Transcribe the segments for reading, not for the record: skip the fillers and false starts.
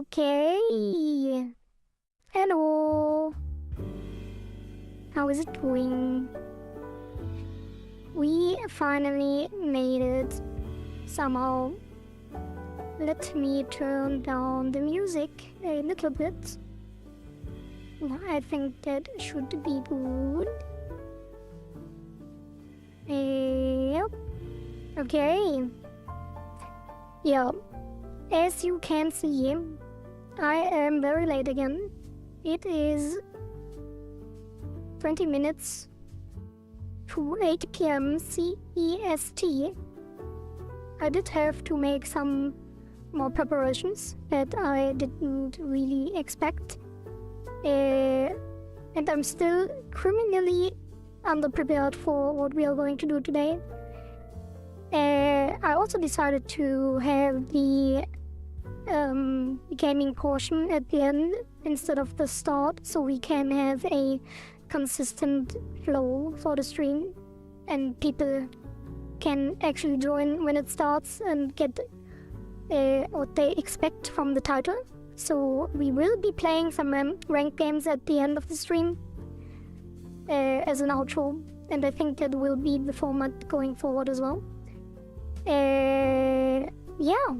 Okay. Hello. How is it going? We finally made it. Somehow. Let me turn down the music a little bit. I think that should be good. Yep. Okay. Yeah. As you can see, I am very late again. It is 20 minutes to 8 p.m. CEST. I did have to make some more preparations that I didn't really expect. And I'm still criminally underprepared for what we are going to do today. I also decided to have the gaming portion at the end instead of the start, so we can have a consistent flow for the stream and people can actually join when it starts and get what they expect from the title. So we will be playing some ranked games at the end of the stream as an outro, and I think that will be the format going forward as well. Yeah.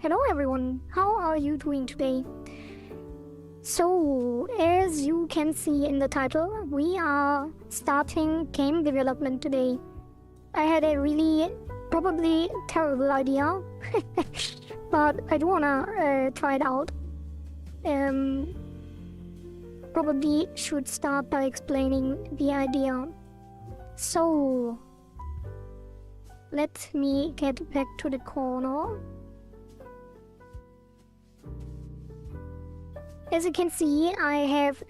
Hello everyone, how are you doing today? So, as you can see in the title, we are starting game development today. I had a really probably terrible idea, but I do wanna try it out. Probably should start by explaining the idea. So, let me get back to the corner. As you can see, I have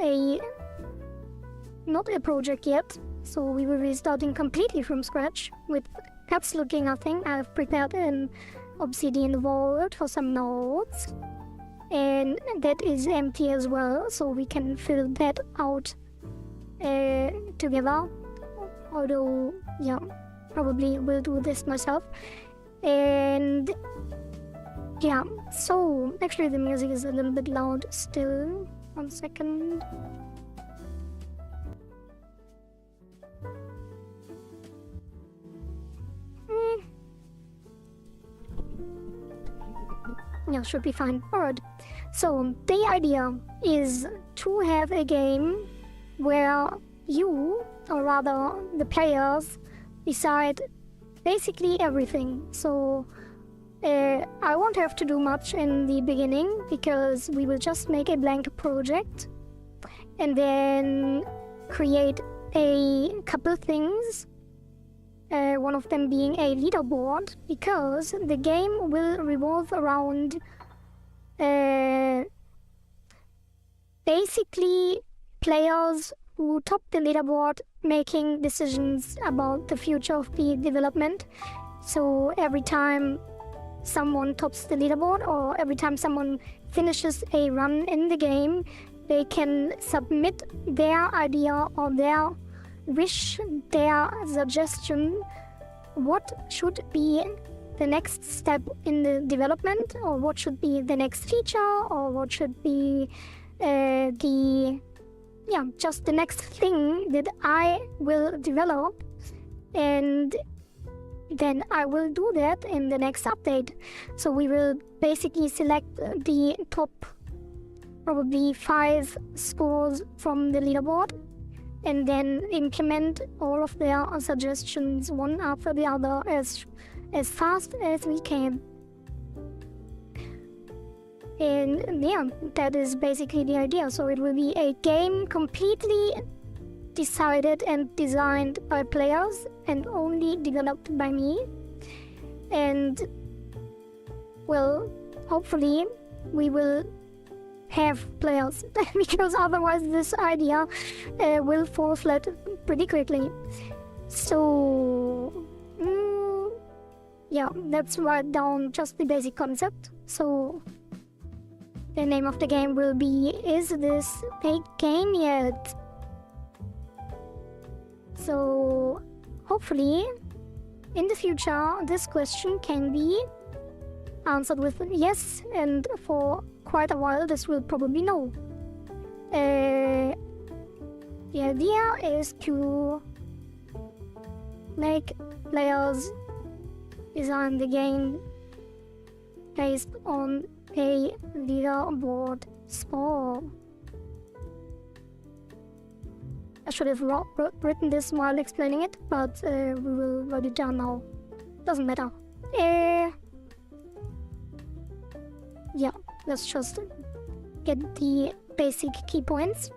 not a project yet, so we will be starting completely from scratch with absolutely nothing. I've prepared an obsidian vault for some nodes, and that is empty as well, so we can fill that out together. Although, yeah, probably will do this myself. And yeah, so actually the music is a little bit loud still. 1 second. Yeah, should be fine. Alright, so the idea is to have a game where you, or rather the players, decide basically everything. So I won't have to do much in the beginning because we will just make a blank project and then create a couple things. One of them being a leaderboard, because the game will revolve around basically players who top the leaderboard making decisions about the future of the development. So every time someone tops the leaderboard, or every time someone finishes a run in the game, they can submit their idea or their wish, their suggestion, what should be the next step in the development, or what should be the next feature, or what should be just the next thing that I will develop, and then I will do that in the next update. So we will basically select the top probably 5 scores from the leaderboard and then implement all of their suggestions one after the other as fast as we can. And yeah, that is basically the idea. So it will be a game completely decided and designed by players and only developed by me. And well, hopefully we will have players because otherwise this idea will fall flat pretty quickly. So yeah, let's write down just the basic concept. So the name of the game will be Is This a Game Yet? So hopefully in the future this question can be answered with yes, and for quite a while, this will probably know. The idea is to make players design the game based on a leaderboard score. I should have written this while explaining it, but we will write it down now. Doesn't matter. Yeah, let's just get the basic key points.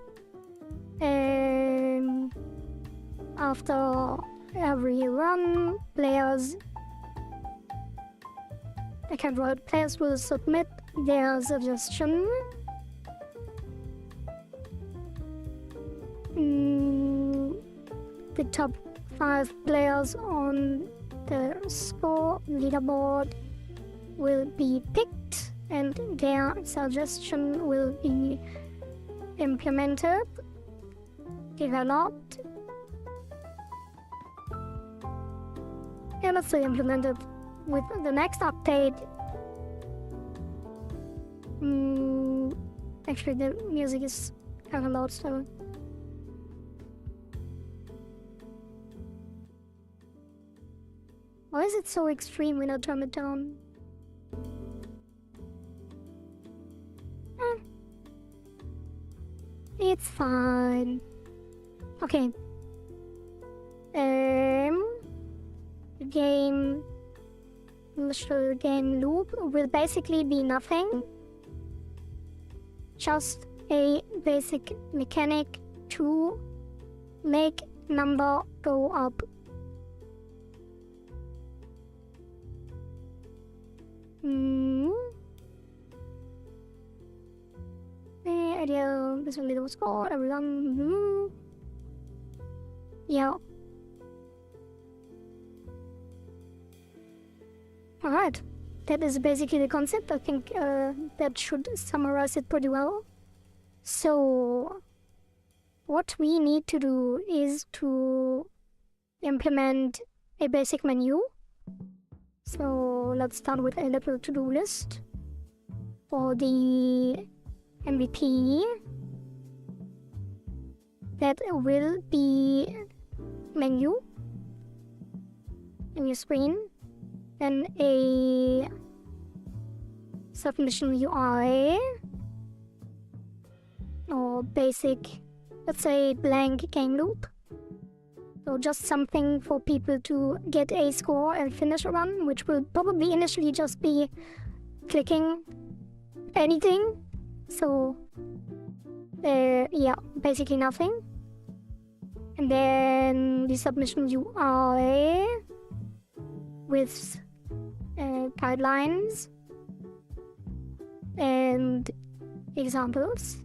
After every run, players will submit their suggestion. The top 5 players on the score leaderboard will be picked and their suggestion will be implemented, developed, and let's say implemented with the next update. Actually, the music is kind of loud, so why is it so extreme when I turn it down? It's fine. Okay. The game loop will basically be nothing. Just a basic mechanic to make number go up. The idea is a little score, everyone. Yeah. Alright, that is basically the concept. I think that should summarize it pretty well. So, what we need to do is to implement a basic menu. So, let's start with a little to-do list for the MVP. That will be menu screen. Then a submission UI or basic, let's say blank game loop. So just something for people to get a score and finish a run, which will probably initially just be clicking anything. So yeah, basically nothing. And then the submission UI with guidelines and examples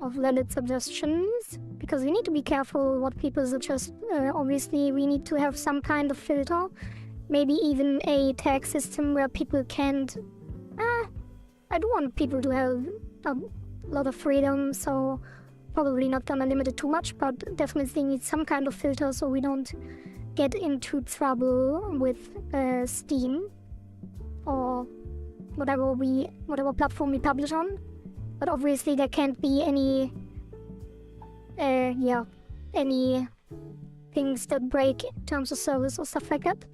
of valid suggestions, because we need to be careful what people suggest. Obviously, we need to have some kind of filter, maybe even a tag system where people can't. I do want people to have a lot of freedom, so probably not gonna limit it too much, but definitely need some kind of filter so we don't get into trouble with Steam or whatever platform we publish on. But obviously there can't be any things that break terms of service or stuff like that.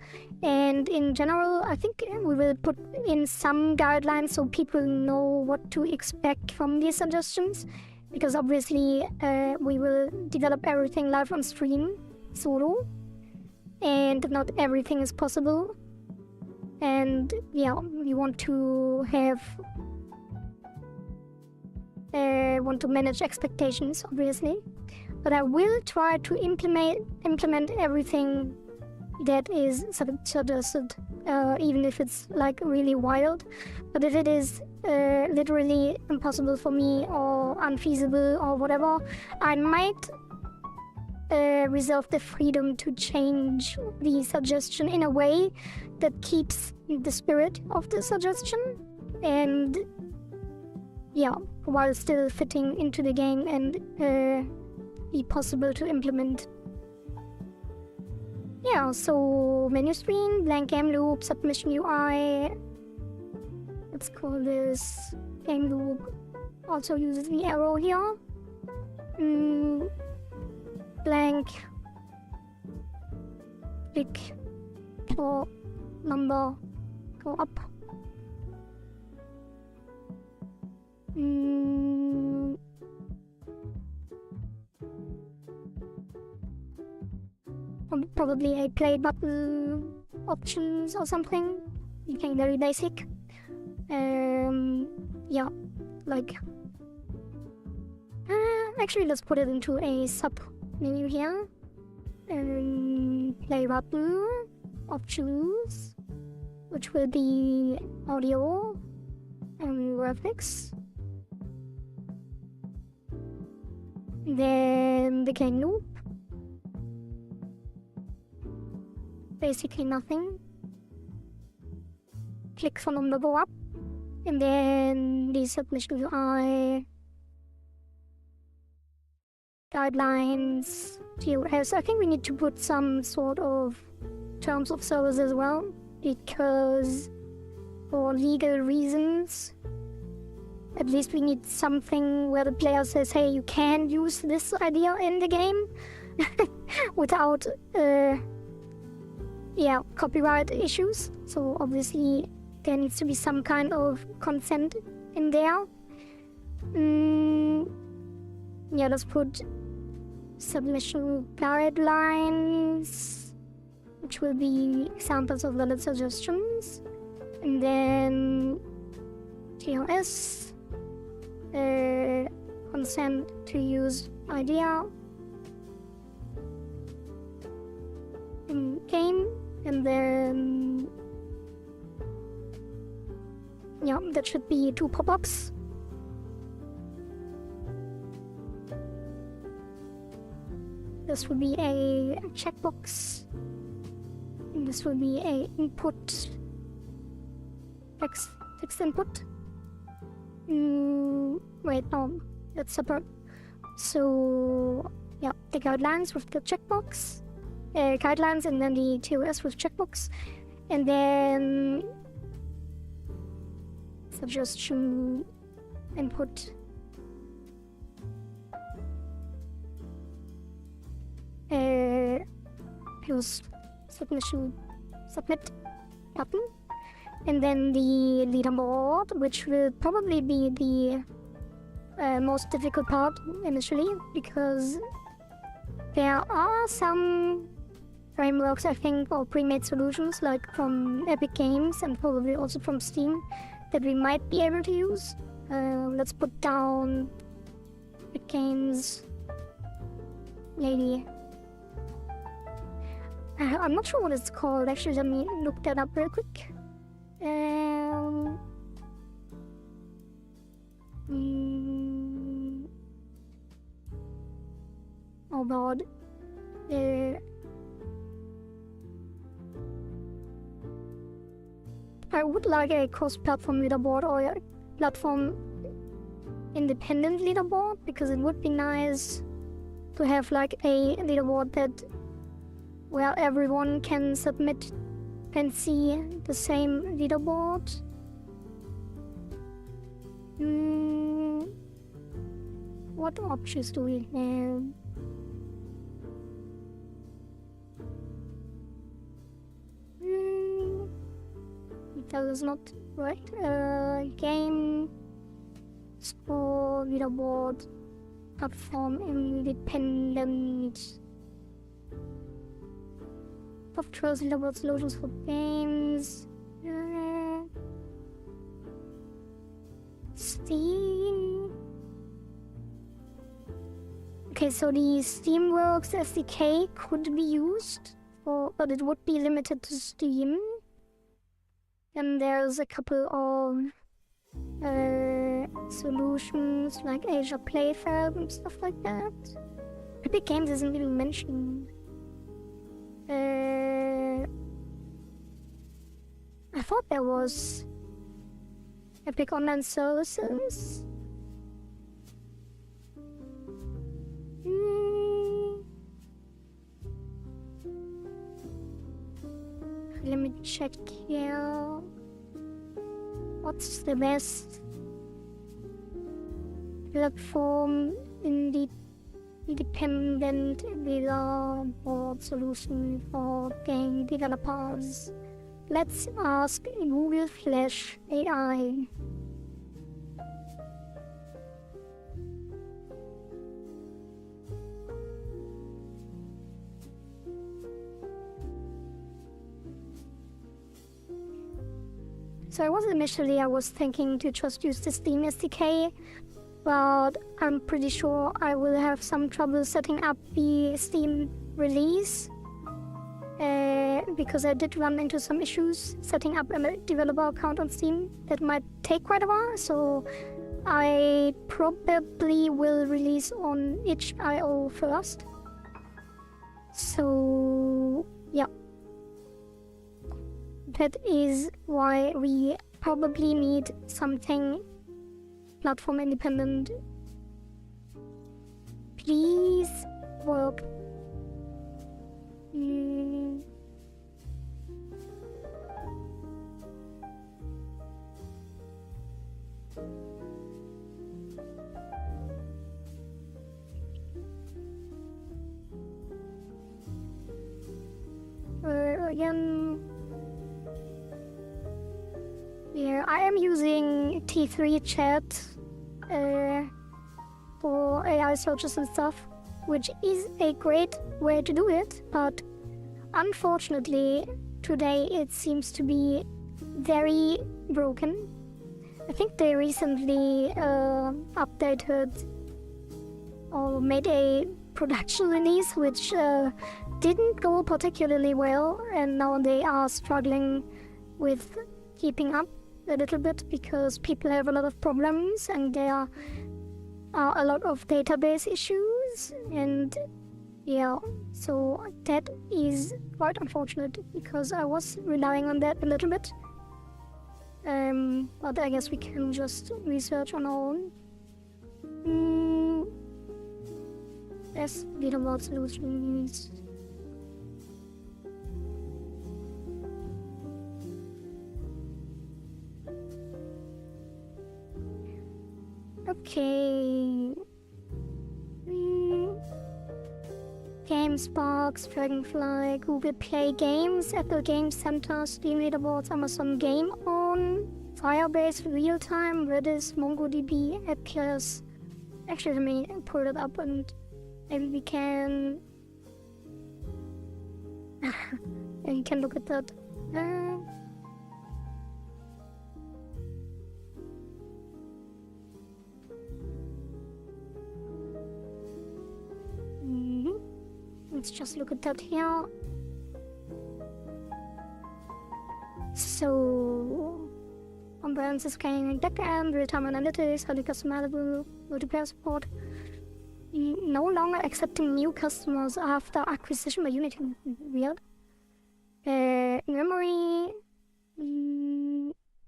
And in general, I think we will put in some guidelines so people know what to expect from these suggestions, because obviously we will develop everything live on stream solo, and not everything is possible. And yeah, we want to manage expectations, obviously. But I will try to implement everything that is suggested, even if it's like really wild. But if it is literally impossible for me or unfeasible or whatever, I might reserve the freedom to change the suggestion in a way that keeps the spirit of the suggestion, and yeah, while still fitting into the game and be possible to implement. Yeah, so menu screen, blank game loop, submission UI, let's call this game loop. Also uses the arrow here. Blank. Click. Or number. Go up. Probably a play button options or something. Became very basic. Yeah, like. Actually, let's put it into a sub menu here. Play button options, which will be audio and graphics. Then the game loop. Basically nothing. Click for number go up. And then the submission UI. Guidelines. TOS. I think we need to put some sort of terms of service as well. Because for legal reasons, at least we need something where the player says, hey, you can use this idea in the game without copyright issues. So obviously there needs to be some kind of consent in there. Let's put submission guidelines, which will be examples of valid suggestions. And then TOS, consent to use idea in game, and then that should be 2 pop-ups. This will be a checkbox, and this will be a input, text input. Wait, no, that's separate. So the guidelines with the checkbox, guidelines, and then the TOS with checkbox, and then suggestion input. Plus submit button, and then the leaderboard, which will probably be the most difficult part initially, because there are some frameworks, I think, or pre-made solutions, like from Epic Games and probably also from Steam, that we might be able to use. Let's put down Epic Games lady. I'm not sure what it's called. Actually, let me look that up real quick. Oh god. I would like a cross-platform leaderboard or a platform-independent leaderboard, because it would be nice to have like a leaderboard where everyone can submit and see the same leaderboard. What options do we have? That is not right. Game score leaderboard platform independent. Software leaderboard solutions for games. Steam. Okay, so the Steamworks SDK could be used, but it would be limited to Steam. And there's a couple of solutions like Asia Playfair and stuff like that. Epic Games isn't even mentioned. I thought there was Epic Online Services. Let me check here. what's the best platform independent leaderboard solution for game developers? Let's ask Google Flash AI. So I was thinking to just use the Steam SDK, but I'm pretty sure I will have some trouble setting up the Steam release because I did run into some issues setting up a developer account on Steam. That might take quite a while, so I probably will release on itch.io first. So yeah, that is why we probably need something platform independent. Please work. Again, yeah, I am using T3 chat for AI searches and stuff, which is a great way to do it, but unfortunately today it seems to be very broken. I think they recently updated or made a production release which didn't go particularly well, and now they are struggling with keeping up a little bit because people have a lot of problems and there are a lot of database issues, and yeah, so that is quite unfortunate because I was relying on that a little bit. But I guess we can just research on our own. Yes, leaderboard solutions. Okay. GameSparks, Dragonfly, Google Play Games, Apple Game Center, Steam Leaderboards, Amazon Game On, Firebase, Realtime, Redis, MongoDB, Atlas. Actually, let me pull it up and maybe we can... you can look at that. Let's just look at that here. So, comprehensive scanning backend, real-time analytics, highly customizable, multiplayer support. No longer accepting new customers after acquisition by Unity. Weird. Memory.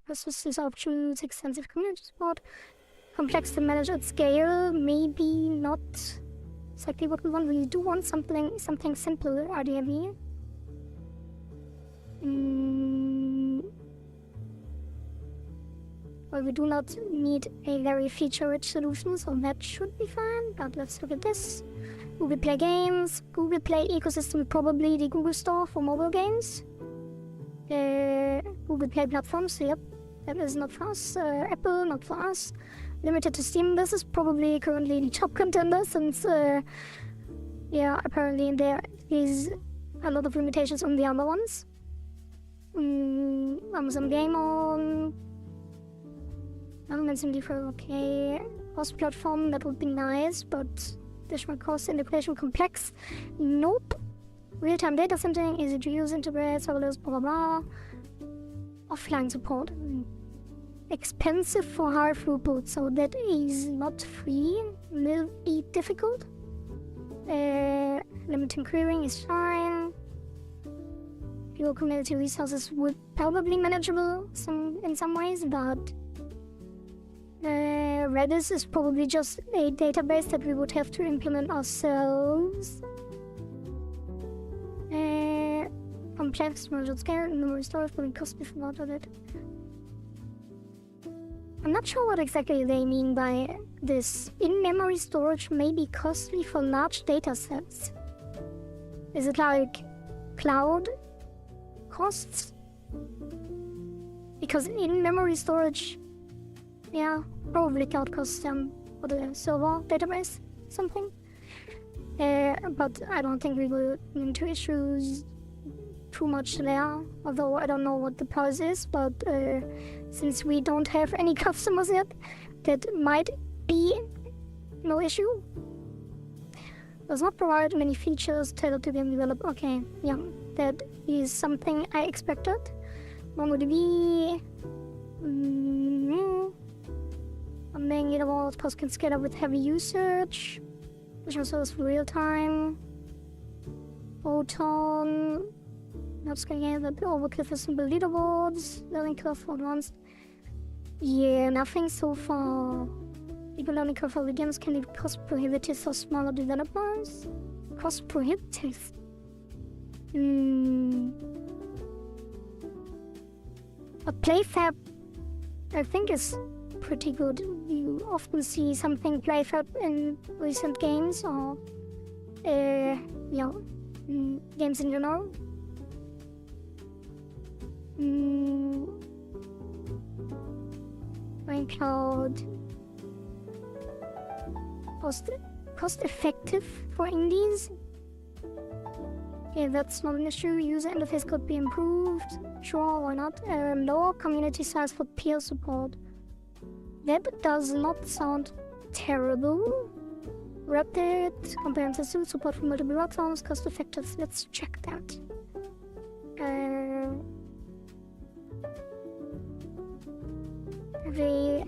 Persistence options, extensive community support. Complex to manage at scale. Maybe not exactly what we want. We do want something simple, ideally. Well, we do not need a very feature-rich solution, so that should be fine. But let's look at this. Google Play Games, Google Play ecosystem, probably the Google Store for mobile games. Google Play platforms, yep, that is not for us. Apple, not for us. Limited to Steam, this is probably currently the top contender since, yeah, apparently there is a lot of limitations on the other ones. Amazon Game On. Elements in default, okay. Cross-platform, that would be nice, but additional cost integration complex. Nope. Real-time data center, easy to use, integrate, serverless, blah blah blah. Offline support. Expensive for high throughput, so that is not free. Will be difficult. Limiting querying is fine. Your community resources would probably manageable in some ways, but Redis is probably just a database that we would have to implement ourselves. Complex, measured scale, memory storage will cost me for lot of it. I'm not sure what exactly they mean by this. In-memory storage may be costly for large data sets. Is it like cloud costs? Because in-memory storage, yeah, probably cloud costs for the server database, something. But I don't think we will get into issues too much there, although I don't know what the price is, but since we don't have any customers yet, that might be no issue. Does not provide many features tailored to game developed. Okay, yeah, that is something I expected. MongoDB, main leaderboard post can scale up with heavy usage, which also is real time. Photon, not scaling that overkill for simple leaderboards, learning curve for advanced. Yeah, nothing so far. People learning curve for games can be cost prohibitive for smaller developers. Cost prohibitive. But PlayFab, I think, is pretty good. You often see something PlayFab in recent games or games in general. Cloud. Cost effective for indies. Okay, that's not an issue. User interface could be improved. Sure, why not? Lower community size for peer support. That does not sound terrible. Rapid, comprehensive support for multiple platforms, cost effective. Let's check that.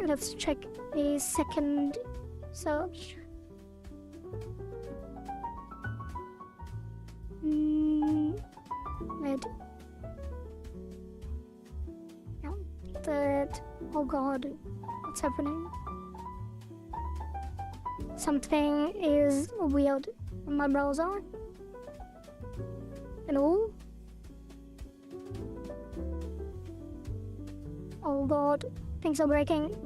Let's check a second search. Wait. Yeah, that. Oh god, what's happening? Something is weird on my browser. Hello? Oh god, things are breaking.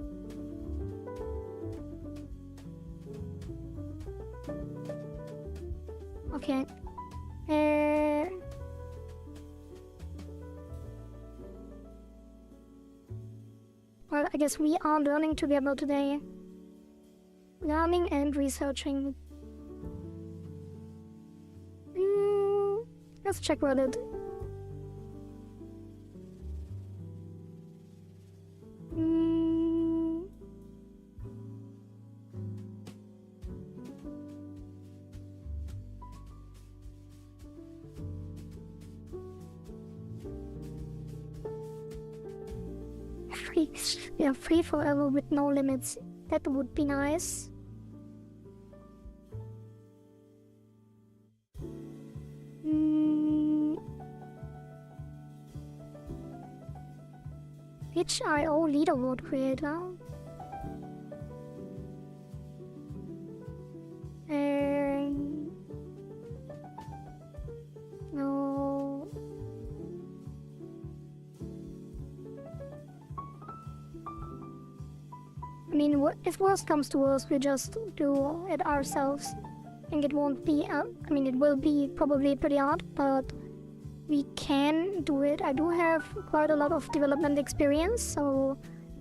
Okay. Well, I guess we are learning together today. Learning and researching. Let's check Reddit. Free forever with no limits. That would be nice. HIO leaderboard creator. No. I mean, if worst comes to worst, we just do it ourselves. I think it won't be, I mean, it will be probably pretty hard, but we can do it. I do have quite a lot of development experience, so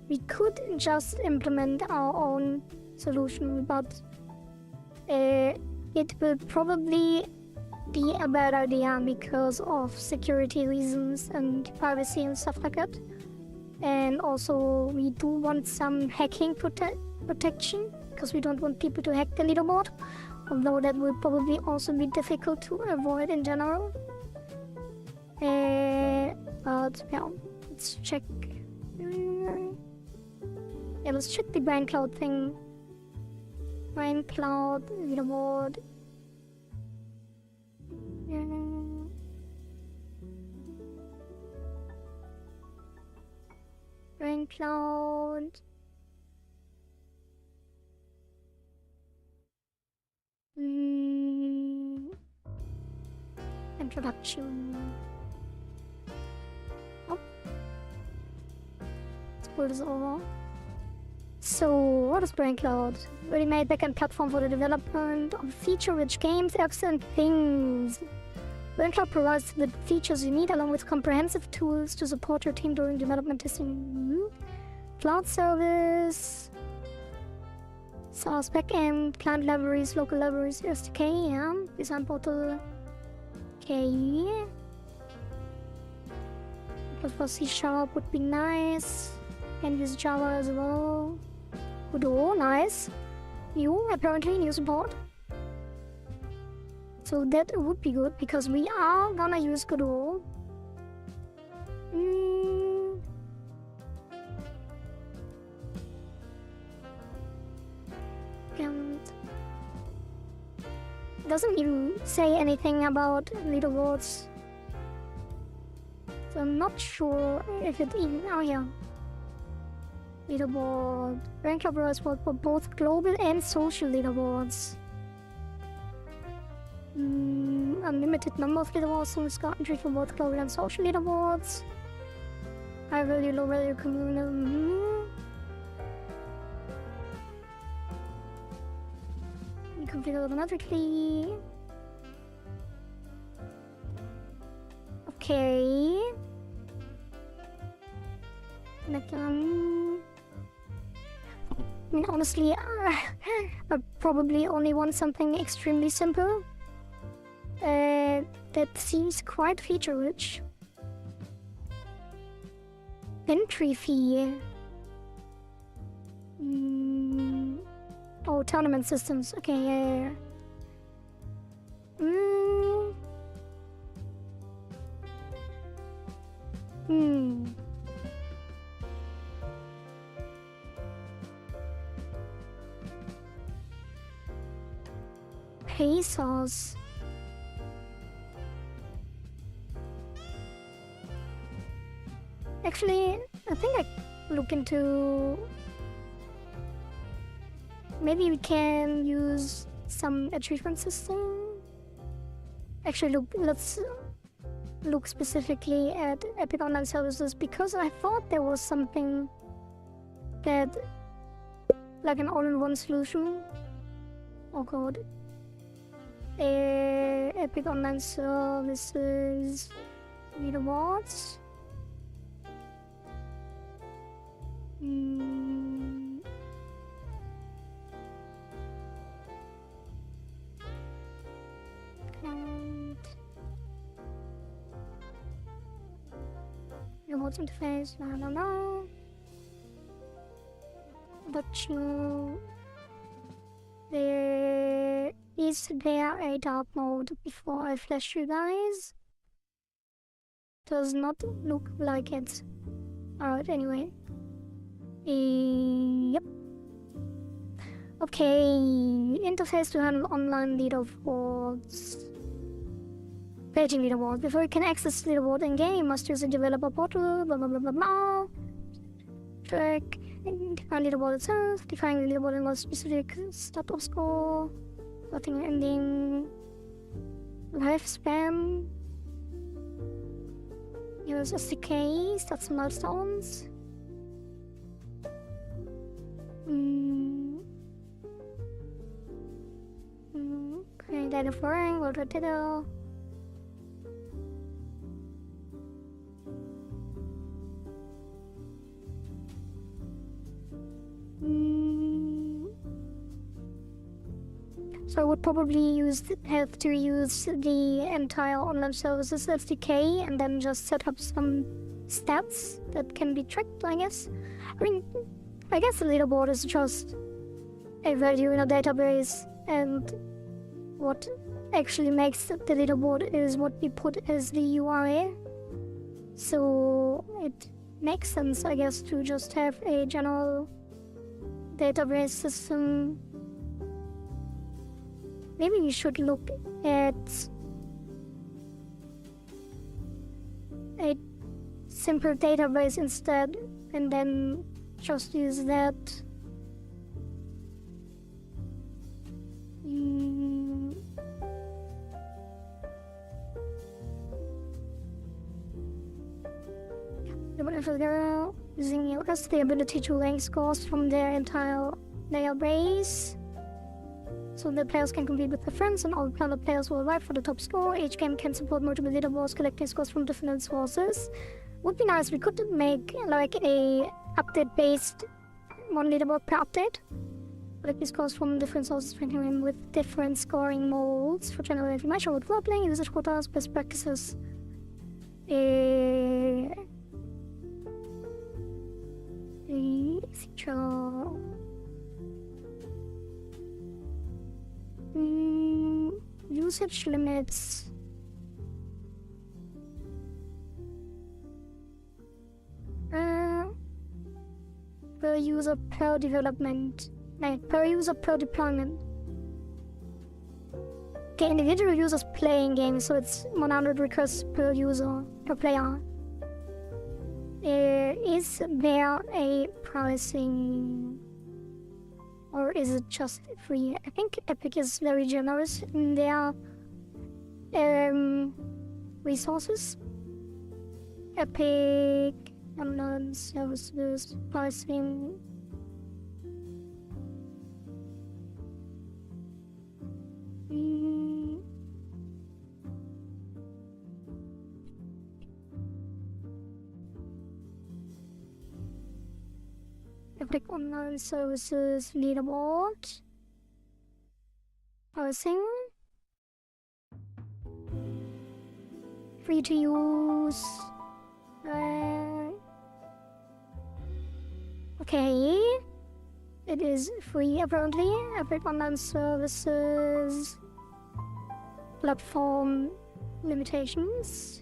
we could just implement our own solution, but it will probably be a bad idea because of security reasons and privacy and stuff like that. And also, we do want some hacking protection, because we don't want people to hack the leaderboard, although that will probably also be difficult to avoid in general. But yeah, let's check. Yeah, let's check the Brain Cloud thing. Brain Cloud, leaderboard. Brain Cloud. Introduction. Oh. Let's pull this over. So, what is Brain Cloud? Ready-made backend platform for the development of feature-rich games, apps, and things. Brain Cloud provides the features you need along with comprehensive tools to support your team during development testing. Cloud service, SaaS backend, client libraries, local libraries, SDK, yeah. Design portal, okay. But for C# would be nice. Can use Java as well. Godot, nice. Apparently new support. So that would be good because we are gonna use Godot. And doesn't even say anything about leaderboards. So I'm not sure if it even. Oh yeah. Leaderboard. Rank Club Royals for both global and social leaderboards. Unlimited number of leaderboards, so it's got entry for both global and social leaderboards. High value, low value community. Configure automatically. Okay. I mean, honestly, I probably only want something extremely simple. That seems quite feature-rich. Entry fee. Oh, tournament systems. Okay, yeah. Pesos. Actually, I think I look into. Maybe we can use some achievement system. Actually, let's look specifically at Epic Online Services because I thought there was something that, like an all-in-one solution. Oh god. Epic Online Services leaderboards. Remote interface, I don't know. But is there a dark mode before I flash you guys? Does not look like it. Alright, anyway. Yep. Okay, interface to handle online leaderboards. Paging leaderboard. Before you can access leaderboard in game, you must use a developer portal, blah blah blah blah blah. Track and define leaderboard itself, defining the leaderboard in a specific start of score, starting ending, lifespan. Use SDKs, that's milestones. Okay, data foreign, world data. So I would probably have to use the entire online services SDK and then just set up some stats that can be tracked, I guess. I mean, I guess the leaderboard is just a value in a database, and what actually makes the leaderboard is what we put as the URL. So it makes sense, I guess, to just have a general database system. Maybe we should look at a simple database instead, and then just use that. Using iOS, the ability to rank scores from their entire player base. So the players can compete with their friends and all other players will vie for the top score. Each game can support multiple leaderboards collecting scores from different sources. Would be nice, we could make like a update-based one leaderboard per update. Collect these scores from different sources with different scoring modes for general information about role-playing, usage quotas, best practices. Feature. Usage limits. Per user per development. Like per user per deployment. Okay, individual users playing games, so it's 100 requests per user, per player. Is there a pricing, or is it just free? I think Epic is very generous in their resources. Epic online services pricing. Epic online services leaderboard. Pricing. Free to use. Okay. It is free apparently. Epic online services. Platform limitations.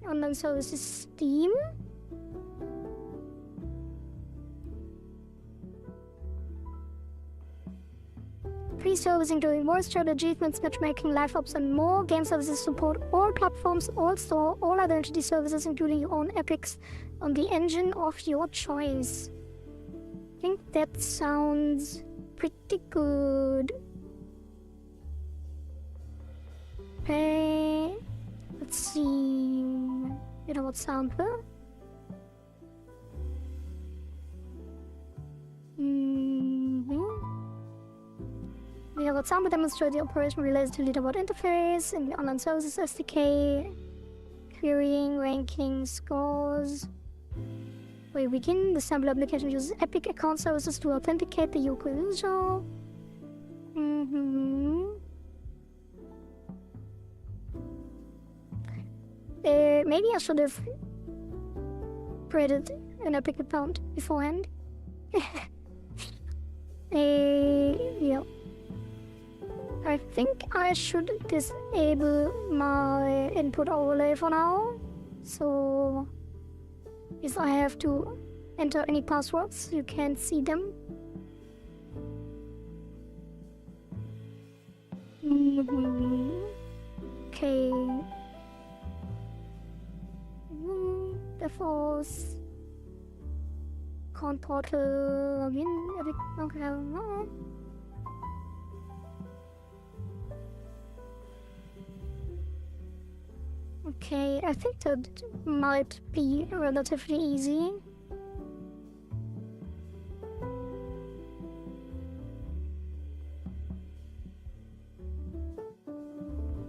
Online services Steam. Free service including voice chat, achievements, matchmaking, live ops, and more. Game services support all platforms, all store, all identity services, including your own epics on the engine of your choice. I think that sounds pretty good. Okay, let's see. You know what sound there? We have a sample demonstrate the operation related to leaderboard interface in the online services SDK, querying, ranking, scores. We begin. The sample application uses Epic account services to authenticate the user. Maybe I should have created an Epic account beforehand. Yeah. I think I should disable my input overlay for now. So if I have to enter any passwords, you can't see them. Okay. The force. Con portal login. Okay. Okay, I think that might be relatively easy.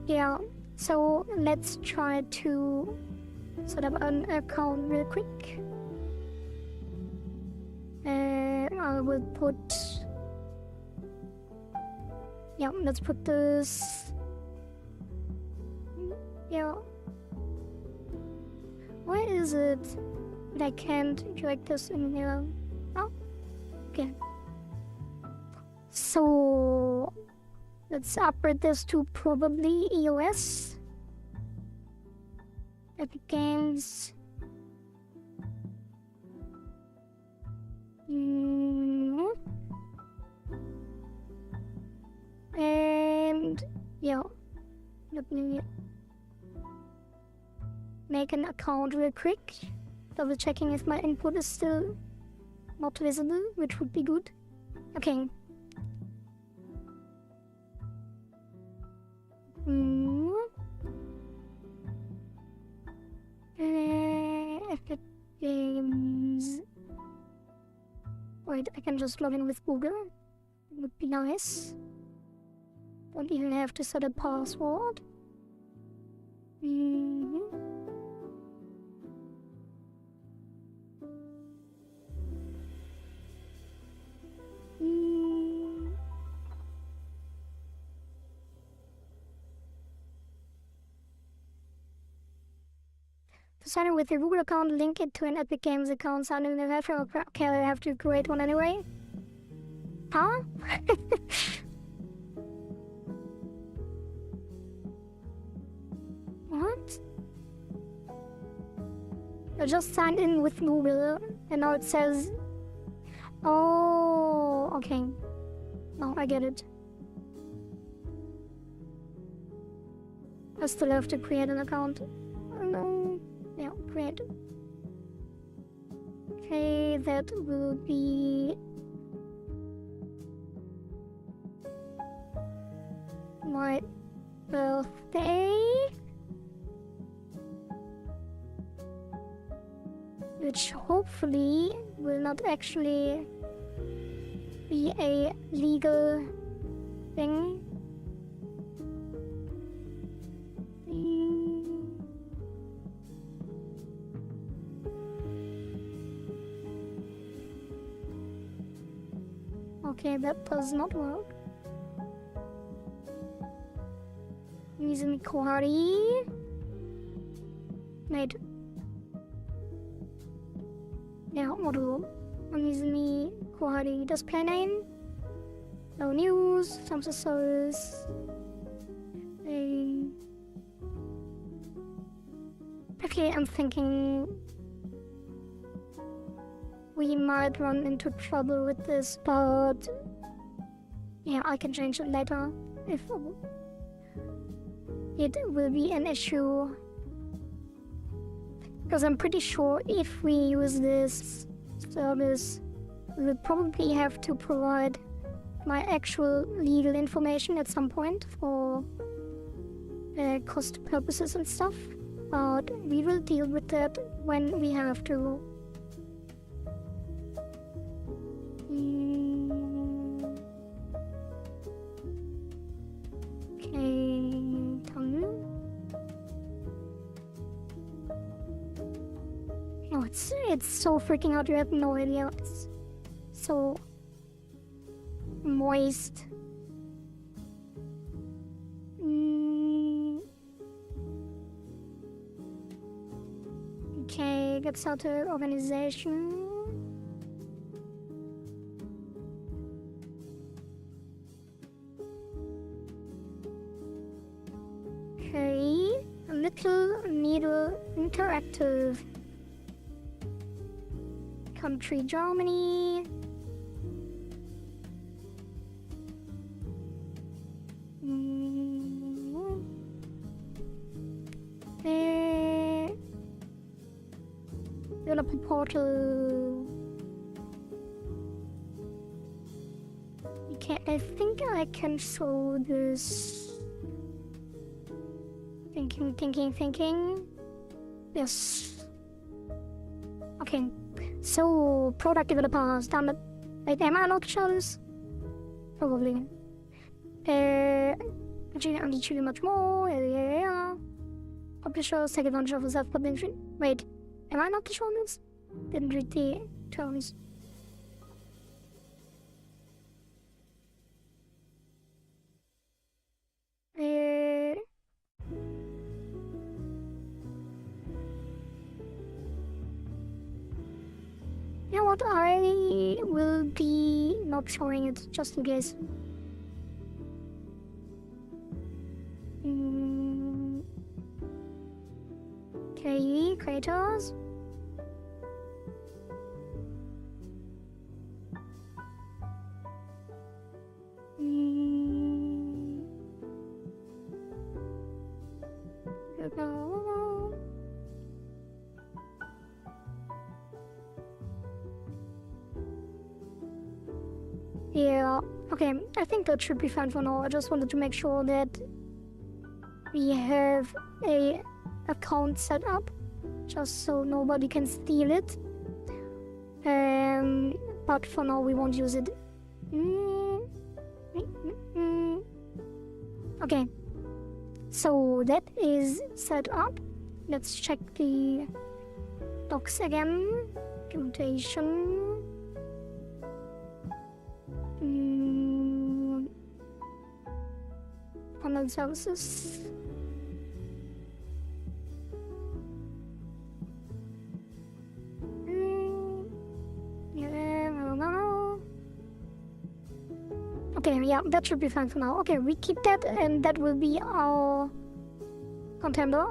Yeah, so let's try to set up an account real quick. I will put... Yeah, let's put this... Yeah. Why is it that I can't drag this in here? Oh, okay. So let's upgrade this to probably EOS. Epic Games. And yeah, let me make an account real quick. double checking if my input is still not visible, which would be good. Okay. Epic Games. Wait, I can just log in with Google. It would be nice. Don't even have to set a password. To sign in with your Google account, link it to an Epic Games account. Sign in the okay, I have to create one anyway. Huh? What? I just signed in with Google and now it says... Oh, okay. No, I get it. I still have to create an account. No. Yeah, create. Okay, that will be... my birthday, which hopefully will not actually be a legal thing. Okay, that does not work. Onizumi Kohari. Wait. Yeah, model. Onizumi Kohari display name. No news. Some sources. Actually, I'm thinking we might run into trouble with this, but yeah, I can change it later if it will be an issue. Because I'm pretty sure if we use this service, we will probably have to provide my actual legal information at some point for cost purposes and stuff. But we will deal with that when we have to. No, it's so freaking out, you have no idea. It's so moist. Okay, get started. Organization. Okay, a little needle interactive. Country Germany. Developer portal. Okay, I think I can show this. Thinking. Yes. Okay. So, product developers, damn it. Wait, am I not to show this? Probably. Actually, I need to do much more. Yeah. Publishers take advantage of self-publishing. Wait, am I not to show this? Didn't read the terms. You know what, I will be not showing it just in case. Okay, creators. Yeah, okay, I think that should be fine for now. I just wanted to make sure that we have a account set up, just so nobody can steal it. But for now we won't use it. Okay, so that is set up. Let's check the docs again. Documentation. Funnel services. Okay, yeah, that should be fine for now. Okay, we keep that, and that will be our contender.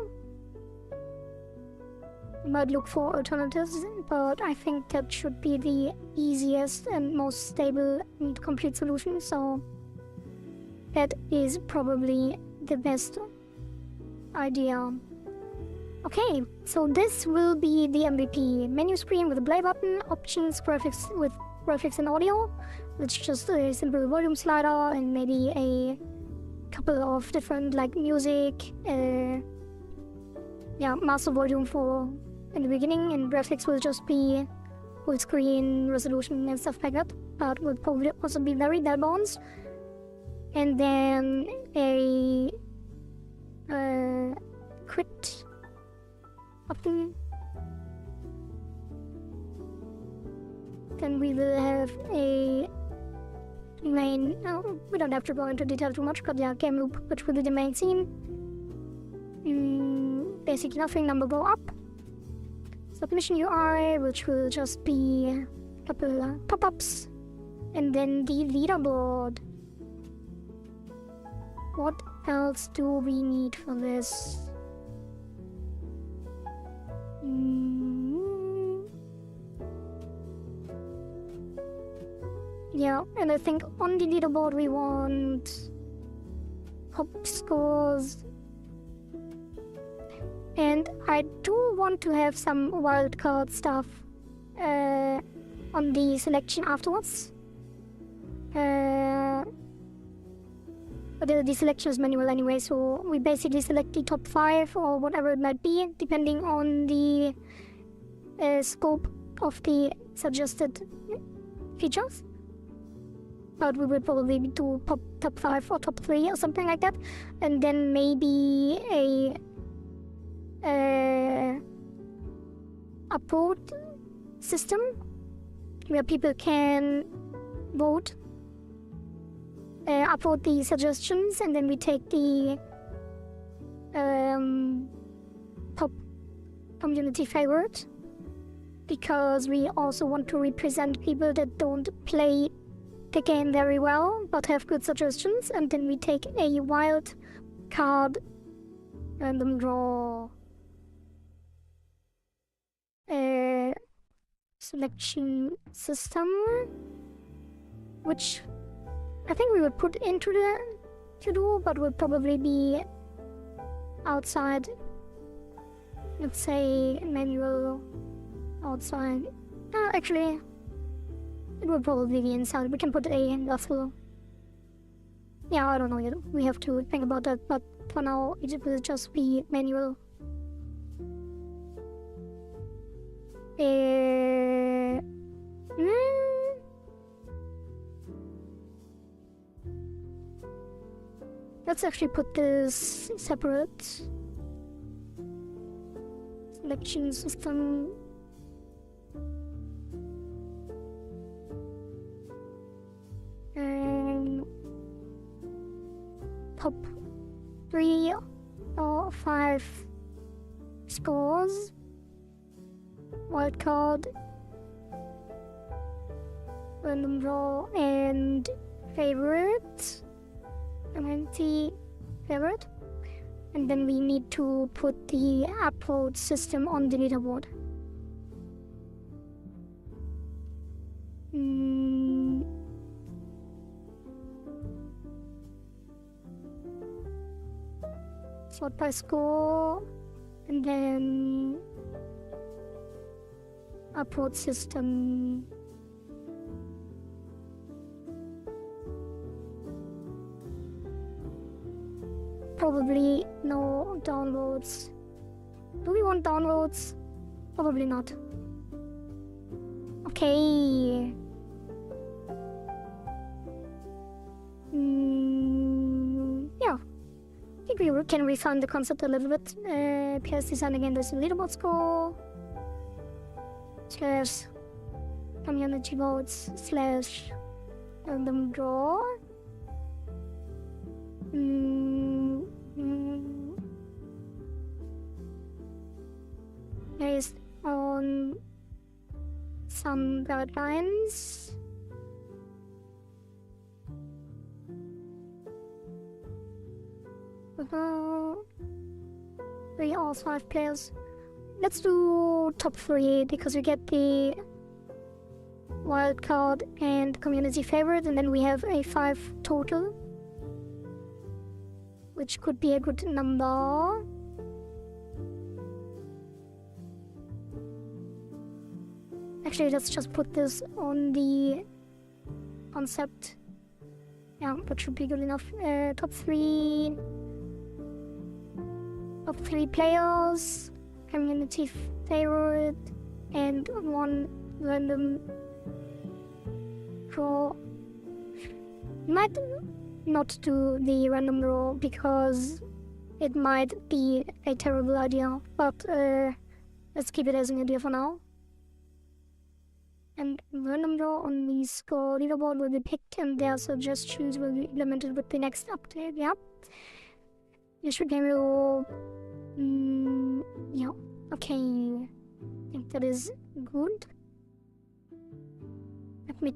We might look for alternatives, but I think that should be the easiest and most stable and complete solution, so that is probably the best idea. Okay, so this will be the MVP. Menu screen with a play button, options, graphics with graphics and audio. It's just a simple volume slider and maybe a couple of different like music, master volume for in the beginning, and graphics will just be full screen resolution and stuff like that, but will probably also be very bare bones. And then a quit button. Then we will have a main, we don't have to go into detail too much, but yeah, game loop, which will be the main scene. Basically nothing, number go up. Submission UI, which will just be a couple pop-ups. And then the leaderboard. What else do we need for this? Yeah, and I think on the leaderboard we want top scores. And I do want to have some wildcard stuff on the selection afterwards. But the selection is manual anyway, so we basically select the top 5 or whatever it might be, depending on the scope of the suggested features. But we will probably do top 5 or top 3 or something like that, and then maybe a upvote system where people can vote, upvote the suggestions, and then we take the top community favorite, because we also want to represent people that don't play the game very well but have good suggestions, and then we take a wild card random draw selection system, which I think we would put into the to-do, but would probably be outside. Let's say manual outside. Actually, it would probably be inside. We can put a Russell. Yeah, I don't know yet. We have to think about that, but for now it will just be manual. Let's actually put this separate. Selection system. And top 3 or 5 scores. Wildcard, random draw, and favorite. MNT favorite. And then we need to put the upvote system on the leaderboard. Sort by score, and then upvote system. probably no downloads. Do we want downloads? Probably not. Okay. Yeah. I think we can refine the concept a little bit. PS design again, there's a leaderboard score. / community votes / random draw. Based on some guidelines. Three or 5 players. Let's do top 3 because we get the wild card and community favorite, and then we have a 5 total, which could be a good number. Actually, let's just put this on the concept. Yeah, that should be good enough. Top 3 players, community favorite, and 1 random draw. Might not do the random draw because it might be a terrible idea, but let's keep it as an idea for now. And random draw on the score leaderboard will be picked and their suggestions will be implemented with the next update. Yeah. You should game rule. Yeah. Okay. I think that is good. Let me.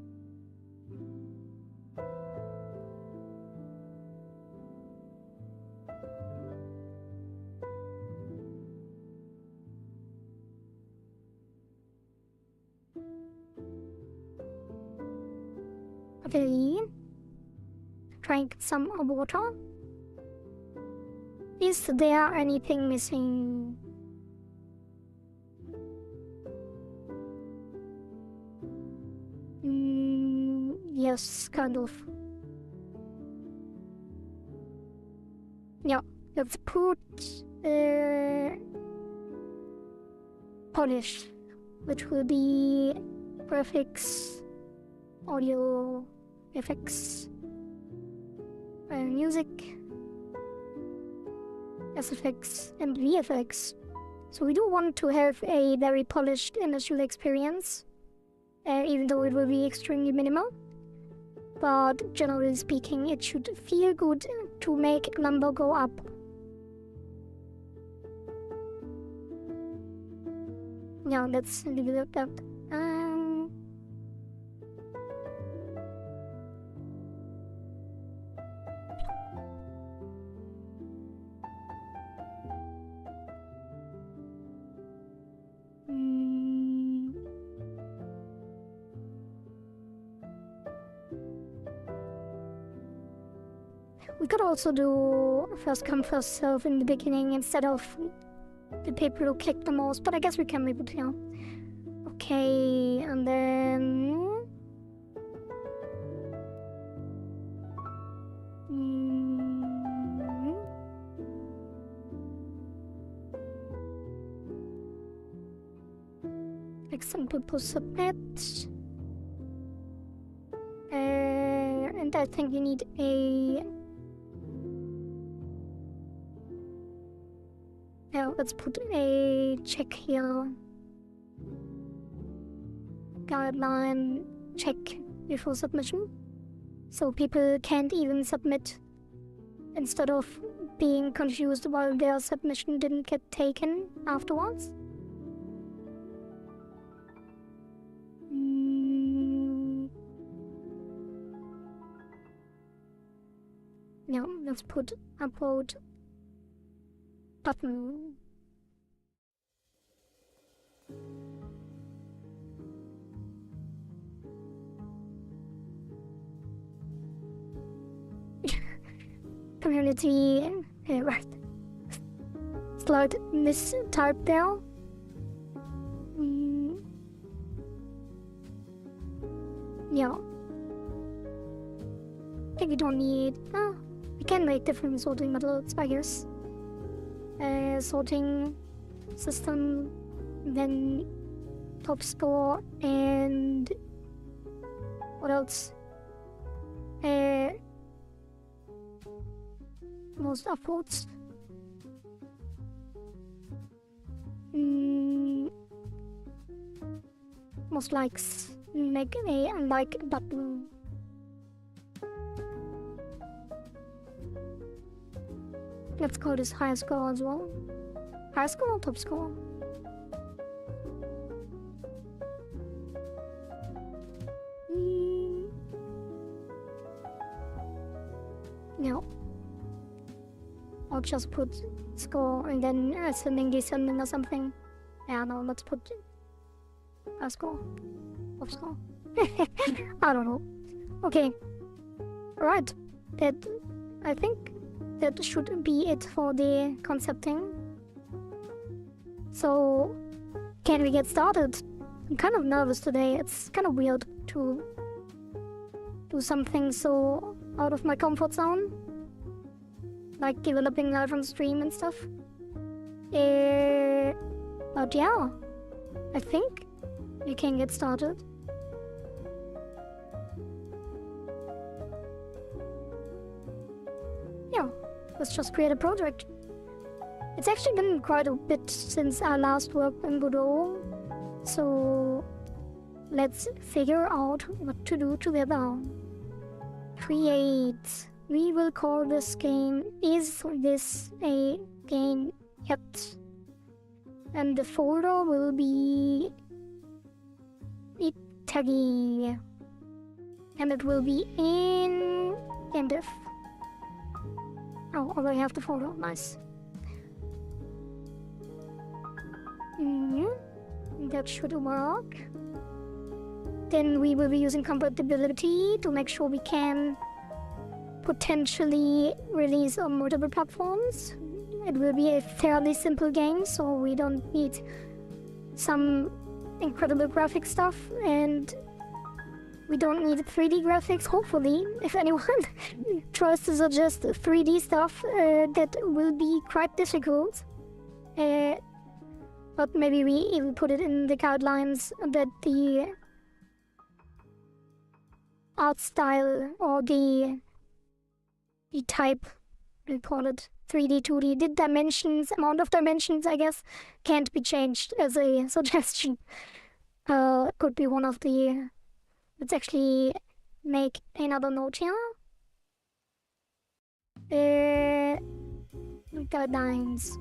Okay. Drink some water. Is there anything missing? Yes, kind of. Yeah, let's put polish, which will be graphics, audio effects, music, SFX, and VFX. So we do want to have a very polished initial experience, even though it will be extremely minimal. But generally speaking, it should feel good to make number go up. Yeah, let's leave it at that. We could also do first come first serve in the beginning instead of the people who click the most, but I guess we can leave it here. Okay, and then example to submit, and I think you need a let's put a check here. Guideline check before submission. So people can't even submit instead of being confused while their submission didn't get taken afterwards. Yeah, let's put upload button. Community, right. Slight mistype there. Yeah. I think we don't need. We can make different sorting methods, I guess. Sorting system, then top score, and what else? Most upvotes. Most likes. Make a like button. Let's call this high score as well. High score or top score? No. I'll just put score and then ascending, descending or something. Yeah, no, let's put a score. Top score. I don't know. Okay. Right. That, I think that should be it for the concepting. So, can we get started? I'm kind of nervous today. It's kind of weird to do something so out of my comfort zone. Like developing live on stream and stuff. But yeah, I think we can get started. Yeah, let's just create a project. It's actually been quite a bit since I last worked in Godot, so let's figure out what to do together. Create. We will call this game, is this a game yet? And the folder will be Itagi. And it will be in MDiv. Oh, already have the folder, nice. That should work. Then we will be using compatibility to make sure we can potentially release on multiple platforms. It will be a fairly simple game, so we don't need some incredible graphic stuff, and we don't need 3D graphics, hopefully. If anyone tries to suggest 3D stuff, that will be quite difficult. But maybe we even put it in the guidelines that the art style or the type, we call it 3D, 2D, the dimensions, amount of dimensions, I guess, can't be changed as a suggestion. Could be one of the... Let's actually make another note here. Guidelines.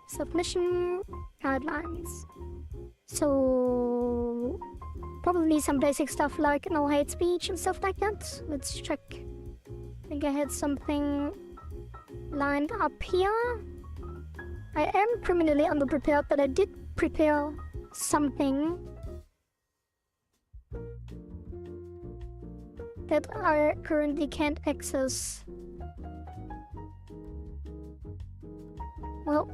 Submission guidelines. So... probably some basic stuff like no hate speech and stuff like that. Let's check. I think I had something lined up here. I am criminally underprepared, but I did prepare something that I currently can't access. Well,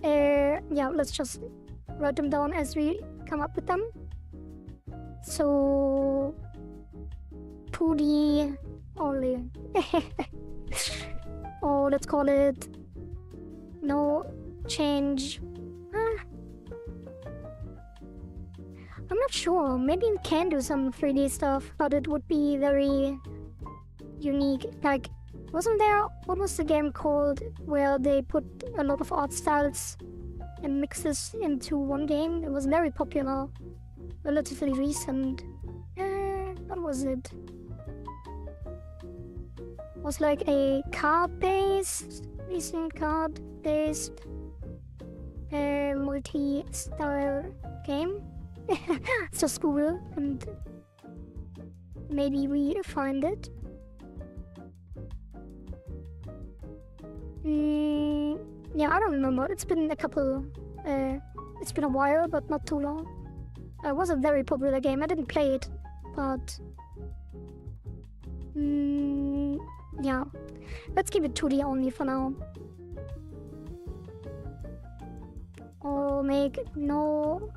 yeah, let's just write them down as we come up with them. So, 2D only. Or let's call it no change. I'm not sure. Maybe we can do some 3D stuff, but it would be very unique. Like, wasn't there, what was the game called where they put a lot of art styles and mixes into one game? It was very popular, relatively recent. What was it? It was like a card-based, recent card-based, multi-style game. Let's just Google and maybe we find it. Yeah, I don't remember. It's been a couple, it's been a while, but not too long. It was a very popular game. I didn't play it, but yeah. Let's keep it 2D only for now. Or make no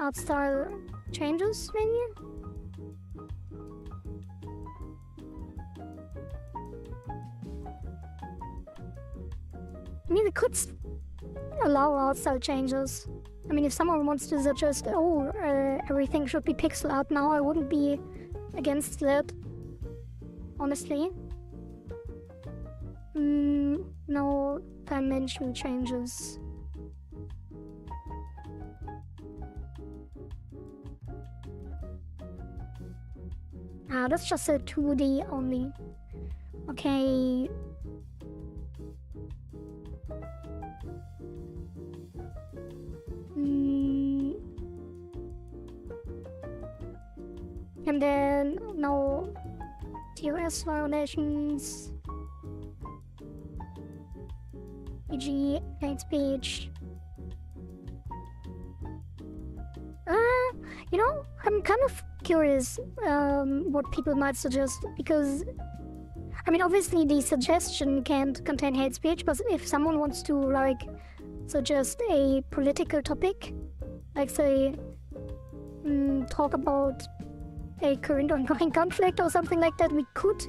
art style changes, maybe? I mean, we could allow outside changes. I mean, if someone wants to suggest, everything should be pixel art now, I wouldn't be against that, honestly. No dimension changes. That's just a 2D only. Okay. And then no TOS violations. PG, hate speech. You know, I'm kind of curious what people might suggest, because I mean, obviously the suggestion can't contain hate speech, but if someone wants to like suggest a political topic, like say talk about a current ongoing conflict or something like that, we could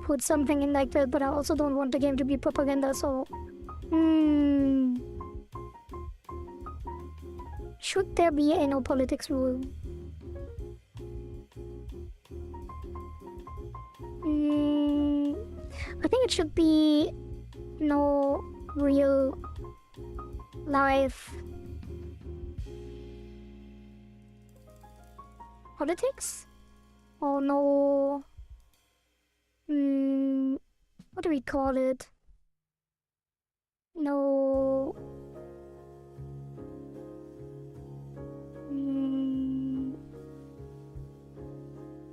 put something in like that, but I also don't want the game to be propaganda, so should there be a no politics rule? I think it should be no real life politics, or no what do we call it? No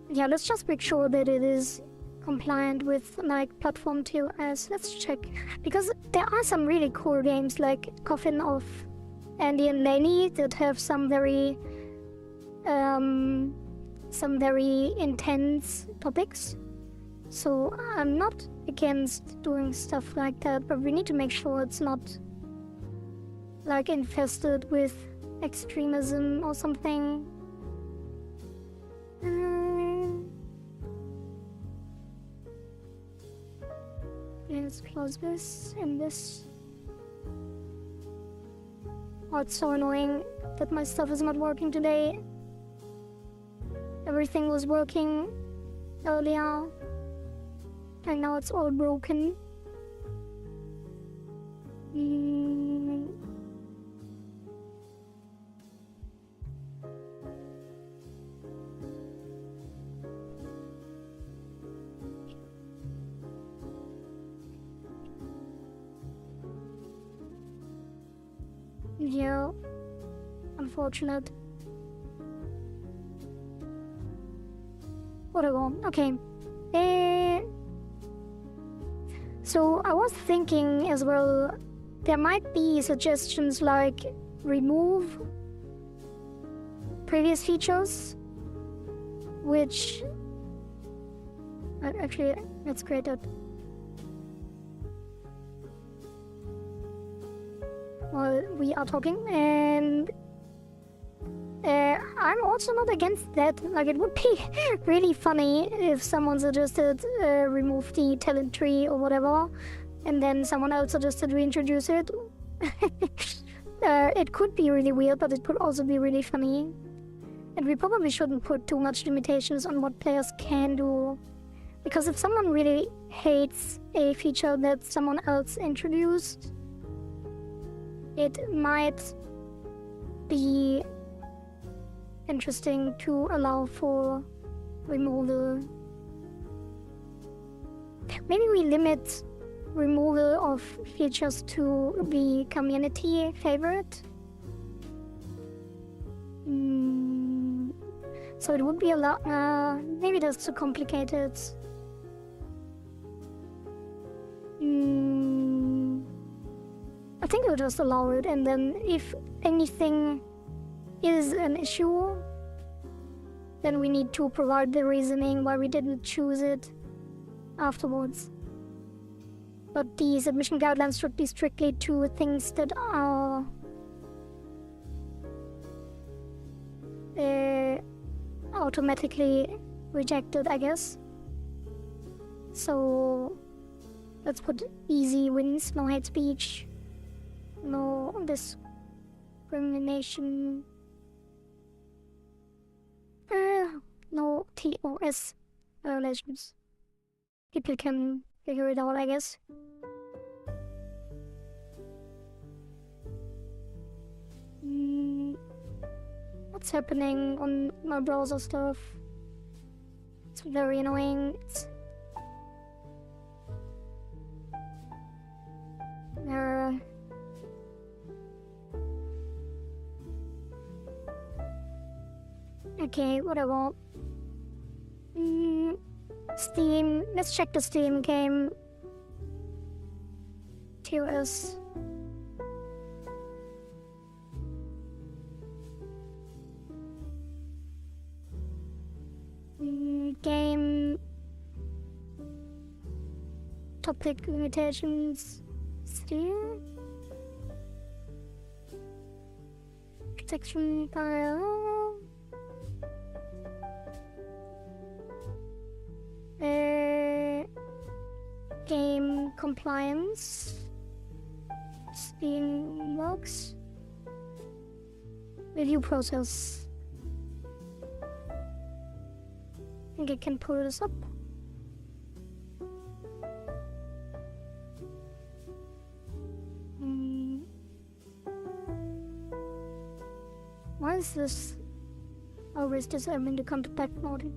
yeah, let's just make sure that it is compliant with like platform TOS. Let's check, because there are some really cool games like Coffin of Andy and Laney that have some very intense topics. So I'm not against doing stuff like that, but we need to make sure it's not like infested with extremism or something. Let's close this and this. Oh, it's so annoying that my stuff is not working today. Everything was working earlier, and now it's all broken. Yeah, unfortunate. Whatever. Okay. So I was thinking as well, there might be suggestions like remove previous features, which actually let's create it. While we are talking, and I'm also not against that. Like, it would be really funny if someone suggested remove the talent tree or whatever, and then someone else suggested reintroduce it. It could be really weird, but it could also be really funny. And we probably shouldn't put too much limitations on what players can do, because if someone really hates a feature that someone else introduced, it might be interesting to allow for removal. Maybe we limit removal of features to the community favorite. So it would be a lot. Maybe that's too complicated. I think we'll just allow it, and then if anything is an issue, then we need to provide the reasoning why we didn't choose it afterwards. But the submission guidelines should be strictly to things that are automatically rejected, I guess. So Let's put easy wins, no hate speech, no discrimination, no TOS violations. People can figure it out, I guess. What's happening on my browser stuff? It's very annoying. Okay, whatever. Steam. Let's check the Steam game. TOS. Game topic limitations. Steam protection file. Game compliance. Steam logs. Review process. I think I can pull this up. Why is this always disabling the contact mode?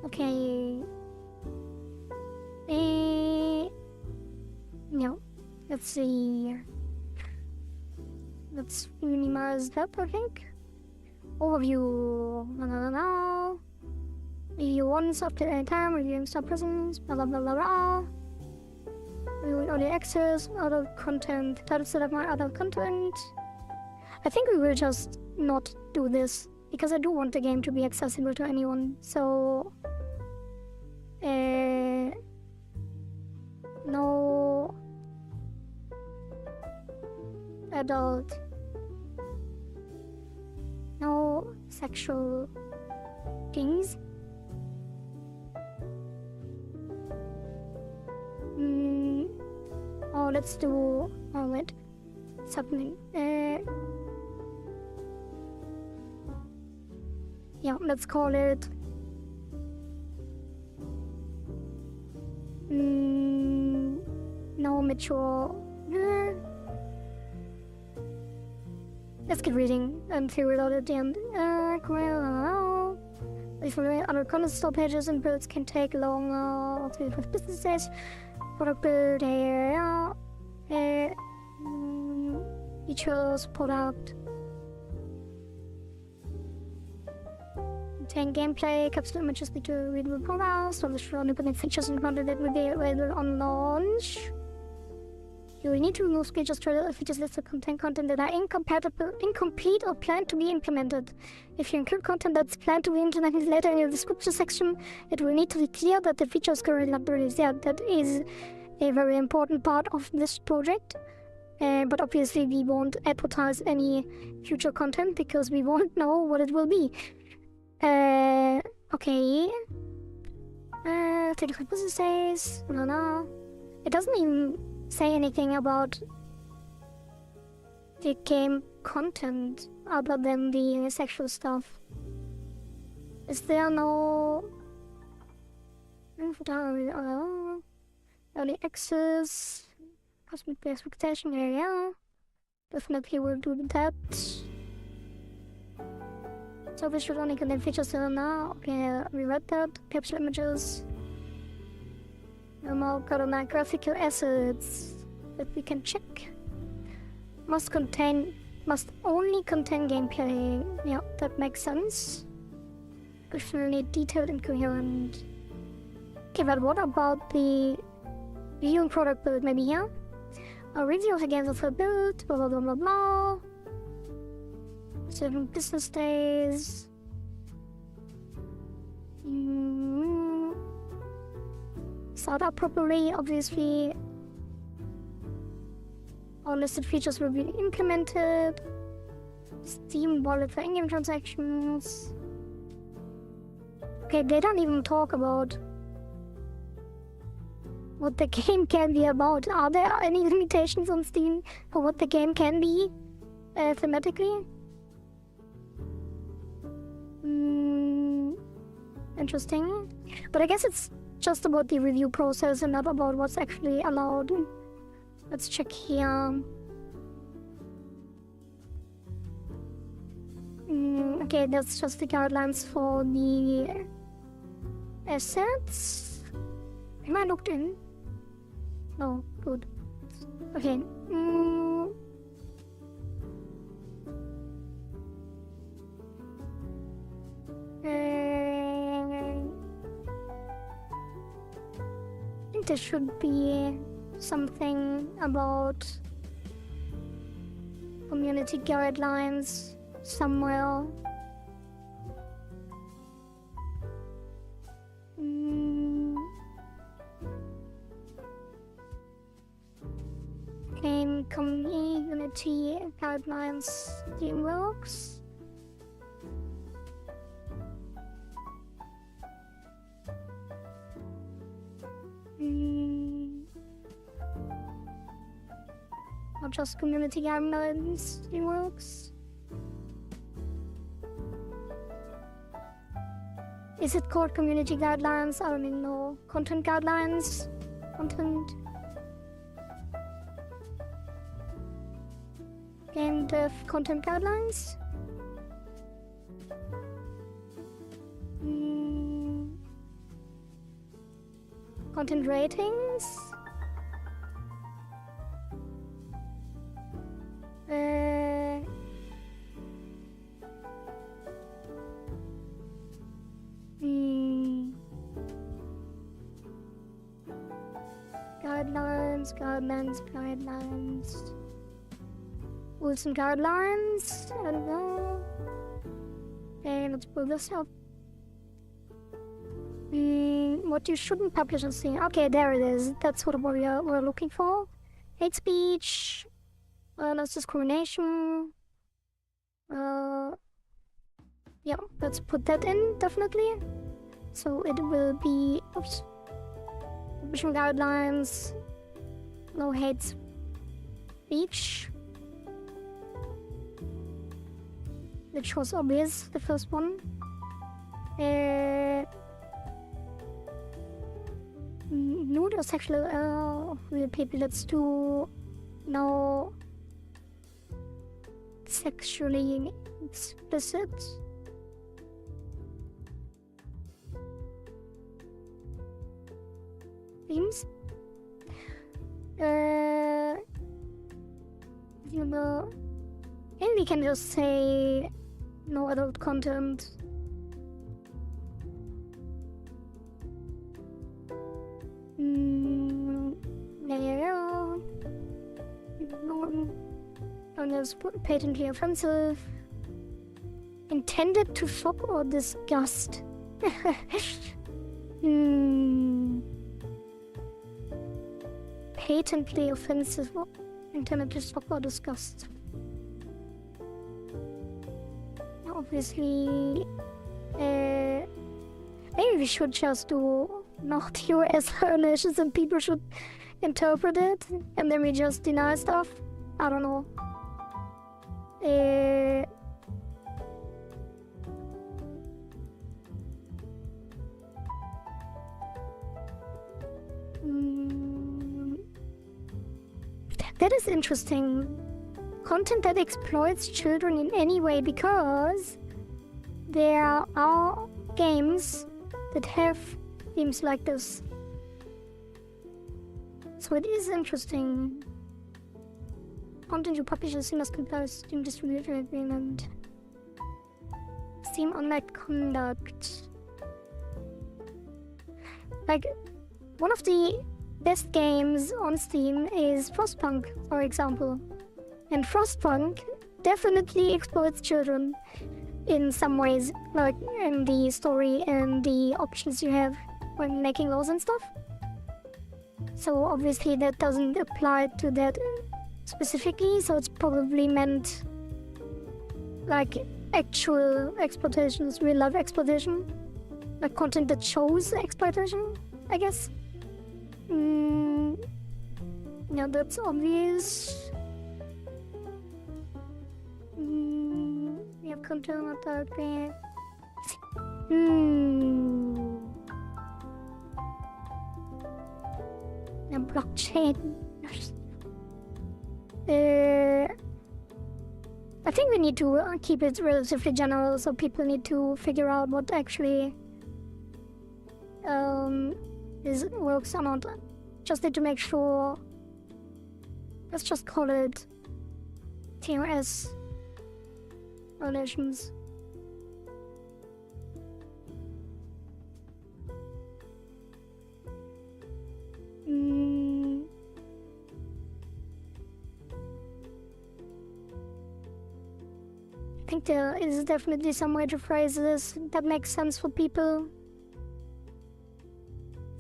Okay. No. Let's see. Let's minimize that, I think. Overview. No. Review once after any time, reviewing sub presence, blah blah blah blah blah. Reviewing early access, other content, title set up my other content. I think we will just not do this because I do want the game to be accessible to anyone. So, no adult, no sexual things. Oh, let's do. Oh, wait. Something. Yeah, let's call it. No mature. Let's keep reading and figure it out at the end. If other content store pages and builds can take longer, 3 to 5 business days. Product build, features, product. Contain gameplay, capsule images need to readable products, publish independent features and content that will be available on launch. You will need to remove features to features list that contain content that are incompatible, incomplete, or planned to be implemented. If you include content that's planned to be implemented later in your description section, it will need to be clear that the feature is currently not released. Yeah, that is a very important part of this project. But obviously we won't advertise any future content because we won't know what it will be. Okay. 35 business days. No. It doesn't even say anything about the game content other than the sexual stuff. Is there no early access, cosmic expectation area? Definitely will do that. So we should only contain features now. Okay, we read that. Capture images. Normal Godot graphical assets that we can check. Must only contain gameplay. Yeah, that makes sense. Additionally detailed and coherent. Okay, but what about the viewing product build? Maybe here? A review of the games of the build, blah blah blah blah blah. 7 business days. Start up properly, obviously. All listed features will be implemented. Steam wallet for in-game transactions. Okay, they don't even talk about what the game can be about. Are there any limitations on Steam for what the game can be thematically? Interesting. But I guess it's just about the review process and not about what's actually allowed. Let's check here. Okay, that's just the guidelines for the assets. Am I logged in? No, good. Okay. I think there should be something about community guidelines somewhere. Game community guidelines teamworks. Not just community guidelines teamworks. Is it called community guidelines? I don't even know. Content guidelines? Content? Game dev content guidelines? Content ratings? Guidelines. Rules and guidelines? I don't know. Okay, let's pull this up. What you shouldn't publish on Steam. Okay, there it is. That's what we're looking for. Hate speech. That's discrimination. Yeah, let's put that in, definitely. So it will be... Oops. Publishing guidelines. No hate speech. Which was obvious, the first one. Nude or sexual real people. Let's do no sexually explicit. Themes. You know, and we can just say no adult content. Yeah. And it's patently offensive. Intended to shock or disgust. Patently offensive. Intended to shock or disgust. Obviously, maybe we should just do not US violations and people should interpret it and then we just deny stuff. I don't know. That is interesting. Content that exploits children in any way, because there are games that have themes like this. So it is interesting. Content you publish on Steam must comply with Steam distribution agreement. Steam online conduct. Like, one of the best games on Steam is Frostpunk, for example. And Frostpunk definitely exploits children in some ways, like in the story and the options you have when making laws and stuff. So obviously that doesn't apply to that specifically, so it's probably meant like actual exploitations, real life exploitation, like content that shows exploitation, I guess. Yeah, that's obvious. We have control authority. A blockchain. I think we need to keep it relatively general, so people need to figure out what actually works or not. Just need to make sure. Let's just call it TRS relations. I think there is definitely some way to phrase this that makes sense for people.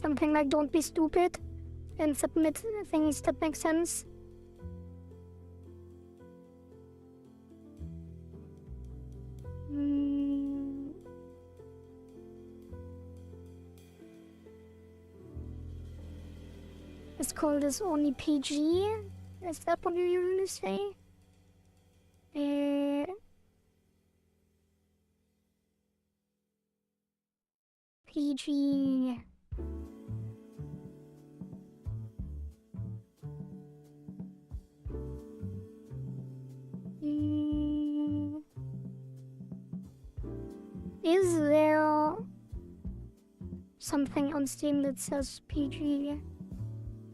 Something like don't be stupid and submit things that make sense. Let's call this only PG. Is that what you usually say? PG. Is there something on Steam that says PG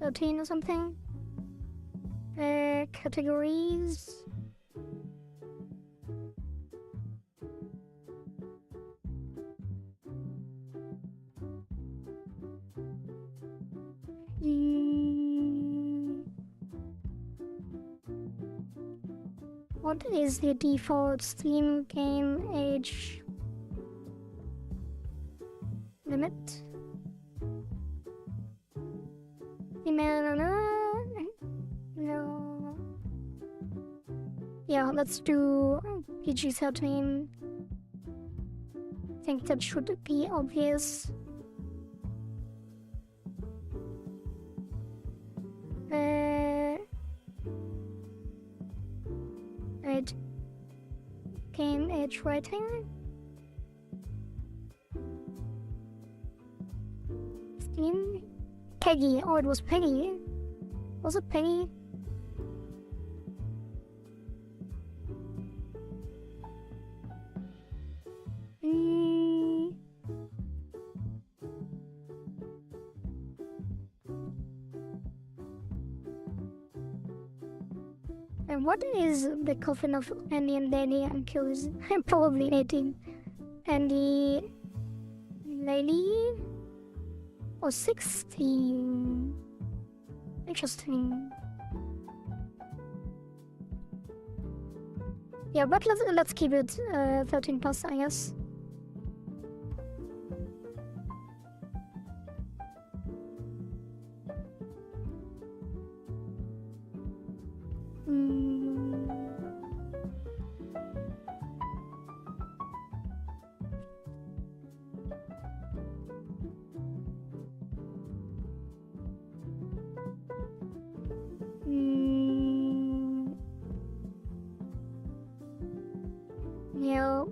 13 or something? Categories. What is the default Steam game age limit? No. Yeah, let's do PG-13. I think that should be obvious. Right. Game age rating. Steam. Peggy. Oh, it was Peggy. Was it Peggy? And what is the coffin of Andy and Danny? I'm curious. I'm probably 18. Andy... Lady? Or 16? Interesting. Yeah, but let's keep it 13 plus, I guess. Yeah.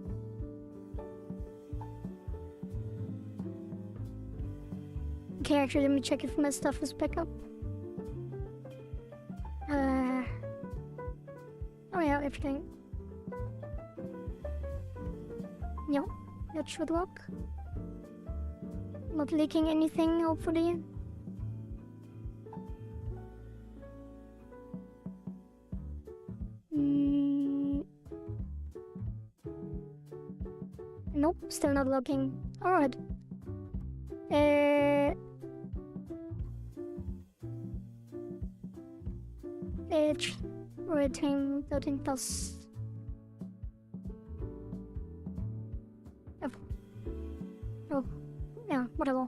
Okay, actually, let me check if my stuff is back up. Oh yeah, everything. Yeah, that should work. Not leaking anything, hopefully. Nope, still not logging. Alright. Age rating 13 plus. Oh, yeah, whatever.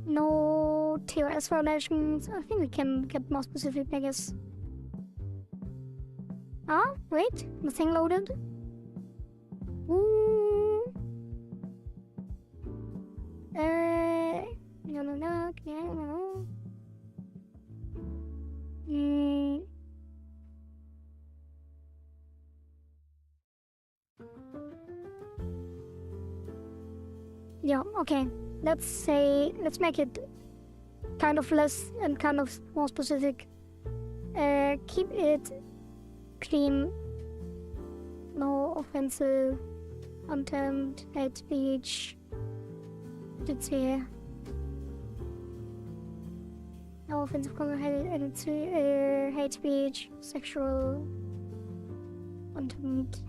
No TOS relations. I think we can get more specific, I guess. Ah, wait, nothing loaded. No. Yeah, okay. Let's make it kind of less and kind of more specific. Keep it clean. No offensive content, hate speech. Let's see. No offensive content, hate speech, sexual content.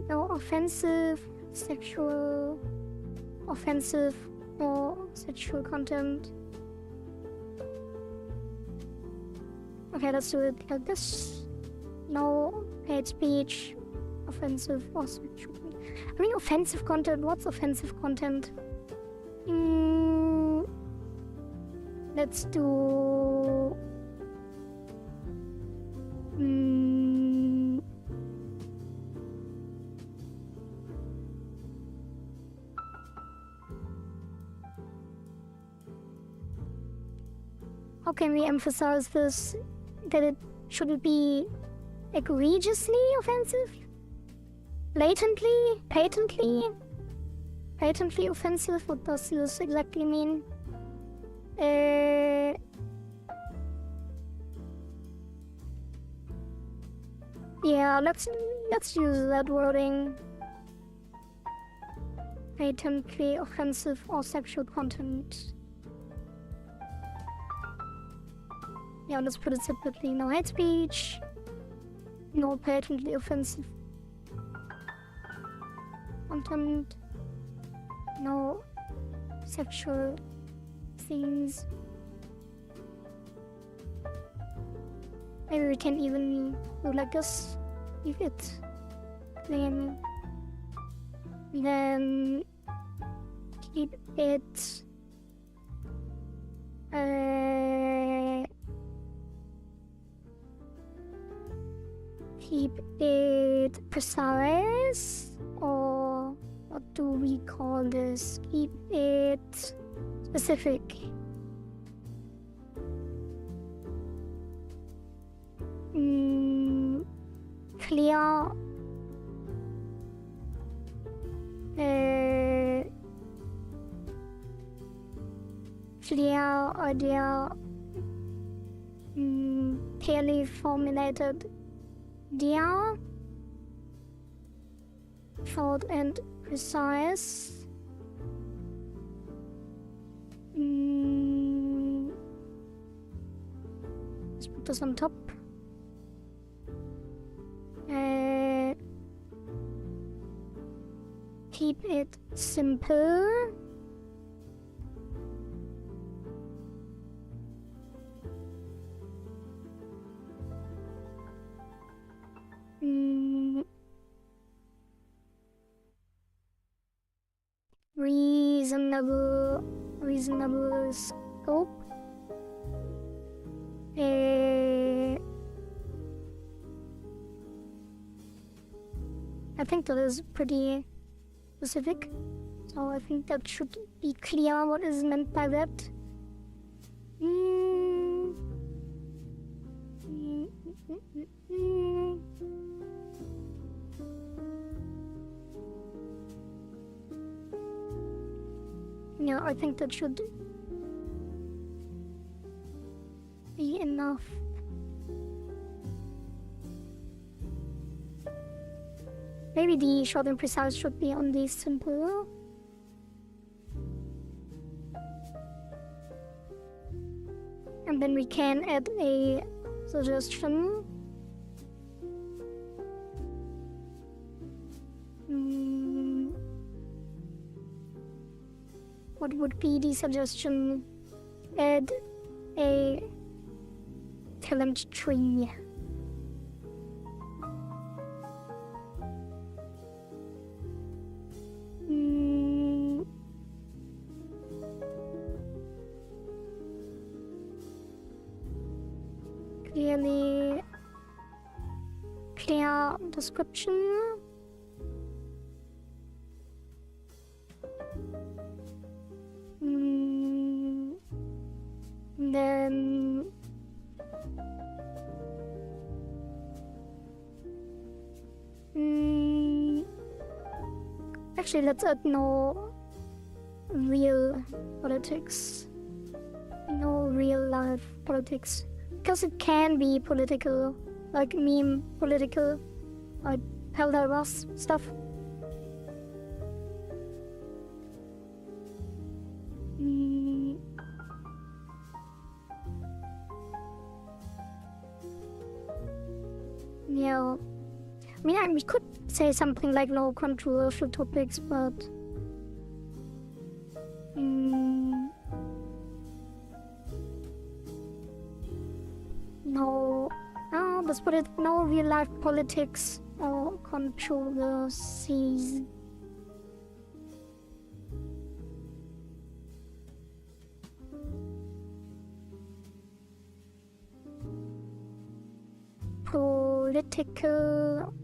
No offensive, offensive or sexual content. Okay, let's do it like this. No hate speech, offensive or sexual. I mean, offensive content. What's offensive content? Let's do. How can we emphasize this? That it shouldn't be egregiously offensive? Patently offensive? What does this exactly mean? Yeah, let's use that wording. Patently offensive or sexual content. Yeah, let's put it separately. No hate speech. No patently offensive content. No sexual things. Maybe we can even do like this. Leave it clean. Then keep it precise, or what do we call this? Keep it specific. Clear. Clear idea. Clearly formulated idea. Short and precise. Let's put this on top. Keep it simple. Reasonable scope. I think that is pretty specific, so I think that should be clear what is meant by that. Yeah, I think that should be enough. Maybe the short and precise should be on the simple. And then we can add a suggestion. What would be the suggestion? Add a talent tree. Clearly clear description. Then Actually, let's add no real politics. No real life politics. Because it can be political, like meme political, like Peldaros stuff. Yeah. I mean, we could say something like no controversial topics, but let's put it, no real life politics or controversies. Political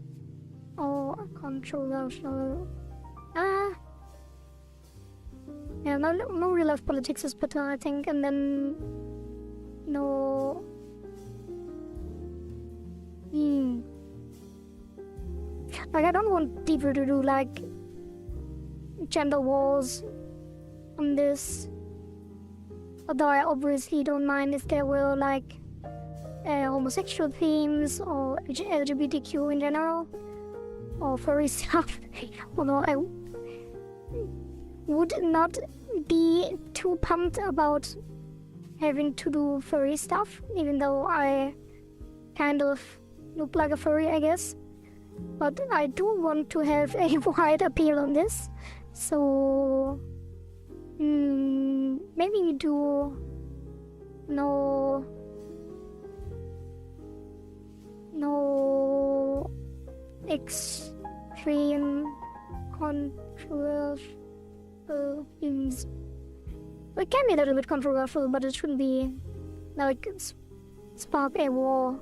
or controversial. Yeah, no real life politics is better, I think, and then no. Like, I don't want people to do like gender wars on this. Although I obviously don't mind if there were like homosexual themes or LGBTQ in general, or furry stuff. Although I would not be too pumped about having to do furry stuff, even though I kind of look like a furry, I guess. But I do want to have a wide appeal on this, so maybe we do no extreme controversial things. It can be a little bit controversial, but it shouldn't be like spark a war.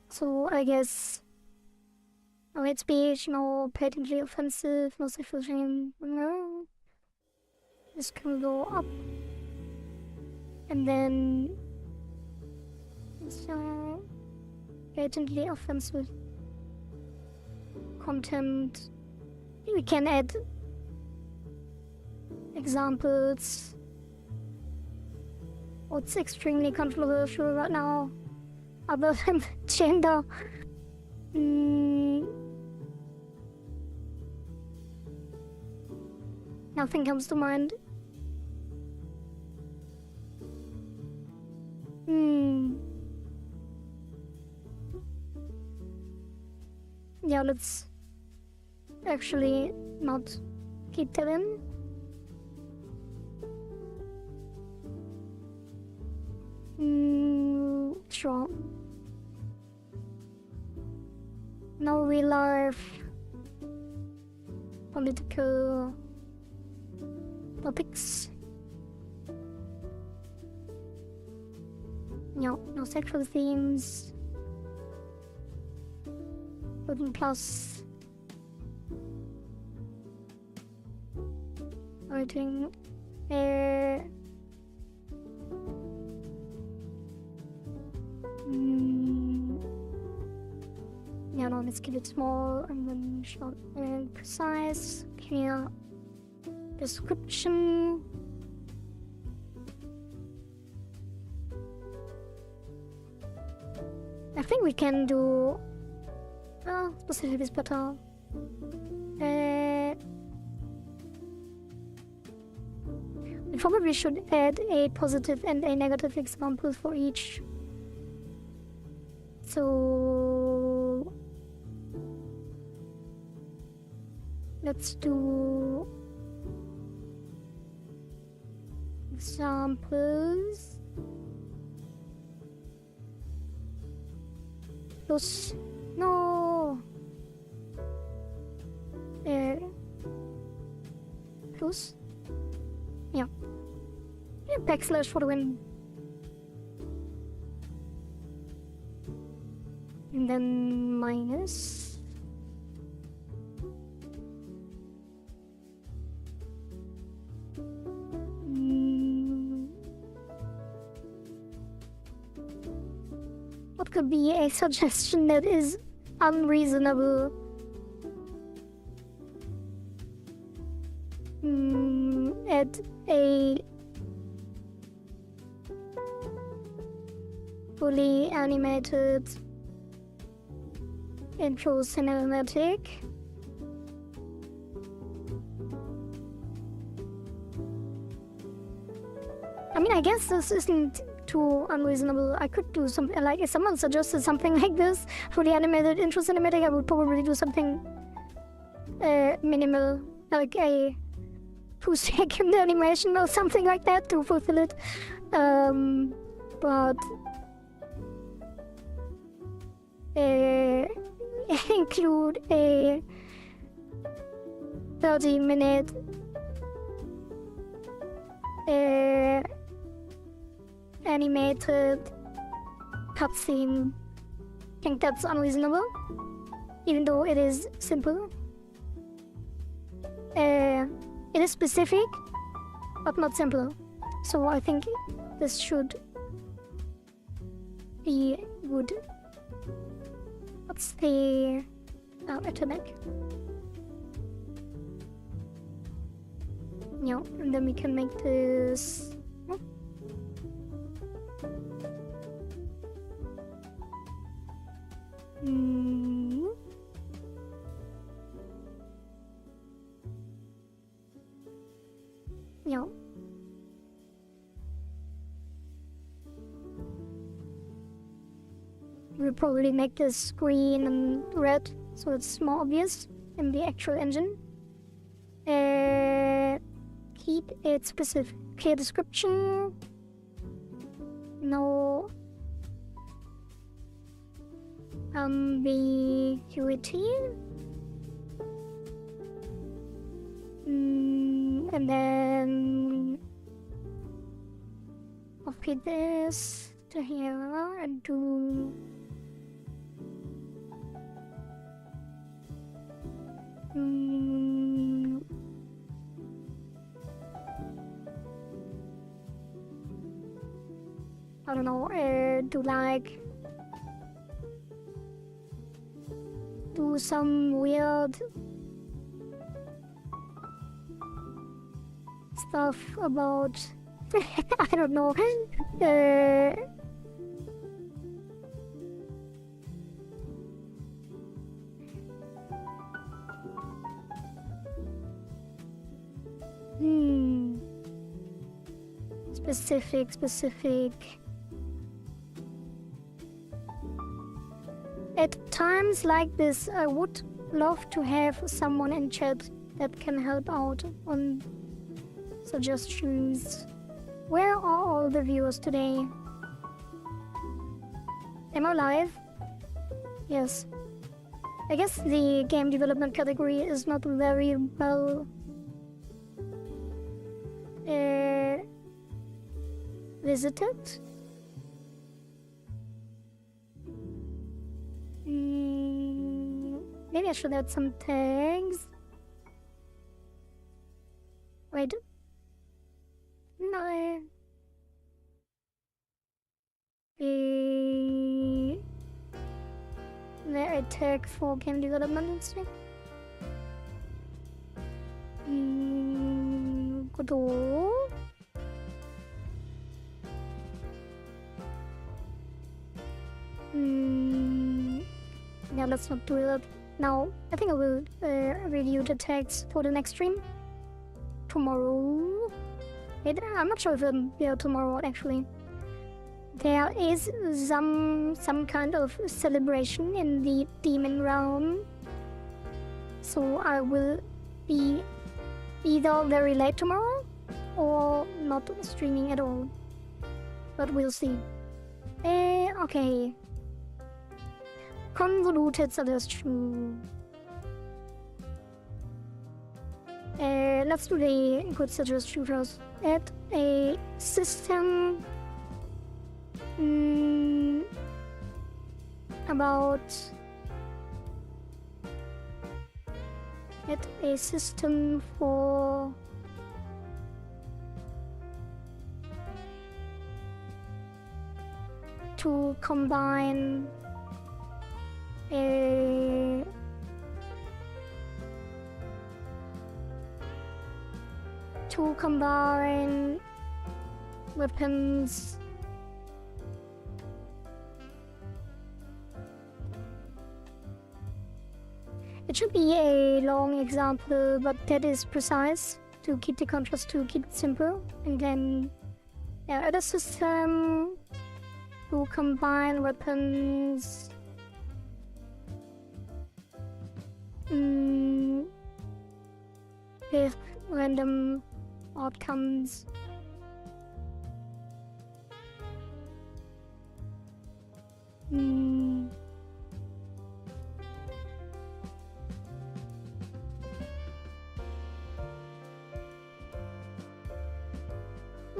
So I guess no hate speech, no patently offensive, no sexual shame. No. This can go up. And then patently offensive content. We can add examples. What's extremely controversial right now, other than gender? Nothing comes to mind. Yeah, let's actually not keep that in. Sure. No real life political topics. No sexual themes. 13+. Writing. Let's keep it small and then short and precise. Clear description. I think we can do specific is better. We probably should add a positive and a negative example for each. So let's do examples. Plus, no. Plus, yeah. Backslash for the win. And then minus. What could be a suggestion that is unreasonable? Add a fully animated intro cinematic. I mean, I guess this isn't too unreasonable. I could do something like, if someone suggested something like this, fully animated intro cinematic, I would probably do something minimal, like a 2-second animation or something like that to fulfill it. But include a 30-minute animated cutscene. I think that's unreasonable, even though it is simple. It is specific, but not simple. So I think this should be good. What's the atomic? Yeah, and then we can make this. Yeah. We'll probably make this green and red so it's more obvious in the actual engine. Keep it specific. Clear description. No ambiguity. And then copy this to here and do I don't know, do some weird stuff about I don't know. Specific. At times like this, I would love to have someone in chat that can help out on suggestions. Where are all the viewers today? Am I live? Yes. I guess the game development category is not very well visited. Maybe I should add some tags. Wait. No. There a tag for game development instead. Godot. Yeah, let's not do that now. I think I will review the tags for the next stream tomorrow. Wait, I'm not sure if I'm here tomorrow actually. There is some kind of celebration in the demon realm, so I will be either very late tomorrow or not streaming at all. But we'll see. Okay. Convoluted suggestion. Let's do the good suggestion first. Add a system about a system for to combine to combine weapons. It should be a long example, but that is precise to keep the contrast, to keep it simple. And then other system to combine weapons. With random outcomes.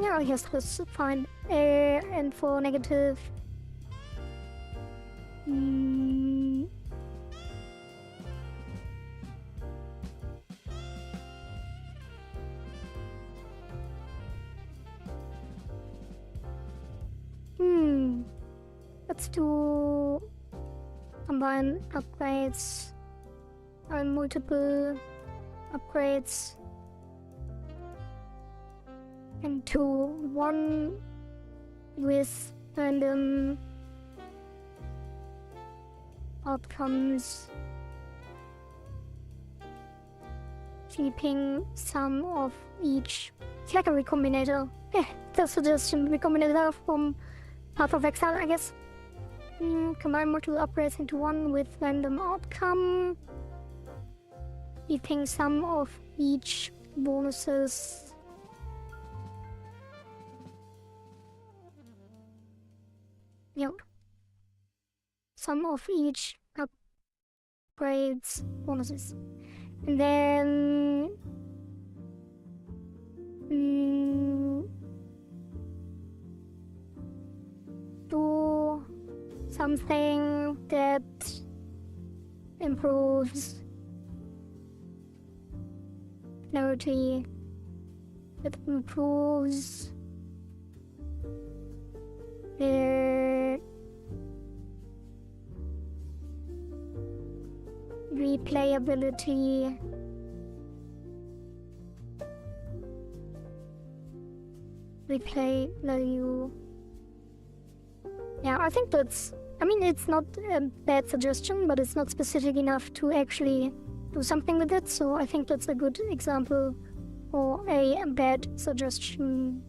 Yeah, I guess let's find A and for negative. Let's do combine upgrades and multiple upgrades into one with random outcomes, keeping some of each. It's like a recombinator. Yeah, that's a suggestion. Recombinator from Path of Exile, I guess. Combine multiple upgrades into one with random outcome, keeping some of each bonuses. Yep. Some of each upgrades bonuses. And then do something that improves clarity, that improves the replayability, replay value. Yeah, I think that's, I mean, it's not a bad suggestion, but it's not specific enough to actually do something with it, so I think that's a good example or a bad suggestion.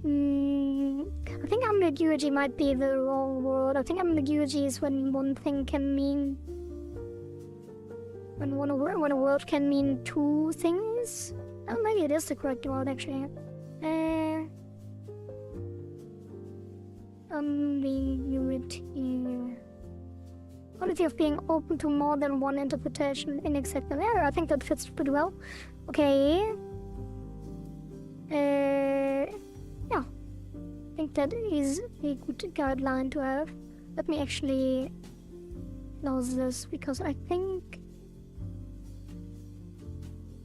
I think ambiguity might be the wrong word. I think ambiguity is when one thing can mean, when a word can mean two things. Oh, maybe it is the correct word actually. Ambiguity. Quality of being open to more than one interpretation in exact manner. I think that fits pretty well. Okay. Yeah. I think that is a good guideline to have. Let me actually close this because I think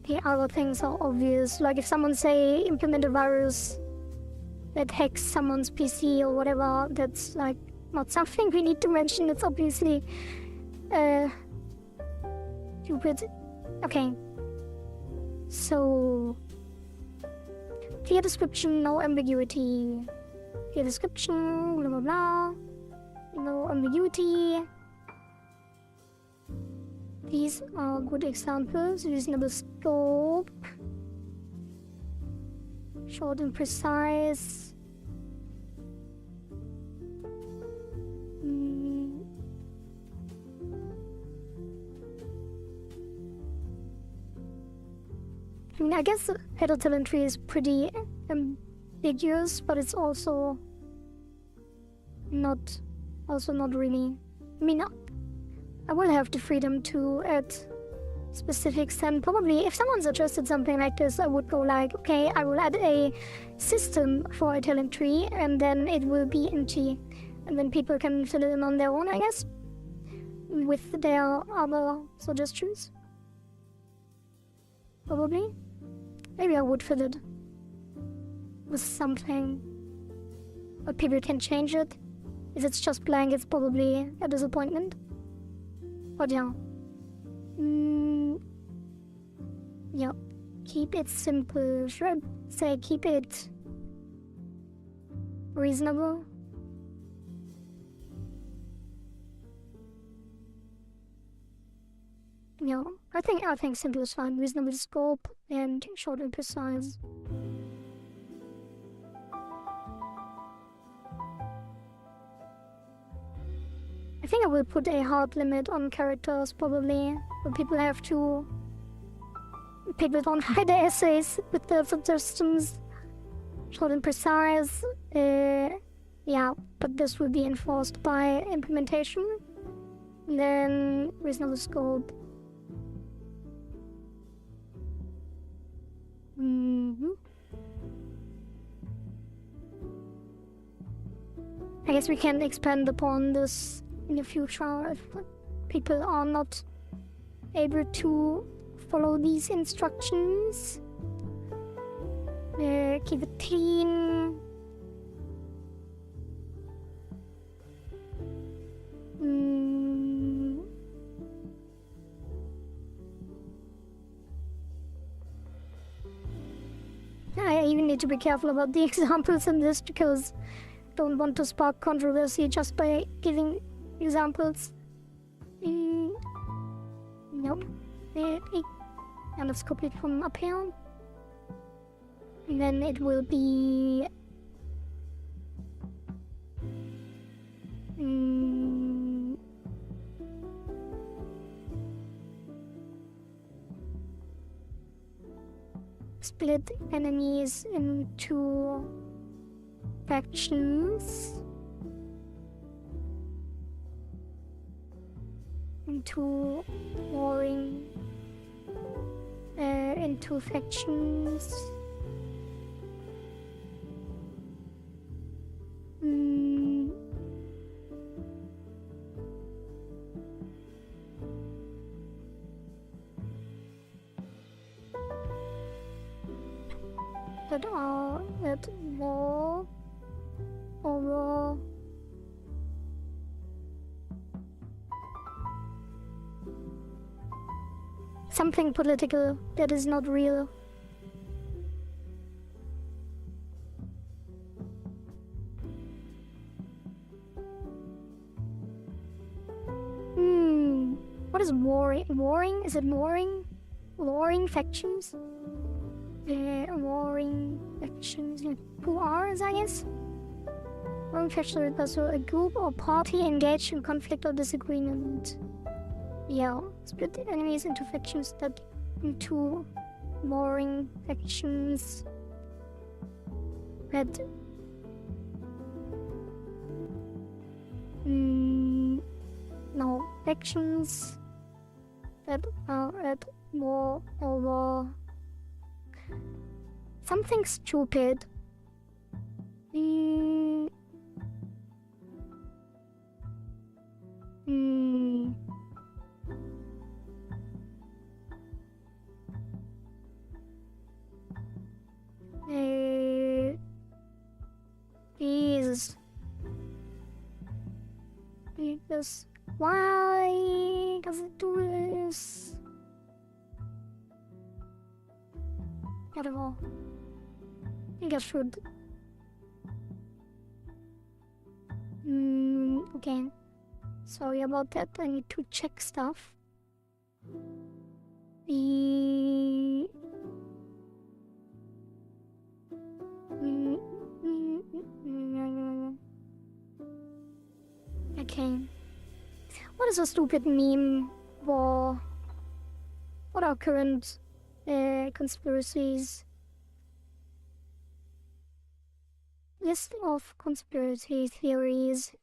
the other things are obvious. Like if someone say implement a virus that hacks someone's PC or whatever, that's like not something we need to mention. It's obviously stupid. Okay. So clear description, no ambiguity. Clear description, blah blah blah. No ambiguity. These are good examples. Reasonable scope. Short and precise. I mean, I guess header telemetry is pretty ambiguous, but it's also not really. I mean, I will have the freedom to add specifics, and probably if someone suggested something like this, I would go like, okay, I will add a system for a telemetry, and then it will be empty, and then people can fill it in on their own, I guess, with their other suggestions. Probably. Maybe I would fill it with something, but people can change it. If it's just blank, it's probably a disappointment. But yeah. Yeah. Keep it simple. Should I say keep it reasonable? Yeah, I think simple is fine. Reasonable scope and short and precise. I think I will put a hard limit on characters probably, where people don't hide the essays with the suggestions. Short and precise. Yeah, but this will be enforced by implementation. And then reasonable scope. I guess we can expand upon this in the future if people are not able to follow these instructions. Keep it clean. I even need to be careful about the examples in this because I don't want to spark controversy just by giving examples. Nope. And let's copy it from up here. And then it will be split enemies into factions, into warring, into factions. That are at war over something political that is not real. What is warring? Warring? Is it warring? Warring factions? Warring factions. Who are, I guess? Warring factions is also a group or party engaged in conflict or disagreement. Yeah, split the enemies into factions that into warring factions. That no, factions that are at war over something stupid. Jesus. Because why does it do this? Whatever. I think I should. Okay. Sorry about that. I need to check stuff. Okay. What is a stupid meme war? What are current conspiracies? List of conspiracy theories.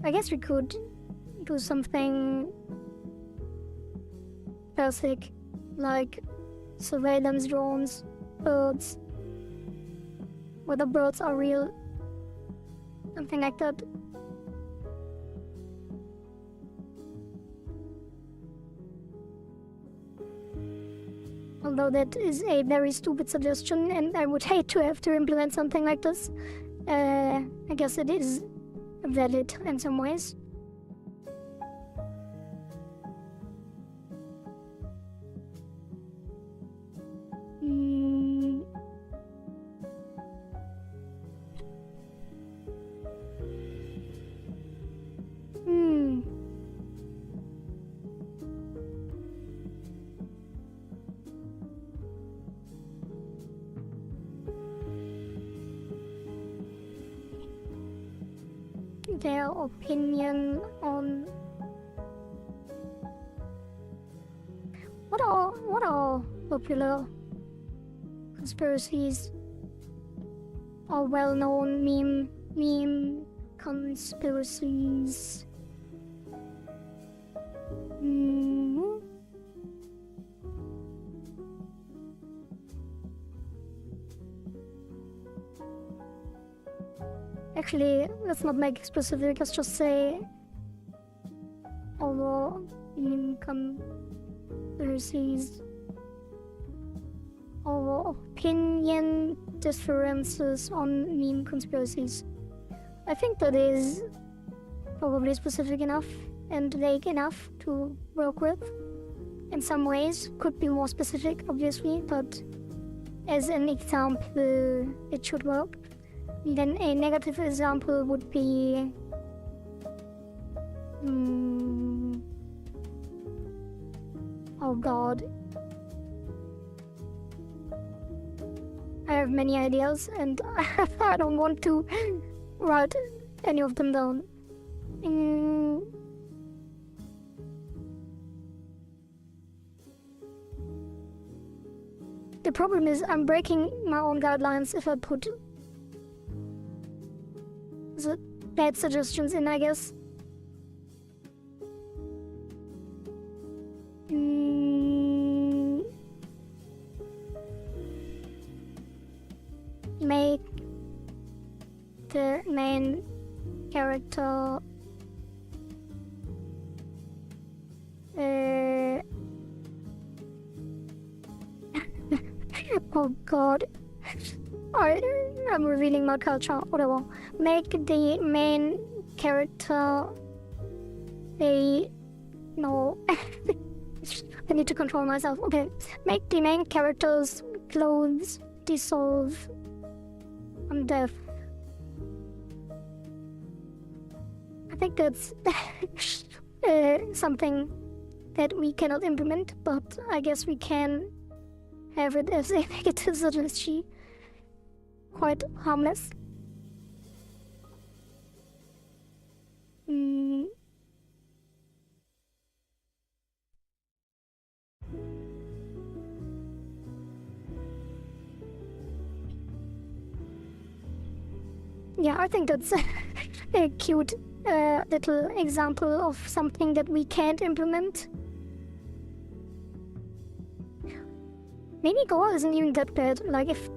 I guess we could do something basic like surveillance drones, birds, whether birds are real, something like that. Although that is a very stupid suggestion and I would hate to have to implement something like this. I guess it is valid in some ways. Their opinion on what are popular conspiracies or well-known meme conspiracies. Actually, let's not make it specific, let's just say overall meme conspiracies or opinion differences on meme conspiracies. I think that is probably specific enough and vague enough to work with. In some ways, could be more specific, obviously, but as an example, it should work. Then a negative example would be oh god. I have many ideas and I don't want to write any of them down. The problem is I'm breaking my own guidelines if I put the bad suggestions in, I guess. Make the main character oh god. I'm revealing my culture, whatever. Make the main character no. I need to control myself. Okay. Make the main character's clothes dissolve on death. I think that's something that we cannot implement, but I guess we can have it as a negative suggestion. Quite harmless. Yeah, I think that's a cute little example of something that we can't implement. Maybe Goa isn't even that bad. Like, if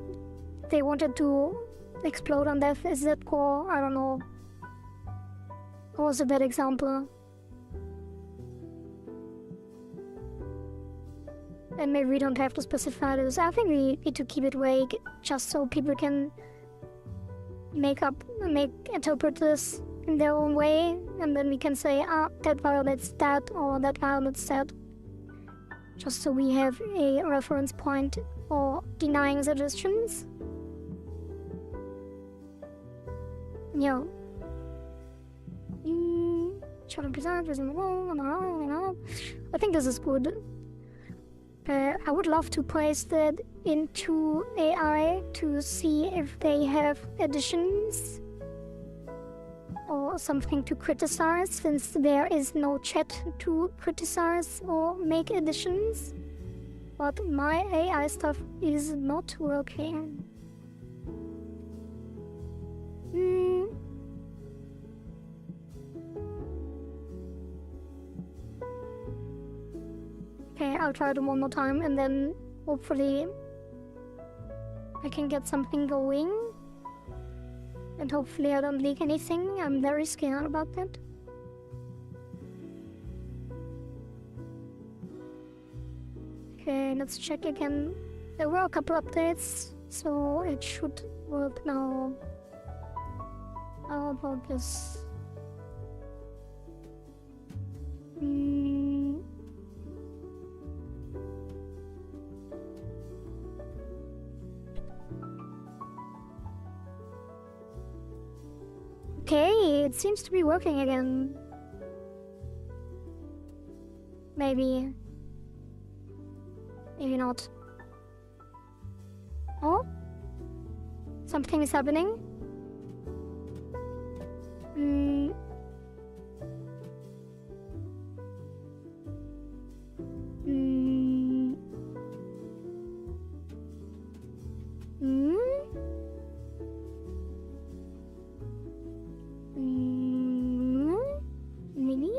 they wanted to explode on death, is that core? I don't know. Goa is a bad example. And maybe we don't have to specify this. I think we need to keep it vague, just so people can interpret this in their own way, and then we can say, that violates that, or that violates that. Just so we have a reference point for denying suggestions. Yeah. I think this is good. I would love to place that into AI to see if they have additions or something to criticize, since there is no chat to criticize or make additions. But my AI stuff is not working. Okay, I'll try it one more time and then hopefully I can get something going. And hopefully I don't leak anything. I'm very scared about that. Okay, let's check again. There were a couple updates, so it should work now. How about this? Mm. Okay, it seems to be working again. Maybe. Maybe not. Oh? Something is happening? Mm. Mm. Mm. Mm. Maybe?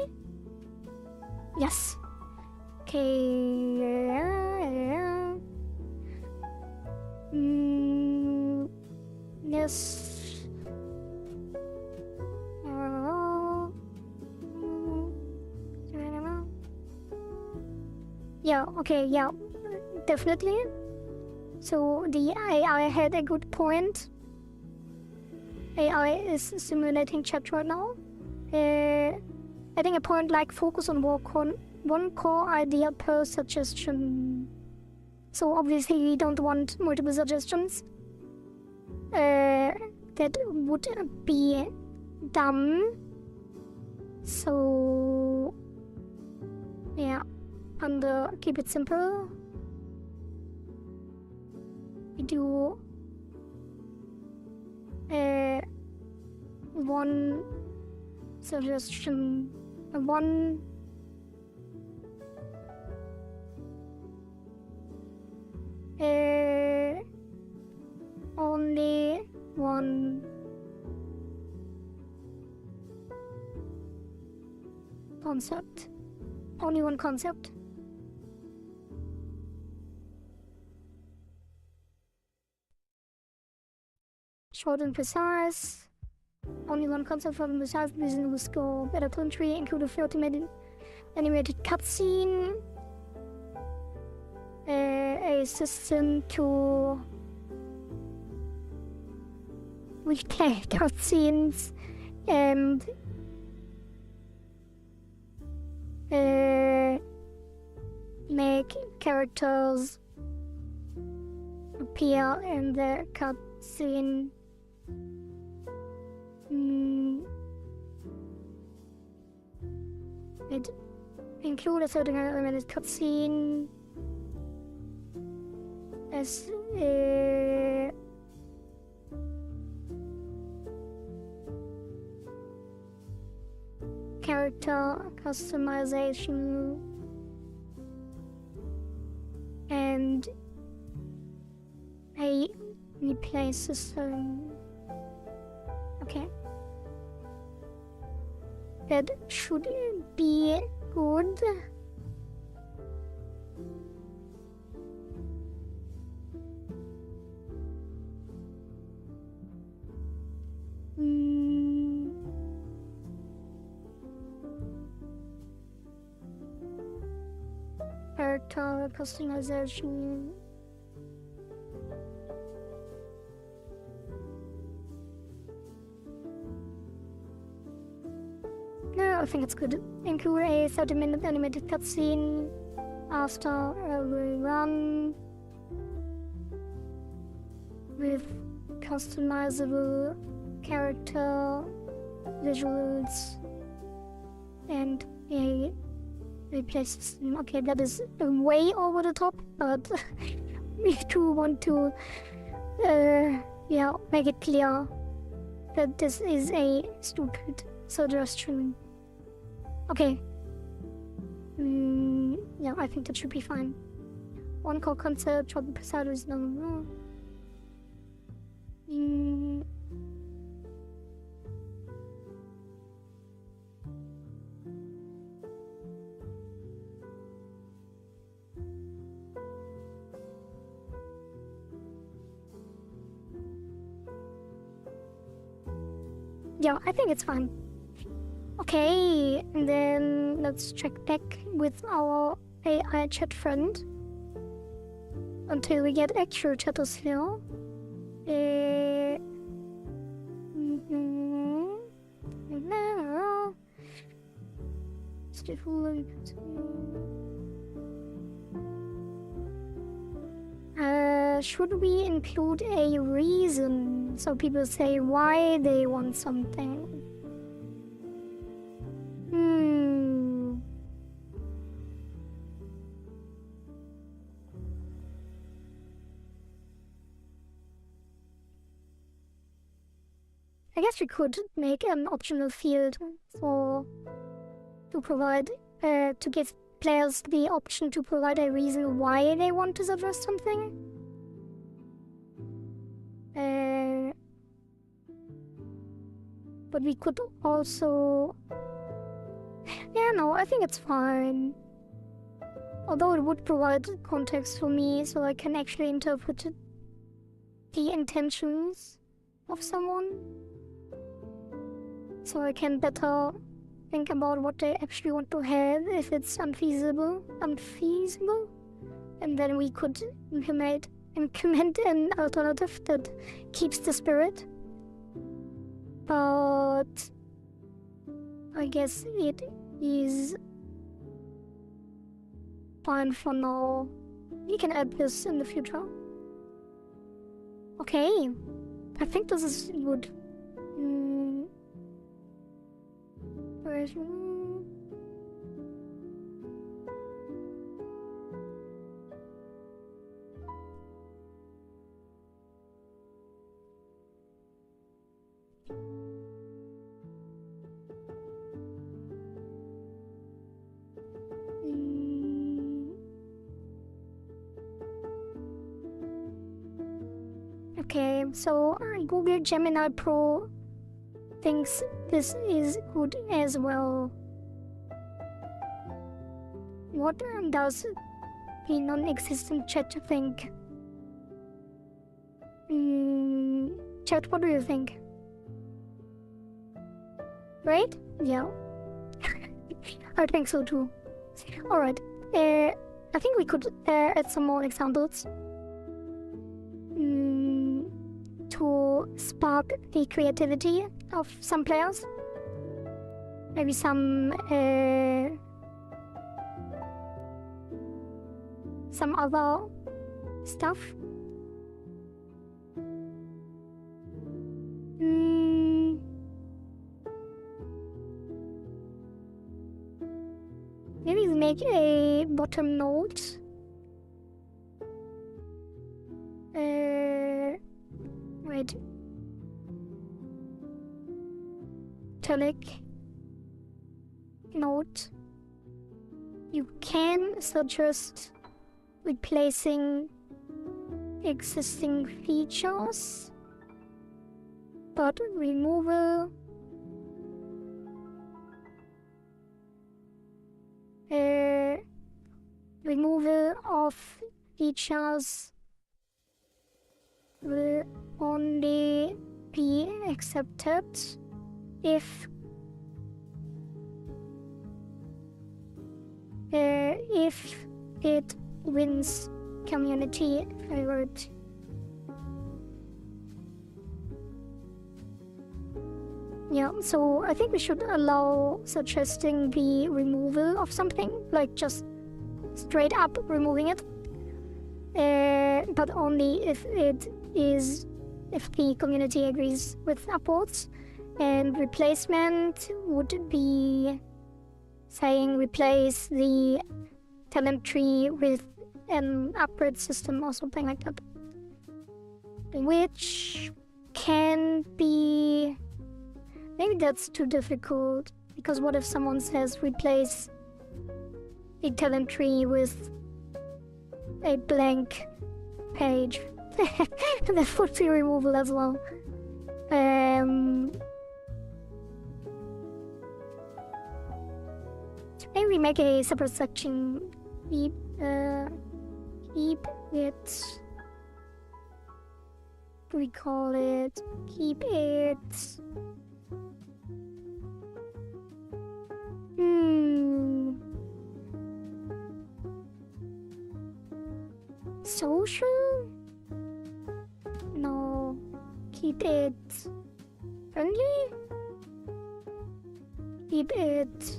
Yes. Okay. Yes. Yeah, okay, yeah, definitely. So the AI had a good point. AI is simulating chat right now. I think a point like focus on one core idea per suggestion. So obviously we don't want multiple suggestions. That would be dumb. So yeah, and keep it simple. We do one suggestion, one only one concept. Only one concept. Short and precise. Only one concept from the precise reasonable scope. Better country, include a 30-minute animated cutscene. A system to replay cutscenes and make characters appear in the cutscene. It include a 30-minute cutscene as a character customization and a replay system. Okay. That should be good. Character customization. No, I think it's good. Include a 30-minute animated cutscene after every run with customizable character visuals and a replay system. Okay, that is way over the top, but we do want to make it clear that this is a stupid suggestion. Okay. Yeah, I think that should be fine. One core concept, short and precise is no. Yeah, I think it's fine. Okay, and then let's check back with our AI chat friend until we get actual chatters here. Should we include a reason so people say why they want something? I guess we could make an optional field to give players the option to provide a reason why they want to suggest something. But we could also... Yeah, no, I think it's fine. Although it would provide context for me so I can actually interpret the intentions of someone. So I can better think about what they actually want to have if it's unfeasible. And then we could implement an alternative that keeps the spirit. But I guess it is fine for now. We can add this in the future. Okay, I think this is good. Okay, so Google Gemini Pro thinks this is good as well. What does the non-existent chat think? Chat, what do you think? Right? Yeah. I think so too. Alright, I think we could add some more examples to spark the creativity of some players. Maybe some other stuff. Maybe we make a bottom note. Wait. Italic note. You can suggest replacing existing features, but removal of features will only be accepted if it wins community favorite. Yeah, so I think we should allow suggesting the removal of something, like just straight up removing it, but only if the community agrees with upvotes. And replacement would be saying replace the talent tree with an upgrade system or something like that, which can be... Maybe that's too difficult, because what if someone says replace the talent tree with a blank page? That would be removal as well. Maybe we make a separate section. Keep it. We call it keep it. Social? No. Keep it friendly? Keep it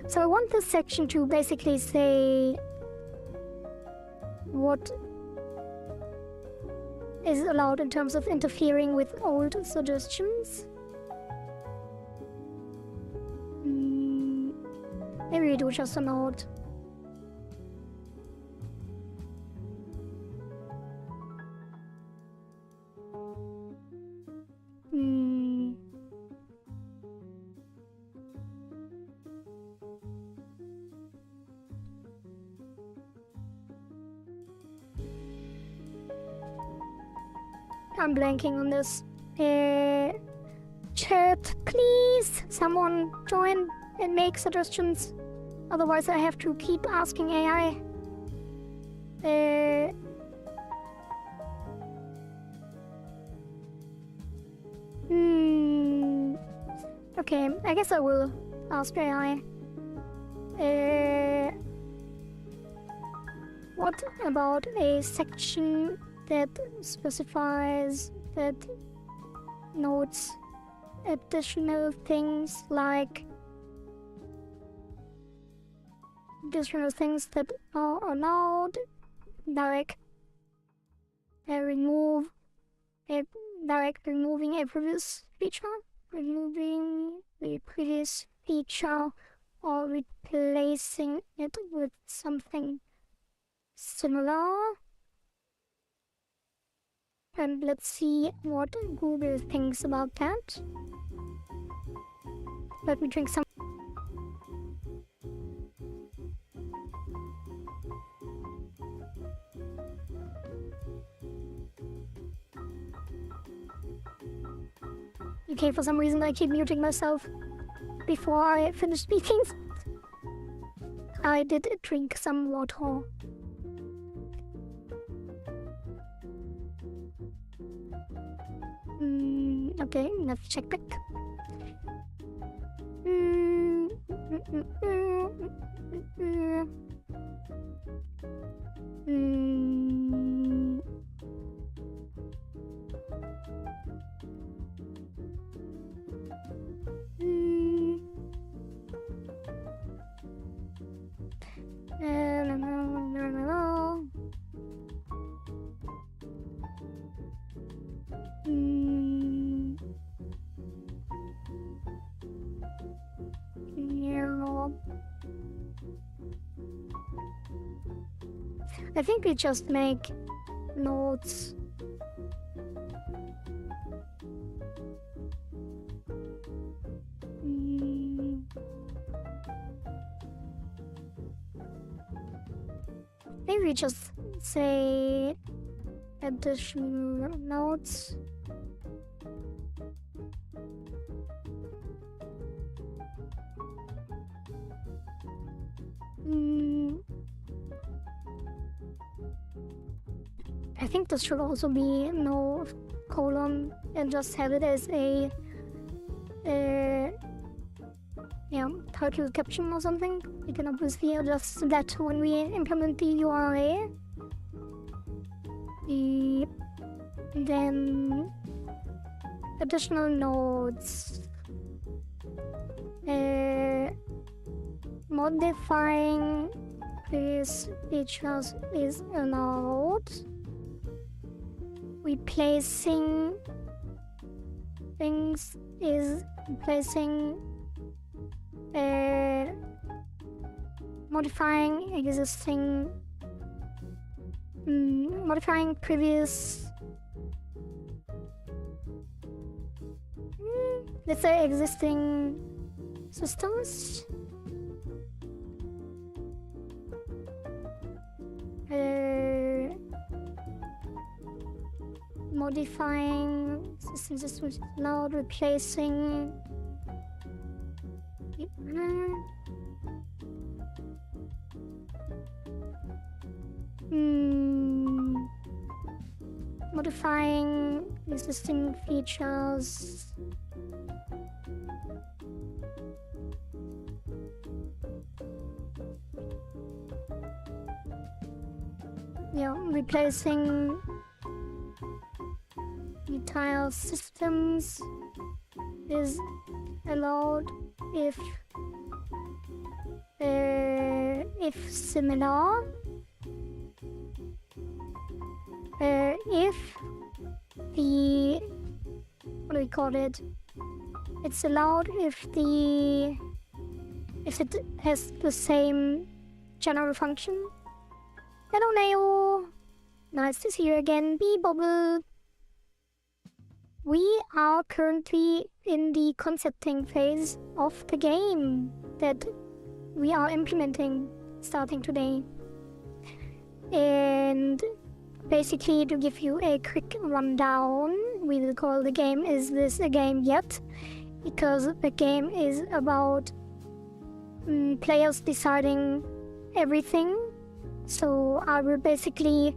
So I want this section to basically say what is allowed in terms of interfering with old suggestions. Maybe we do just a note. I'm blanking on this. Chat, please, someone join and make suggestions. Otherwise, I have to keep asking AI. Okay, I guess I will ask AI. What about a section that specifies, that notes additional things like additional things that are allowed, like removing a previous feature, removing the previous feature, or replacing it with something similar. And let's see what Google thinks about that. Let me drink some. Okay, for some reason I keep muting myself before I finish speaking. I did drink some water. Okay, let's check back. I think we just make notes. Maybe we just say additional notes. I think this should also be no colon and just have it as a title caption or something. We can obviously adjust that when we implement the URL. Then additional nodes. Modifying these features is allowed. Replacing things is replacing modifying existing modifying previous let's say existing systems. Modifying systems allowed, replacing modifying existing features. Replacing the entire systems is allowed if similar, if the, what do we call it? It's allowed if it has the same general function. Hello Neo! Nice to see you again, B-Bubble! We are currently in the concepting phase of the game that we are implementing starting today. And basically, to give you a quick rundown, we will call the game Is This a Game Yet? Because the game is about players deciding everything. So I will basically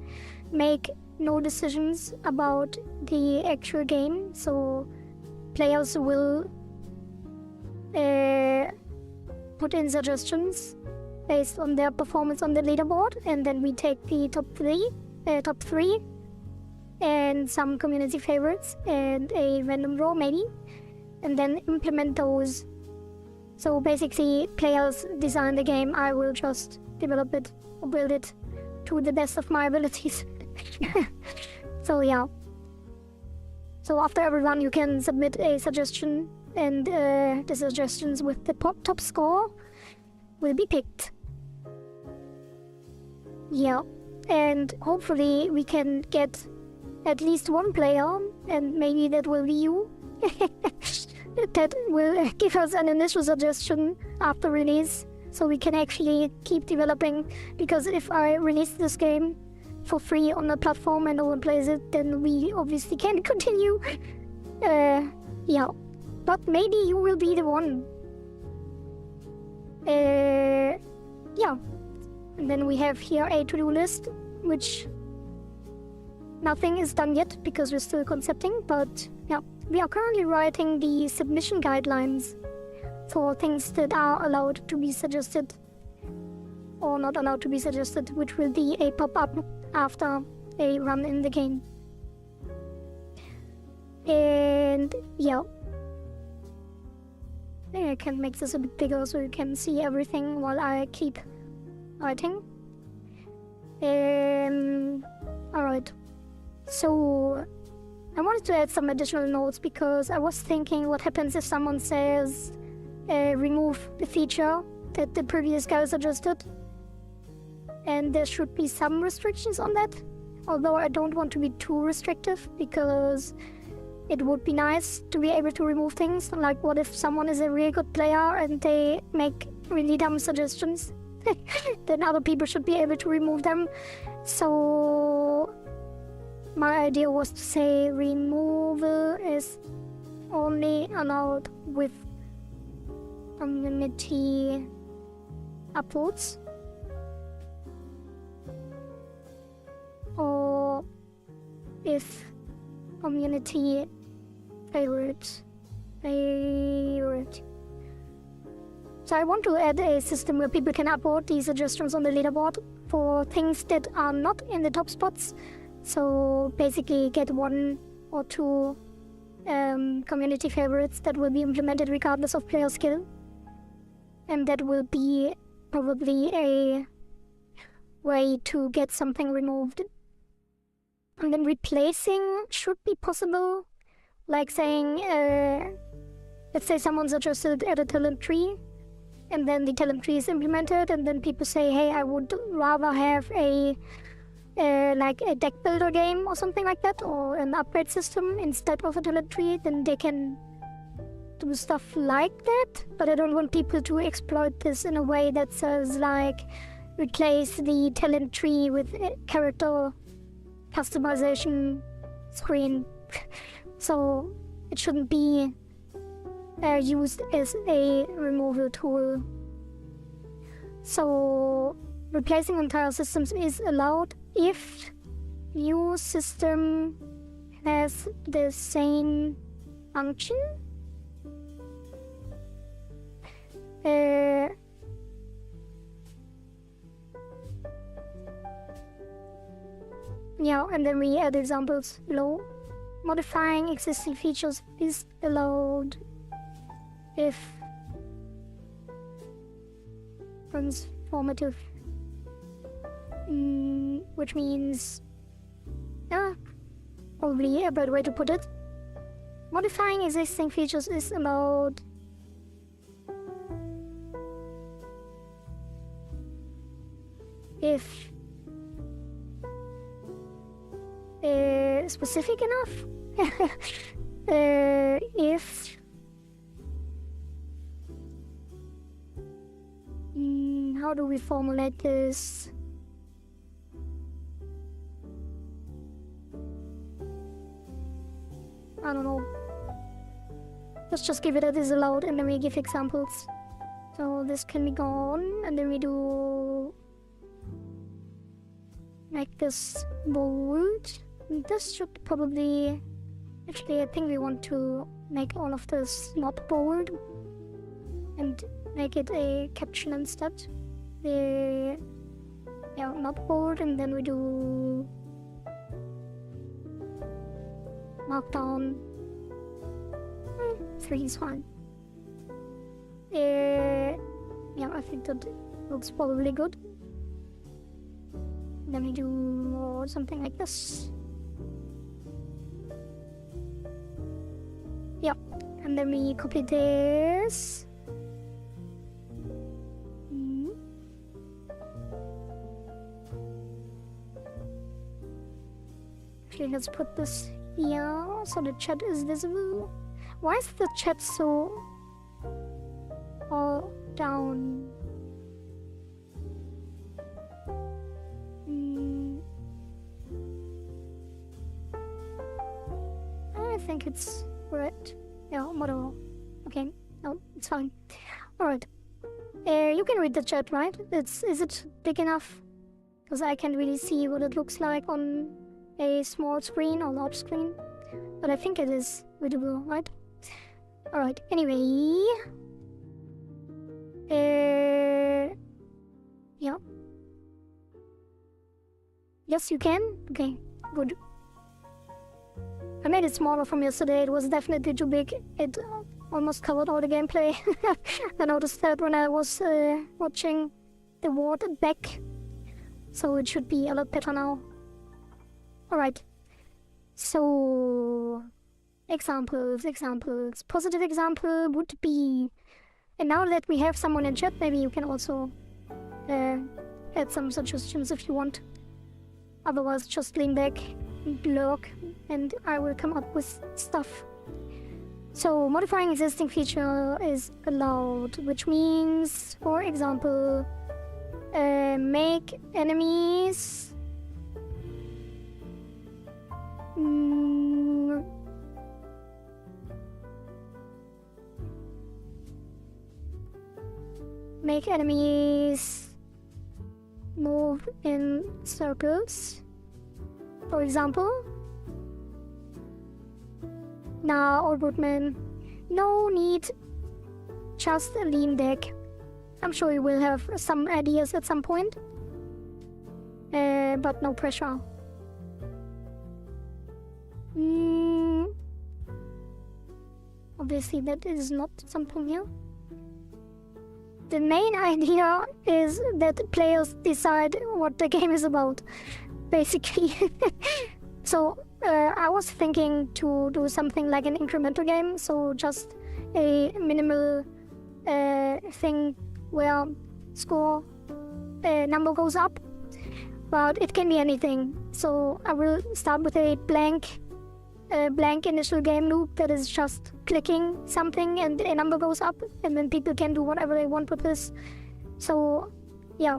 make no decisions about the actual game. So players will put in suggestions based on their performance on the leaderboard, and then we take the top three, and some community favorites, and a random draw maybe, and then implement those. So basically, players design the game, I will just develop it or build it to the best of my abilities. So yeah. So after every run you can submit a suggestion, and the suggestions with the top score will be picked. Yeah, and hopefully we can get at least one player, and maybe that will be you, that will give us an initial suggestion after release, so we can actually keep developing. Because if I release this game for free on the platform and no one plays it, then we obviously can't continue. Yeah, but maybe you will be the one. Yeah, and then we have here a to-do list, which nothing is done yet because we're still concepting, but yeah, we are currently writing the submission guidelines for things that are allowed to be suggested or not allowed to be suggested, which will be a pop-up after a run in the game. And yeah, I can make this a bit bigger so you can see everything while I keep writing. Alright, so I wanted to add some additional notes because I was thinking what happens if someone says remove the feature that the previous guy suggested, and there should be some restrictions on that, although I don't want to be too restrictive because it would be nice to be able to remove things. Like, what if someone is a really good player and they make really dumb suggestions? Then other people should be able to remove them. So my idea was to say removal is only allowed with community upvotes, or if community favorite. So I want to add a system where people can upvote these suggestions on the leaderboard for things that are not in the top spots. So basically get 1 or 2 community favorites that will be implemented regardless of player skill. And that will be probably a way to get something removed. And then replacing should be possible. Like saying, let's say someone suggested add a talent tree, and then the talent tree is implemented, and then people say, hey, I would rather have a like a deck builder game or something like that, or an upgrade system instead of a talent tree, then they can do stuff like that. But I don't want people to exploit this in a way that says like replace the talent tree with a character customization screen. So it shouldn't be used as a removal tool. So replacing entire systems is allowed if new system has the same function. Yeah, and then we add examples below. modifying existing features is allowed if transformative, which means, probably a better way to put it. Modifying existing features is allowed if specific enough. If how do we formulate this? I don't know. Let's just give it a is allowed and then we give examples. So this can be gone and then we do make this bold. This should probably, actually I think we want to make all of this not bold and make it a caption instead. Not bold, and then we do markdown. 3 is fine. I think that looks probably good. Then we do something like this. Yeah, and then we copy this. Actually, let's put this here so the chat is visible. Why is the chat so all down? I think it's right. Yeah, model. Okay, no, it's fine. Alright. You can read the chat, right? Is it big enough? Because I can't really see what it looks like on a small screen or large screen. But I think it is readable, right? Alright, anyway. Yeah. Yes, you can? Okay, good. I made it smaller from yesterday. It was definitely too big. It almost covered all the gameplay. I noticed that when I was watching the ward back. So it should be a lot better now. Alright. So examples. Positive example would be, and now that we have someone in chat, maybe you can also add some suggestions if you want. Otherwise, just lean back and lurk, and I will come up with stuff. So modifying existing feature is allowed, which means, for example, make enemies move in circles, for example. Nah, old woodman, no need, just a lean deck. I'm sure you will have some ideas at some point, but no pressure. Obviously that is not something new. The main idea is that players decide what the game is about, basically. So I was thinking to do something like an incremental game, so just a minimal thing where score number goes up, but it can be anything. So I will start with a blank initial game loop that is just clicking something and a number goes up, and then people can do whatever they want with this. So yeah,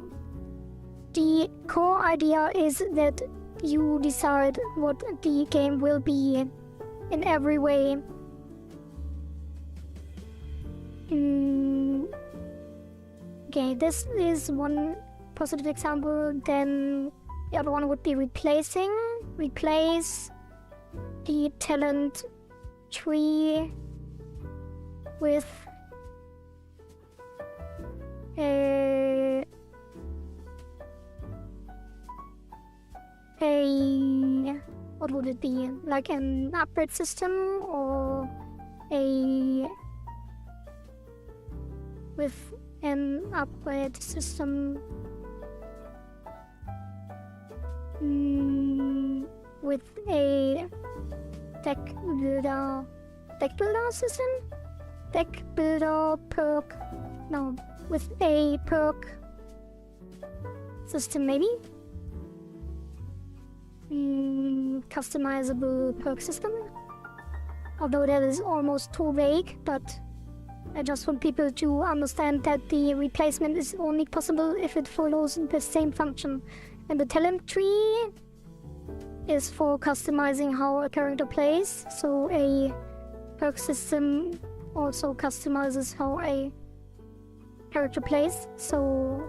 the core idea is that you decide what the game will be in every way. Okay, this is one positive example. Then the other one would be replace the talent tree with a what would it be? Like an upgrade system or a with an upgrade system with a deck builder system? Deck builder perk. No, with a perk system maybe? Customizable perk system? Although that is almost too vague, but I just want people to understand that the replacement is only possible if it follows the same function. And the talent tree is for customizing how a character plays, so a perk system also customizes how a character plays, so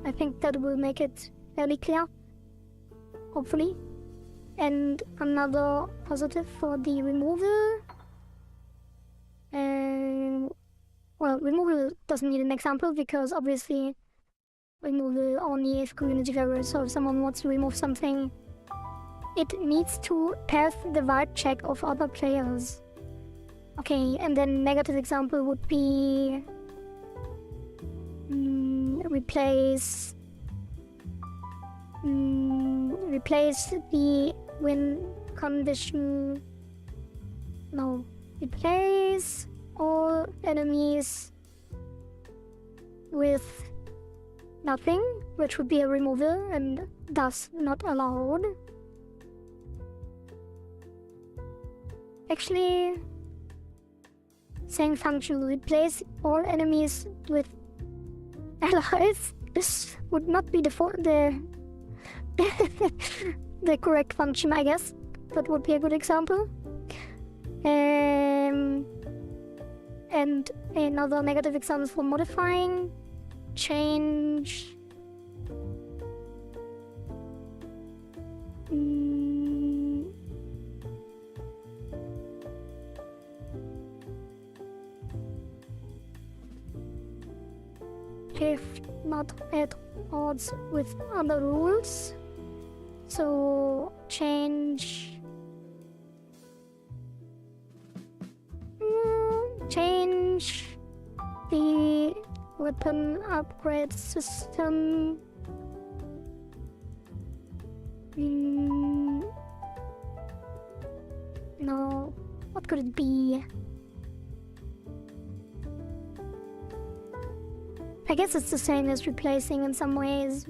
I think that will make it fairly clear, hopefully. And another positive for the removal, well, removal doesn't need an example because obviously removal only if community favors, so if someone wants to remove something, it needs to pass the right check of other players. Okay, and then negative example would be replace the win condition. No, replace all enemies with nothing, which would be a removal and thus not allowed. Actually, same function, replace all enemies with allies. This would not be the the correct function, I guess. That would be a good example. And another negative example for modifying, change. If not at odds with other rules, so change the weapon upgrade system. No, what could it be? I guess it's the same as replacing in some ways.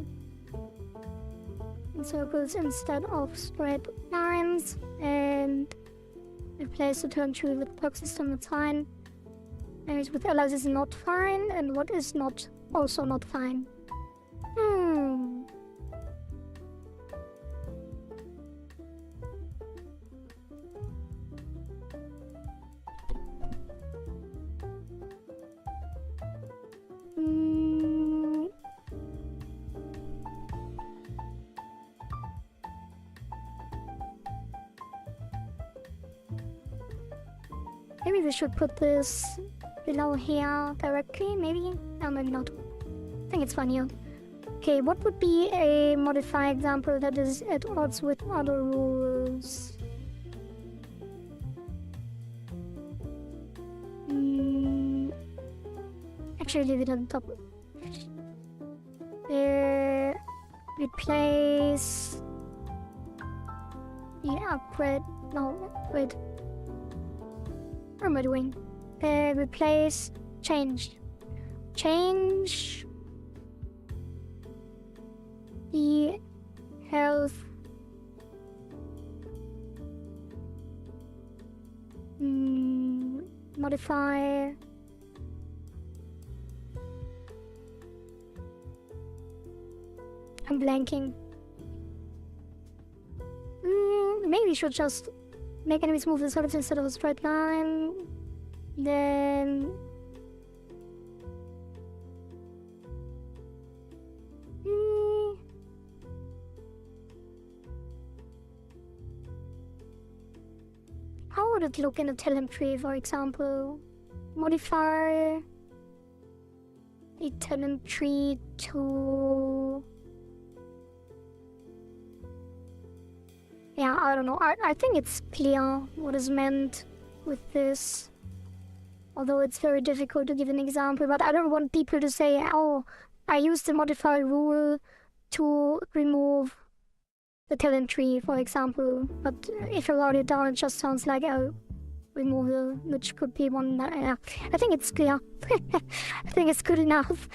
In circles instead of straight lines, and replace the turn tree with perk system, that's fine. And with allies is not fine, and what is not also not fine. Maybe we should put this below here directly, maybe? No, maybe not. I think it's fine here. Okay, what would be a modify example that is at odds with other rules? Actually, leave it on top. Replace the upgrade. No, wait. What am I doing? Replace change. Change the health modify I'm blanking. Maybe we should just make enemies move the surface instead of a straight line. Then how would it look in a talent tree, for example? Modify the talent tree to Yeah, I don't know. I think it's clear what is meant with this. Although it's very difficult to give an example, but I don't want people to say, oh, I used the modify rule to remove the talent tree, for example. But if you write it down, it just sounds like a removal, which could be one. Yeah, I think it's clear. I think it's good enough.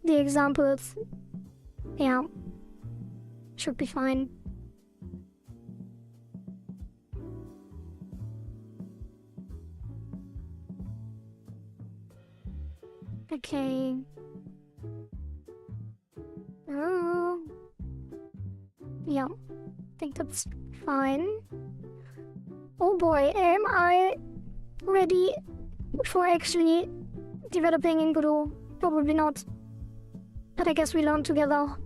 The examples, yeah, should be fine. Okay. Oh. Yeah, I think that's fine. Oh boy, am I ready for actually developing in Godot? Probably not. But I guess we learn together.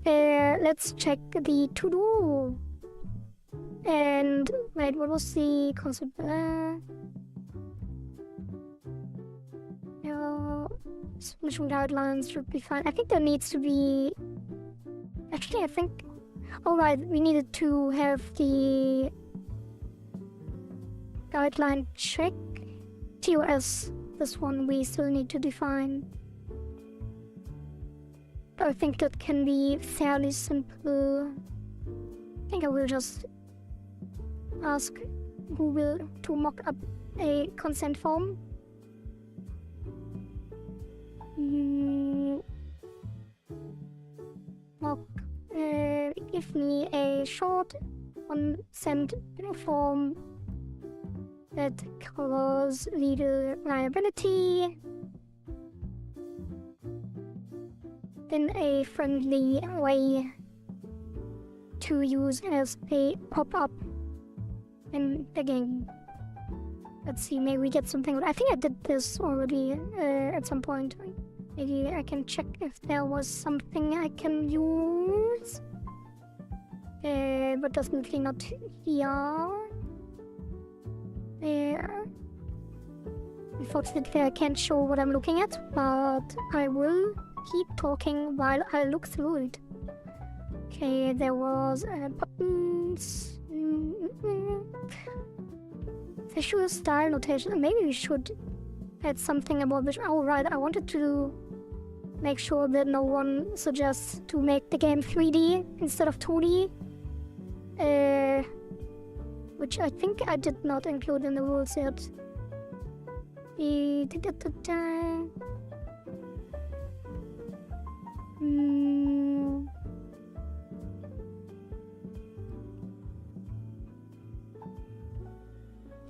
Let's check the to-do. And wait, what was the concept? Submission guidelines should be fine. I think there needs to be... Actually, I think... Oh right, we needed to have the guideline check. TOS, this one we still need to define. But I think that can be fairly simple. I think I will just ask Google to mock up a consent form. Give me a short consent form that covers legal liability in a friendly way to use as a pop-up in the game. Let's see, maybe we get something. I think I did this already at some point. Maybe I can check if there was something I can use. But definitely not here. Unfortunately, I can't show what I'm looking at, but I will keep talking while I look through it. Okay, there was buttons. Visual style notation. Maybe we should add something about visual. Oh, right, I wanted to make sure that no one suggests to make the game 3D instead of 2D. Which I think I did not include in the rules yet.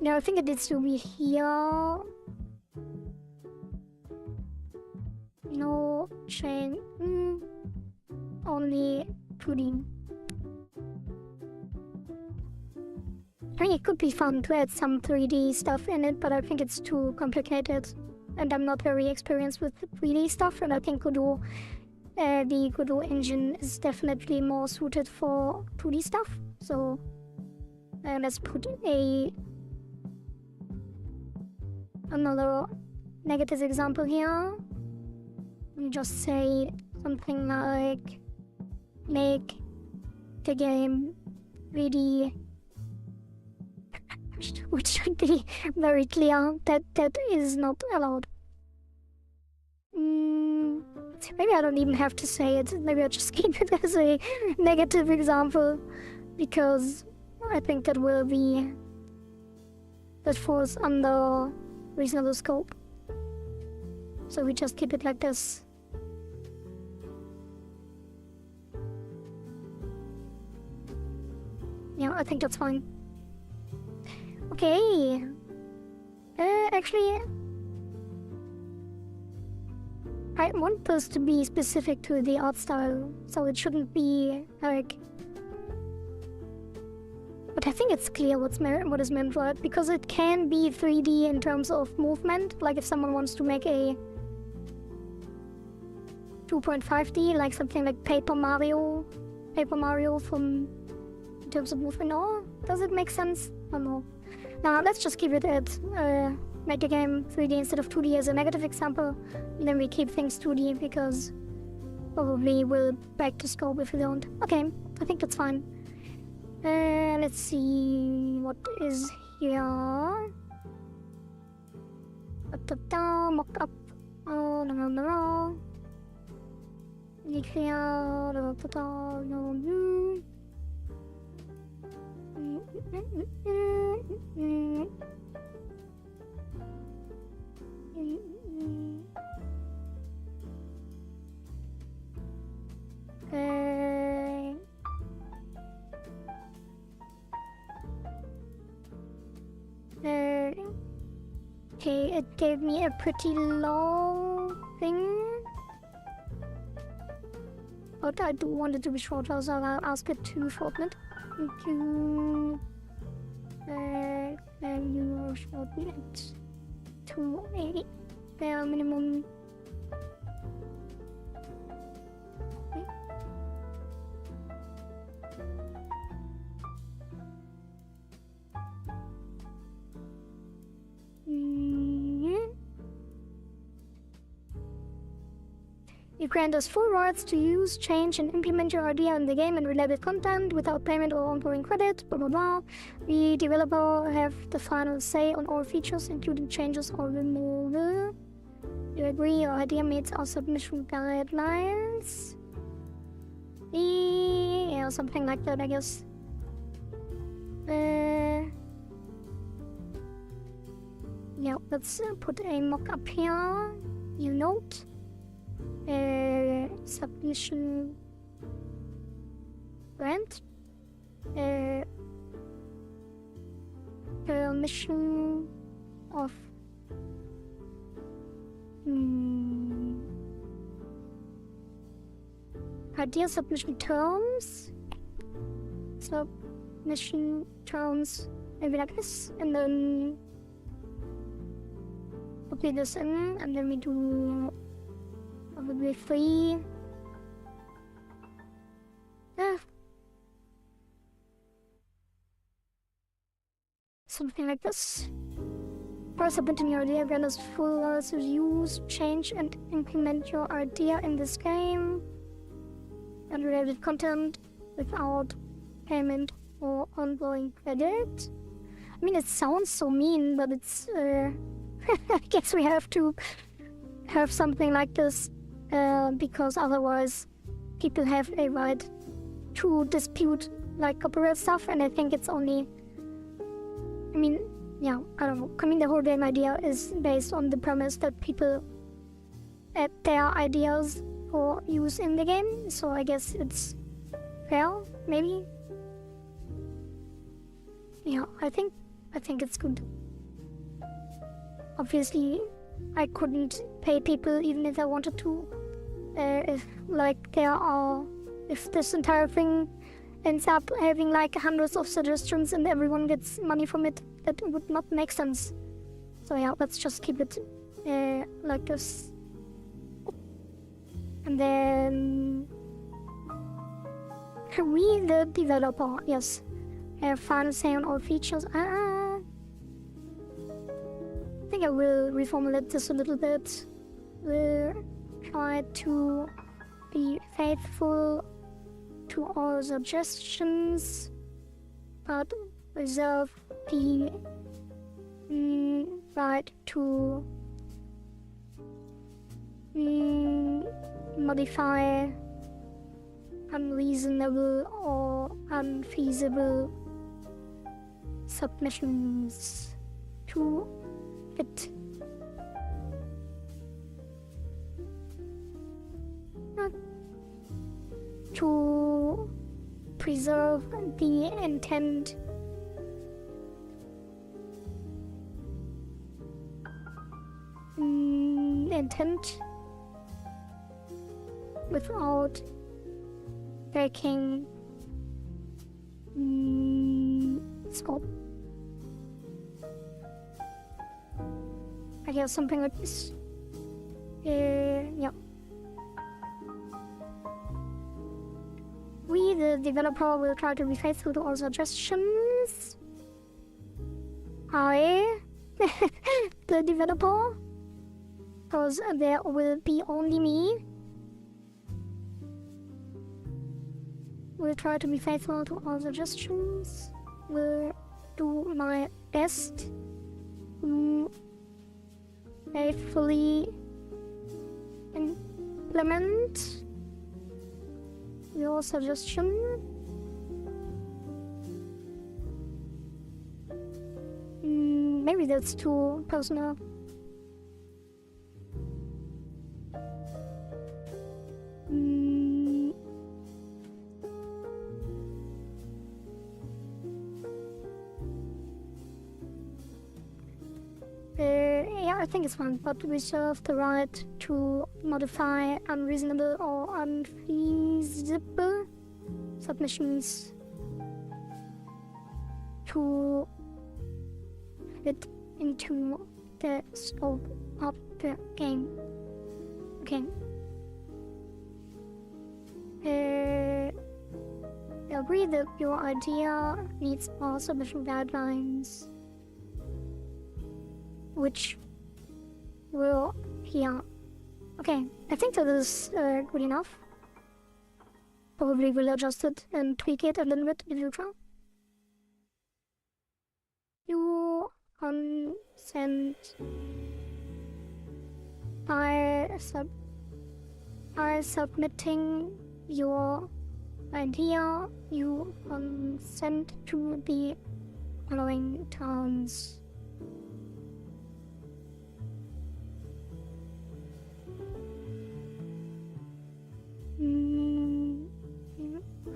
No, I think it needs to be here. No chain. Only 2D. I mean, it could be fun to add some 3D stuff in it, but I think it's too complicated. And I'm not very experienced with 3D stuff, and I think Godot, the Godot engine is definitely more suited for 2D stuff. So let's put another negative example here. And just say something like make the game 3D, which should be very clear that that is not allowed. Maybe I don't even have to say it. Maybe I just keep it as a negative example, because I think that falls under reasonable scope. So we just keep it like this. Yeah, I think that's fine. Okay. Actually, I want this to be specific to the art style, so it shouldn't be like... But I think it's clear what is meant, right? Because it can be 3D in terms of movement, like if someone wants to make a 2.5D, like something like Paper Mario from in terms of movement. Or does it make sense? I don't know. Now let's just keep it at make the game 3D instead of 2D as a negative example, and then we keep things 2D because probably will break the scope if we don't. Okay, I think that's fine. Let's see what is here. Mock up. Oh, no. Okay, it gave me a pretty long thing. But I do want it to be shorter, so I'll ask it to shorten it. Thank you. Can you shorten it to a bare minimum? You grant us full rights to use, change, and implement your idea in the game and related content without payment or ongoing credit, blah blah blah. We developer have the final say on all features, including changes or removal. You agree your idea meets our submission guidelines? Yeah, something like that, I guess. Yeah, let's put a mock up here. You note. Submission grant. Permission of idea submission terms. Submission terms, maybe like this, and then copy this in, and then we do probably 3. Something like this. For submitting your idea, grant us full rights to use, change, and implement your idea in this game and related content without payment or ongoing credit. I mean, it sounds so mean, but it's I guess we have to have something like this because otherwise people have a right to dispute like copyright stuff, and I think it's only, I mean, yeah, I don't know. I mean, the whole game idea is based on the premise that people add their ideas for use in the game, so I guess it's fair, maybe. Yeah, I think it's good. Obviously, I couldn't pay people even if I wanted to. If this entire thing ends up having like hundreds of suggestions and everyone gets money from it, that would not make sense. So yeah, let's just keep it like this. And then we, the developer, yes, have final say on all features. I think I will reformulate this a little bit. We'll try to be faithful to all suggestions, but reserve the right to modify unreasonable or unfeasible submissions to fit. To preserve the intent without breaking scope. I guess something like this. Yeah. We, the developer, will try to be faithful to all suggestions. I, the developer, because there will be only me. will try to be faithful to all suggestions. Will do my best to faithfully implement your suggestion. Maybe that's too personal. Yeah, I think it's fine, but we reserve the right to modify unreasonable or unfeasible submissions to fit into the scope of the game. Okay. I agree that your idea needs more submission guidelines, which will here. Okay, I think that is good enough. Probably will adjust it and tweak it a little bit in the future. You consent by submitting your idea. You consent to the following terms.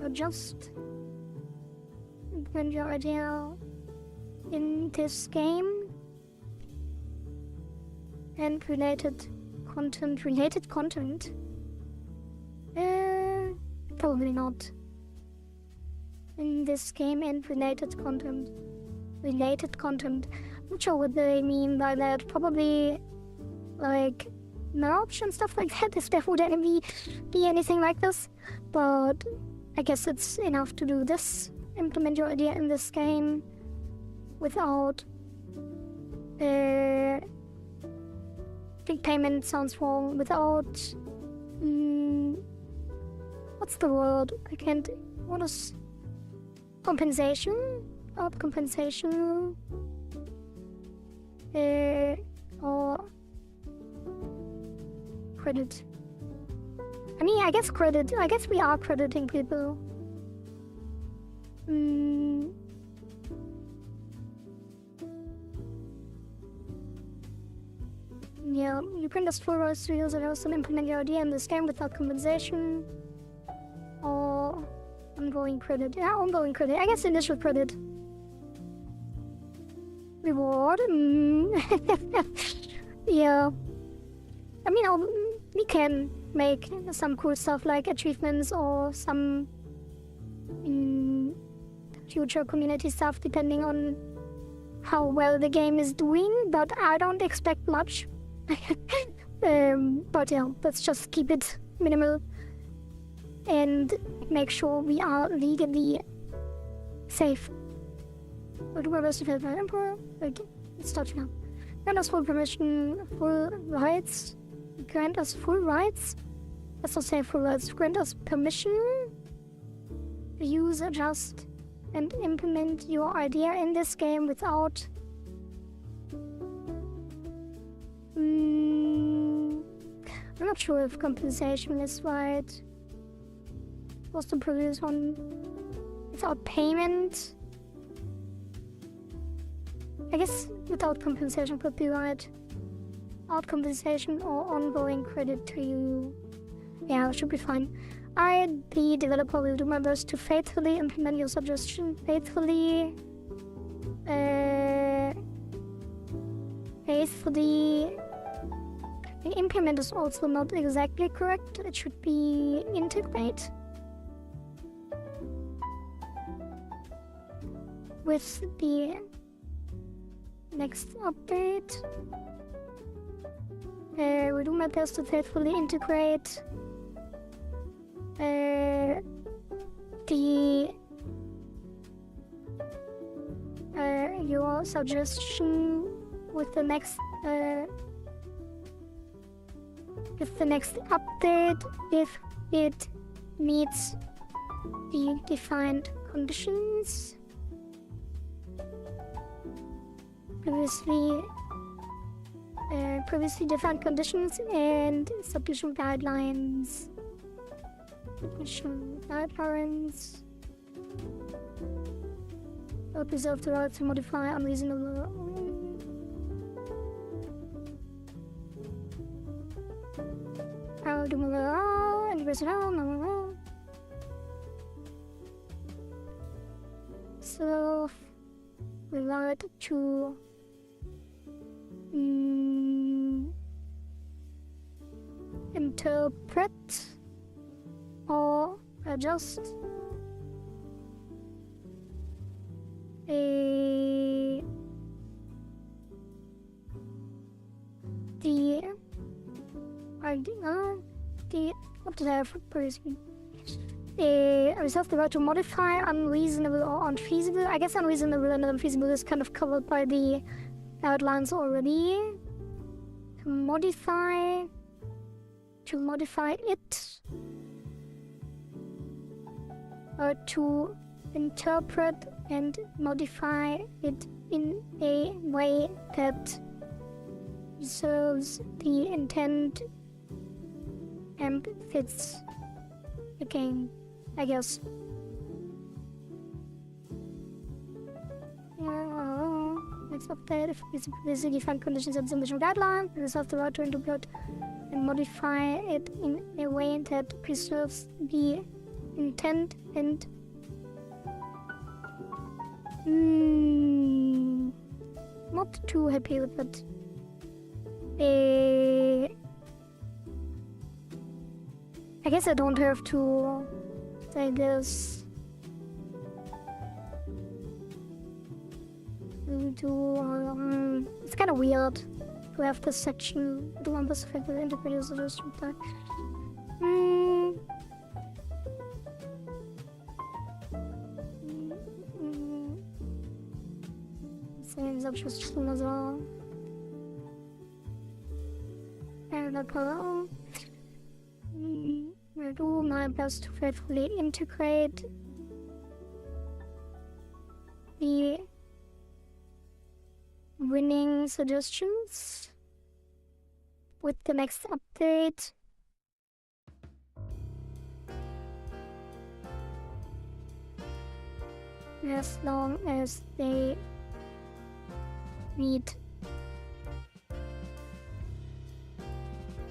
Adjust your idea in this game and related content. Probably not. In this game and related content. Not sure what they mean by that. Probably like merch and stuff like that, if there would be anything like this. But I guess it's enough to do this. Implement your idea in this game without big payment sounds wrong. Without what's the word? I can't. What is compensation? Compensation. Or credit. I mean, I guess credit. I guess we are crediting people. Yeah, you print us full rights to use it also implement your idea in this game without compensation. Or ongoing credit. Yeah, ongoing credit. I guess initial credit. Reward. Yeah. I mean, we can make some cool stuff like achievements or some future community stuff depending on how well the game is doing, but I don't expect much. But yeah, let's just keep it minimal and make sure we are legally safe. We'll do our best to help my emperor. Okay, let's start now. Grant us full permission, full rights. Grant us full rights. Let's not say full rights. Grant us permission to use, adjust, and implement your idea in this game without I'm not sure if compensation is right. Supposed to produce one without payment. I guess without compensation could be right. Without compensation or ongoing credit to you. Yeah, should be fine. I, the developer, will do my best to faithfully implement your suggestion. Faithfully implement is also not exactly correct. It should be integrate with the next update. We'll do my best to faithfully integrate your suggestion with the next update if it meets the defined conditions. Previously defined conditions and submission guidelines. Submission guidelines. Will preserve the right to modify unreasonable. I'll do and reasonable. So, we want to interpret or adjust the what did I have previously? Reserve the right to modify unreasonable or unfeasible. I guess unreasonable and unfeasible is kind of covered by the outlines already. To modify it, or to interpret and modify it in a way that serves the intent and fits the game, I guess. Next update, if it's a defined conditions and submission guideline, reserve the right to interpret and modify it in a way that preserves the intent and not too happy with it. I guess I don't have to say this. It's kind of weird to have this section, the one plus effect with integrated suggestion. Same suggestion as well. And I'll do my best to faithfully integrate the winning suggestions with the next update. As long as they meet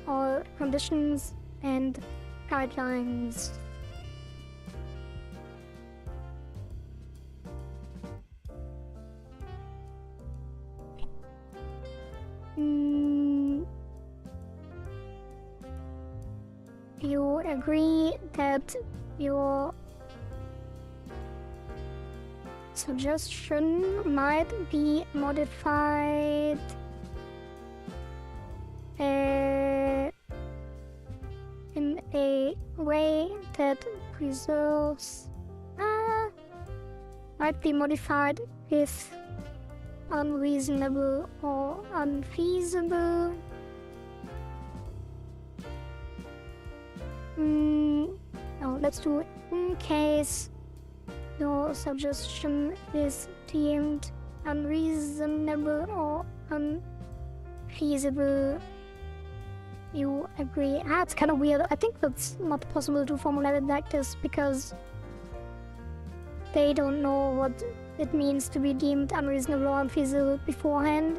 all conditions and guidelines. You agree that your suggestion might be modified in a way that preserves might be modified if unreasonable or unfeasible. No, let's do it in case your suggestion is deemed unreasonable or unfeasible. You agree. It's kind of weird. I think that's not possible to formulate it like this because they don't know what it means to be deemed unreasonable or unfeasible beforehand.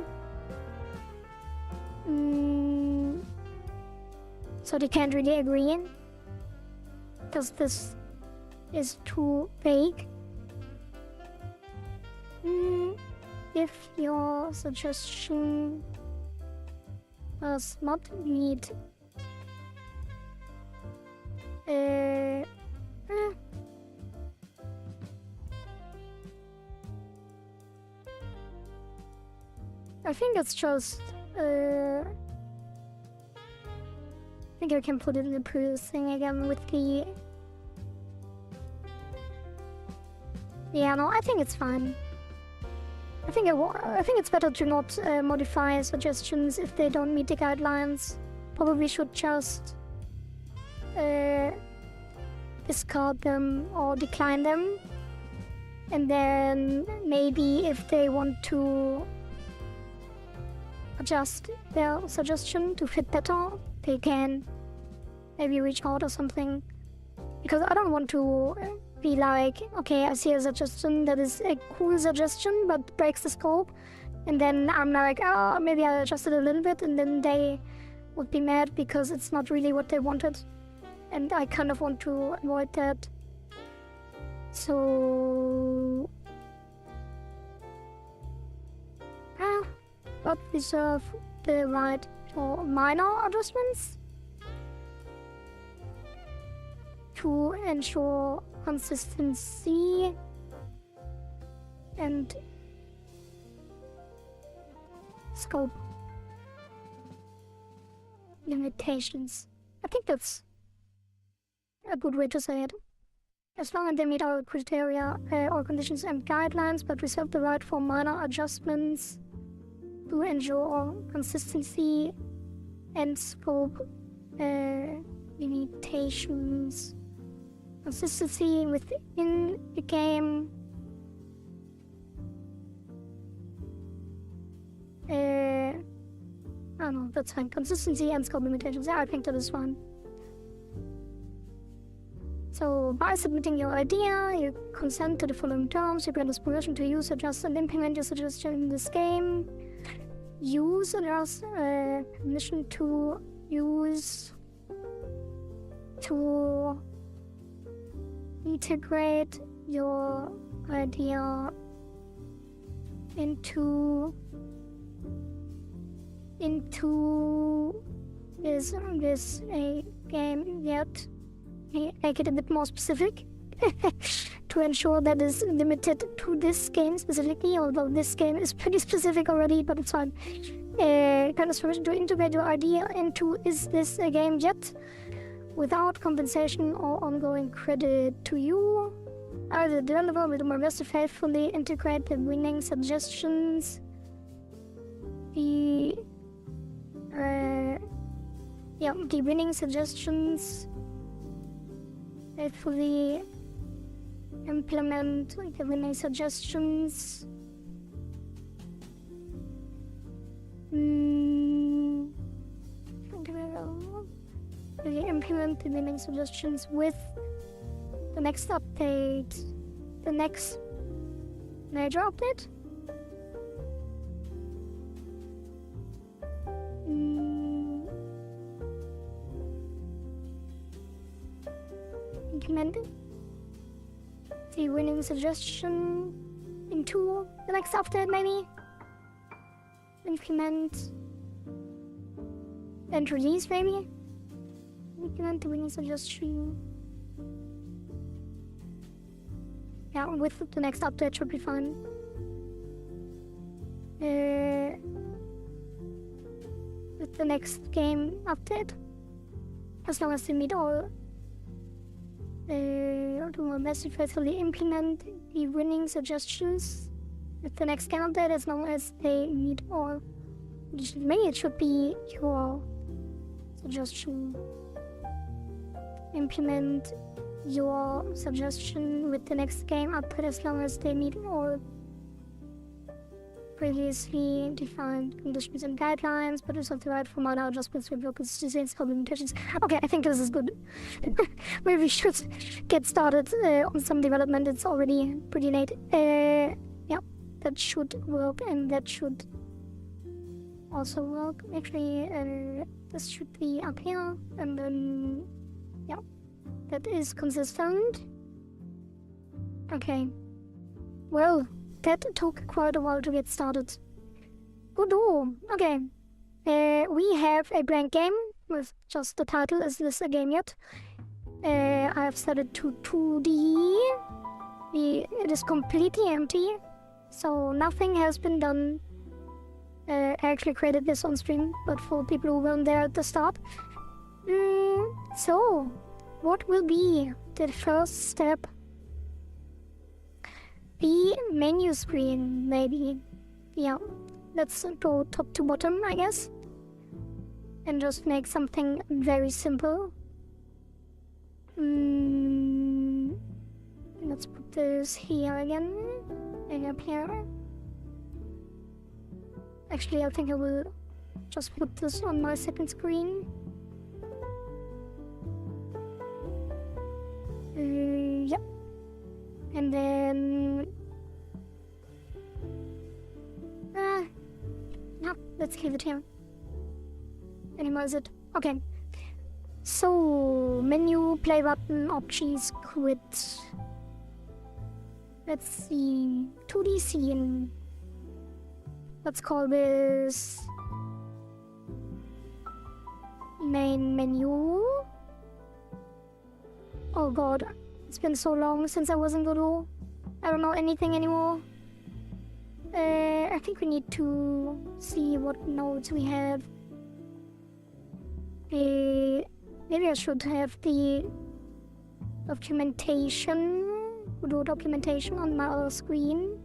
So they can't really agree because this is too vague. If your suggestion does not meet I think it's just I think I can put it in the previous thing again with the no, I think it's fine. I think it's better to not modify suggestions if they don't meet the guidelines. Probably should just discard them or decline them. And then maybe if they want to adjust their suggestion to fit better, they can maybe reach out or something. Because I don't want to be like, okay, I see a suggestion that is a cool suggestion but breaks the scope, and then I'm like, oh, maybe I adjusted a little bit, and then they would be mad because it's not really what they wanted. And I kind of want to avoid that. So... but reserve the right for minor adjustments to ensure consistency and scope limitations. I think that's a good way to say it. As long as they meet our criteria or conditions and guidelines, but reserve the right for minor adjustments to ensure consistency and scope limitations. Consistency within the game. I don't know, that's fine. Consistency and scope limitations. Yeah, I think that is fine. So, by submitting your idea, you consent to the following terms. You grant us permission to use, adjust, and implement your suggestion in this game. Use, adjust, permission to use, to integrate your idea into is this a game yet? Make it a bit more specific to ensure that is limited to this game specifically, although this game is pretty specific already, but it's fine. Kind of permission to integrate your idea into is this a game yet? Without compensation or ongoing credit to you. As a developer, will do my best to faithfully integrate the winning suggestions. The winning suggestions. Faithfully implement the winning suggestions. Implement the winning suggestions with the next update. The next major update? Implement the winning suggestion into the next update, maybe? Implement and release, maybe? Implement the winning suggestion. Yeah, with the next update should be fine. With the next game update, as long as they meet all. Do my best to faithfully implement the winning suggestions with the next game update, as long as they meet all. Maybe it should be your suggestion. Implement your suggestion with the next game update, as long as they meet all previously defined conditions and guidelines, but reserve the right for minor adjustments with your consistency and scope limitations. Okay, I think this is good. Maybe we should get started on some development. It's already pretty late. Yeah, that should work, and that should also work. Actually, this should be up here, and then, yeah, that is consistent. Okay, well, that took quite a while to get started. Godot. Okay. We have a blank game with just the title, is this a game yet? I have set it to 2D. It is completely empty, so nothing has been done. I actually created this on stream, but for people who weren't there at the start. So, what will be the first step? The menu screen, maybe. Yeah, let's go top to bottom, I guess. And just make something very simple. let's put this here again, and up here. Actually, I think I will just put this on my second screen. Yep. And then... no, let's leave it here. Minimize it. Okay. So, menu, play button, options, quit. Let's see. 2D scene. Let's call this main menu. Oh god, it's been so long since I was in Godot. I don't know anything anymore. I think we need to see what nodes we have. Maybe I should have the documentation, Godot documentation on my other screen.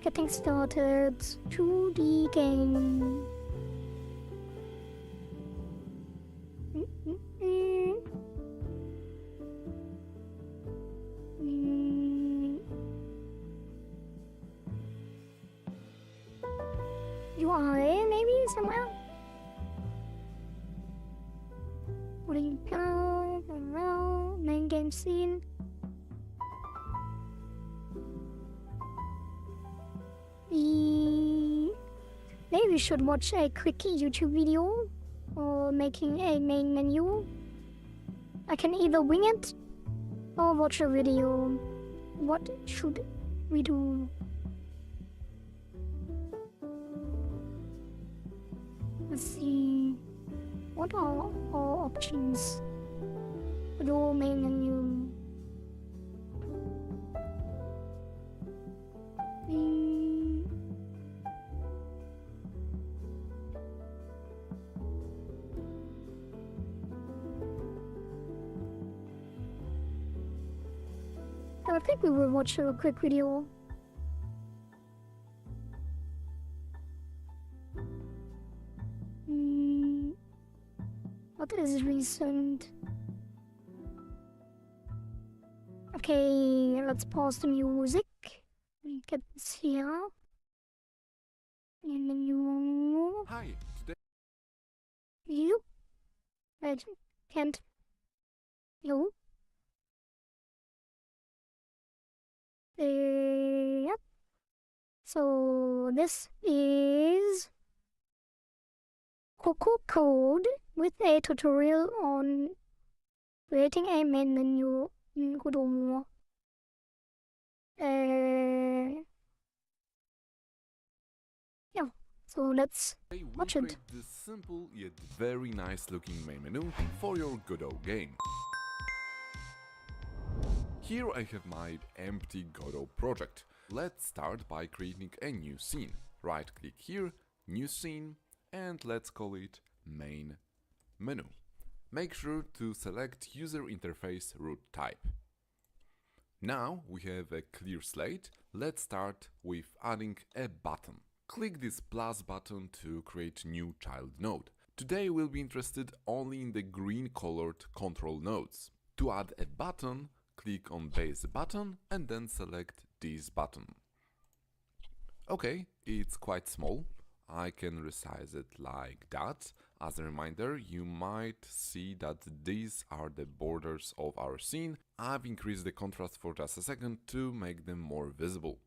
Getting started. 2D game. UI maybe somewhere. What do you go? Main game scene. Maybe we should watch a quick YouTube video or making a main menu. I can either wing it or watch a video. What should we do? Let's see. What are our options? Godot main menu. I think we will watch a quick video. What is recent? Okay, let's pause the music. Get this here. And then you... Hi, today... You? I can't... You? Yep. So this is Coco Code with a tutorial on creating a main menu in Godot. Yeah, so let's watch it. This simple yet very nice looking main menu for your Godot game. Here I have my empty Godot project. Let's start by creating a new scene. Right click here, new scene, and let's call it main menu. Make sure to select user interface root type. Now we have a clear slate. Let's start with adding a button. Click this plus button to create new child node. Today we'll be interested only in the green colored control nodes. To add a button, click on base button and then select this button. Okay, it's quite small. I can resize it like that. As a reminder, you might see that these are the borders of our scene. I've increased the contrast for just a second to make them more visible.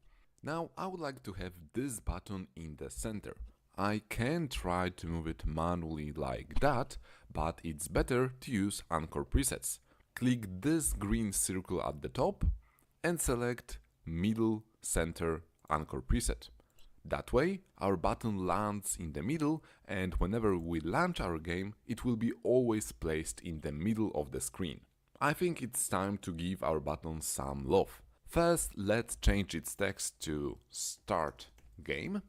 Now I would like to have this button in the center. I can try to move it manually like that, but it's better to use Anchor presets. Click this green circle at the top and select Middle Center Anchor preset. That way, our button lands in the middle, and whenever we launch our game, it will be always placed in the middle of the screen. I think it's time to give our button some love. First, let's change its text to Start Game,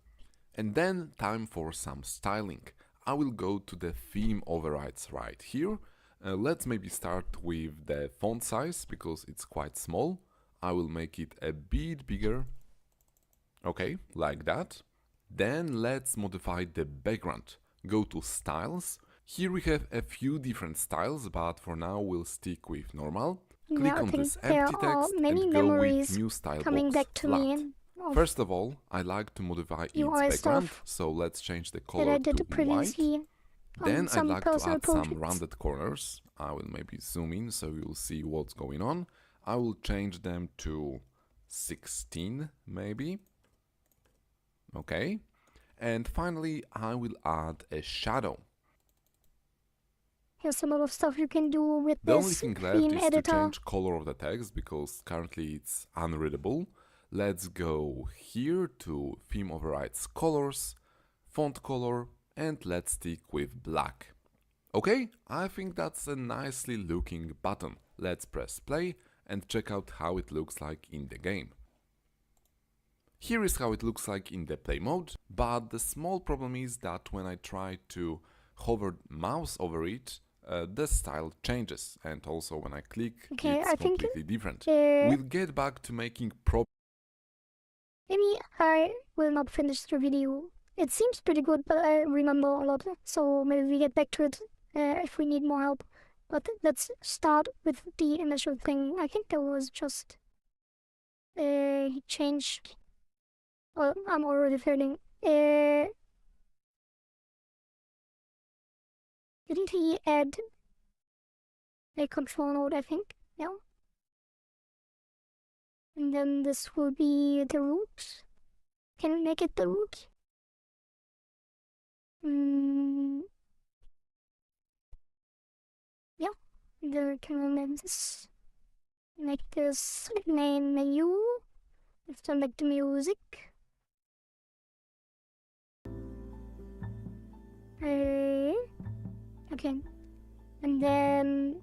and then time for some styling. I will go to the theme overrides right here. Let's maybe start with the font size, because it's quite small. I will make it a bit bigger. Okay, like that. Then let's modify the background. Go to Styles, Here we have a few different styles, but for now we'll stick with normal. Click Yeah, I on think this there empty are text many and go with memories new style coming box back to flat. me of First of all, I like to modify its UI background, stuff so let's change the that color I did to white. previously Then on I'd some like to personal add some projects. rounded corners. I will maybe zoom in so you'll see what's going on. I will change them to 16 maybe. Okay. And finally I will add a shadow. Here's a lot of stuff you can do with The only this thing left theme is editor. to change color of the text because currently it's unreadable. Let's go here to theme overrides colors, font color, and let's stick with black. Okay, I think that's a nicely looking button. Let's press play and check out how it looks like in the game. Here is how it looks like in the play mode, but the small problem is that when I try to hover mouse over it, the style changes, and also when I click, Okay, it's I think completely different. uh, We'll get back to making proper. maybe I will not finish the video. It seems pretty good, but I remember a lot, so maybe we get back to it if we need more help. But let's start with the initial thing. I think there was just a change. Well, I'm already failing. Didn't he add a control node, I think? Yeah. And then this will be the root. Can we make it the root? Yeah. There can we make this main menu. Let's turn back to music. Okay. And then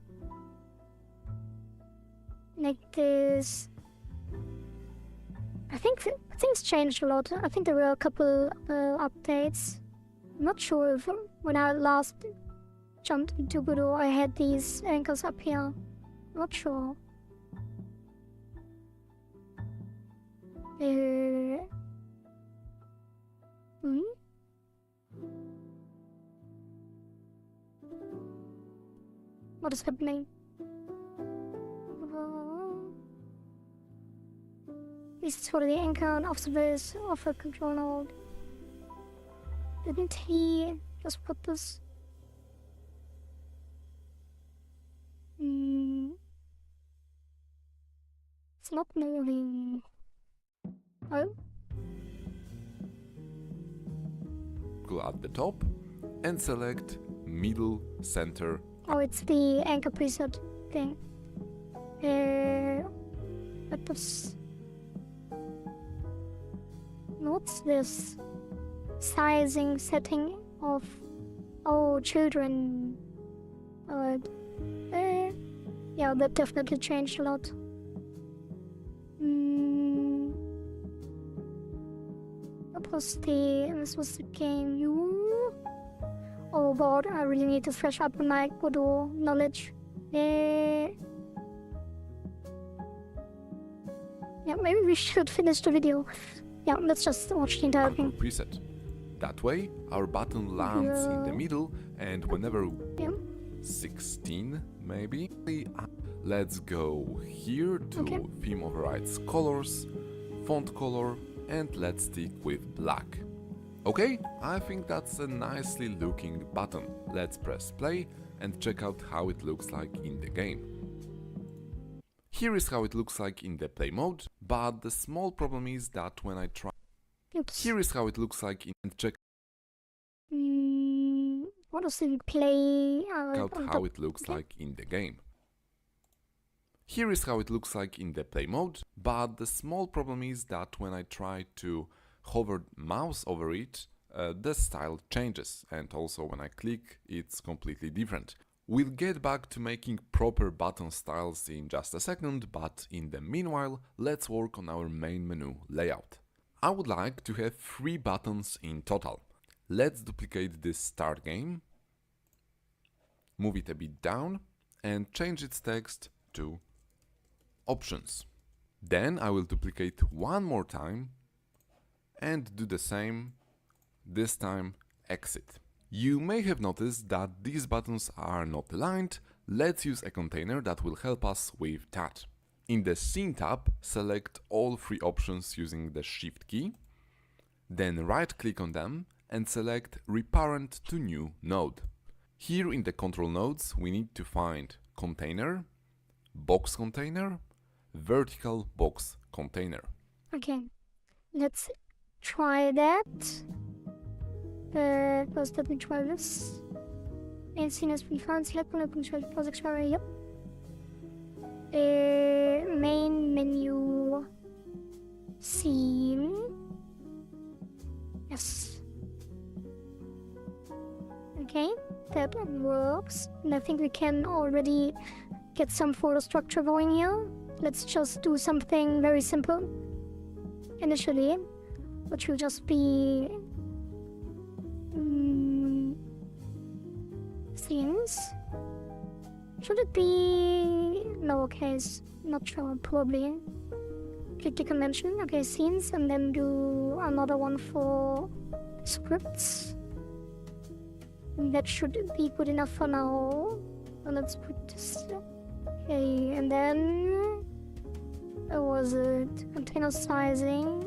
make this. I think things changed a lot. I think there were a couple updates. I'm not sure if when I last jumped into Godot I had these anchors up here. Not sure. What is happening? This is for the anchor and after this of a control node. Didn't he just put this? It's not moving. Oh? Go at the top and select middle center. Oh, it's the anchor preset thing. But this. What's this? Sizing setting of. Oh, children. Yeah, that definitely changed a lot. What was this was the game you? Oh god, I really need to fresh up my Godot knowledge. Yeah, maybe we should finish the video. Yeah, let's just watch the entire thing. Preset. That way, our button lands in the middle, and whenever 16 maybe. Let's go here to theme overrides colors, font color, and let's stick with black. Okay, I think that's a nicely looking button. Let's press play and check out how it looks like in the game. Here is how it looks like in the play mode, but the small problem is that when I try... Here is how it looks like in check what does it play out how it looks like in the game. Here is how it looks like in the play mode, but the small problem is that when I try to hover mouse over it, the style changes, and also when I click, it's completely different. We'll get back to making proper button styles in just a second, but in the meanwhile, let's work on our main menu layout. I would like to have 3 buttons in total. Let's duplicate this start game, move it a bit down, and change its text to options. Then I will duplicate one more time and do the same, this time exit. You may have noticed that these buttons are not aligned. Let's use a container that will help us with that. In the Scene tab, select all three options using the Shift key, then right-click on them and select Reparent to New Node. Here in the control nodes, we need to find Container, Box Container, Vertical Box Container. Okay, let's try that. First let me try this. And scene as preferred, select one open choice project area, yep. Main menu, scene. Yes. Okay, that works. And I think we can already get some photo structure going here. Let's just do something very simple initially, which will just be scenes. Should it be lowercase? Not sure, probably. Click the convention, okay, scenes, and then do another one for scripts. That should be good enough for now. So let's put this. Okay, and then where was it? Container sizing.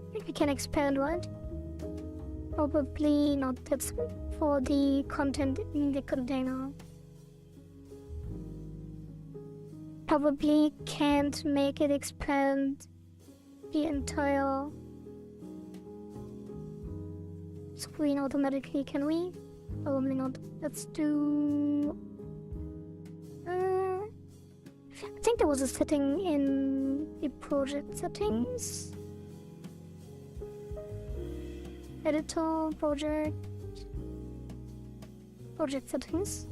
I think we can expand, right? Probably not. That's for the content in the container. Probably can't make it expand the entire screen automatically, can we? Probably not. Let's do... I think there was a setting in the project settings. Editor, project settings.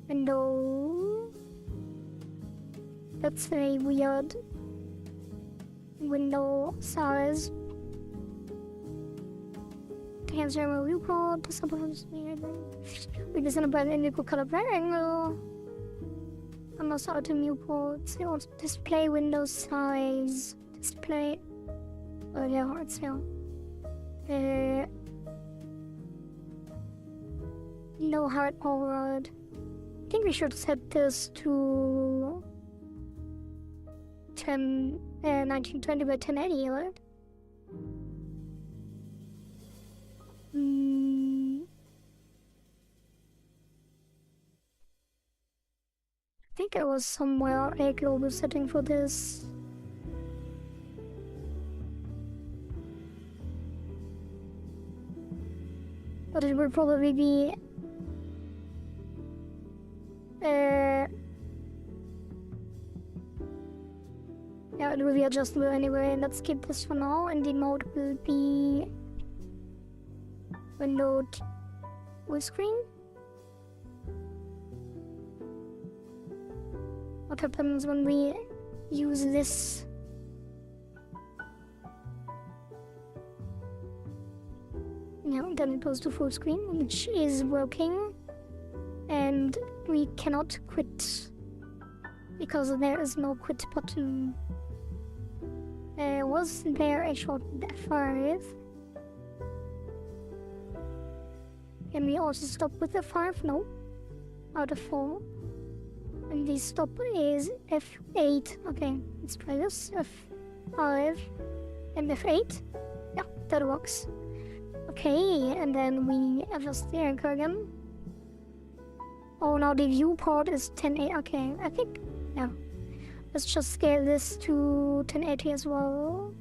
Window. That's a weird window size. Transformer viewport. We design an indigo color triangle. Almost auto viewports. Display window size. Display. Oh yeah, it's here. No hard forward. I think we should set this to 1920 by 1080, right? I think there was somewhere a global setting for this. But it will probably be yeah, it will be adjustable anyway. Let's skip this for now, and the mode will be window full screen. What happens when we use this? Yeah, then it goes to full screen, which is working, and we cannot quit because there is no quit button. Was there a short F5? Can we also stop with F5? No. Out of 4. And the stop is F8. Okay, let's try this. F5 and F8. Yeah, that works. Okay, and then we adjust the anchor again. Oh, now the viewport is 1080. Okay, I think, yeah. Let's just scale this to 1080 as well.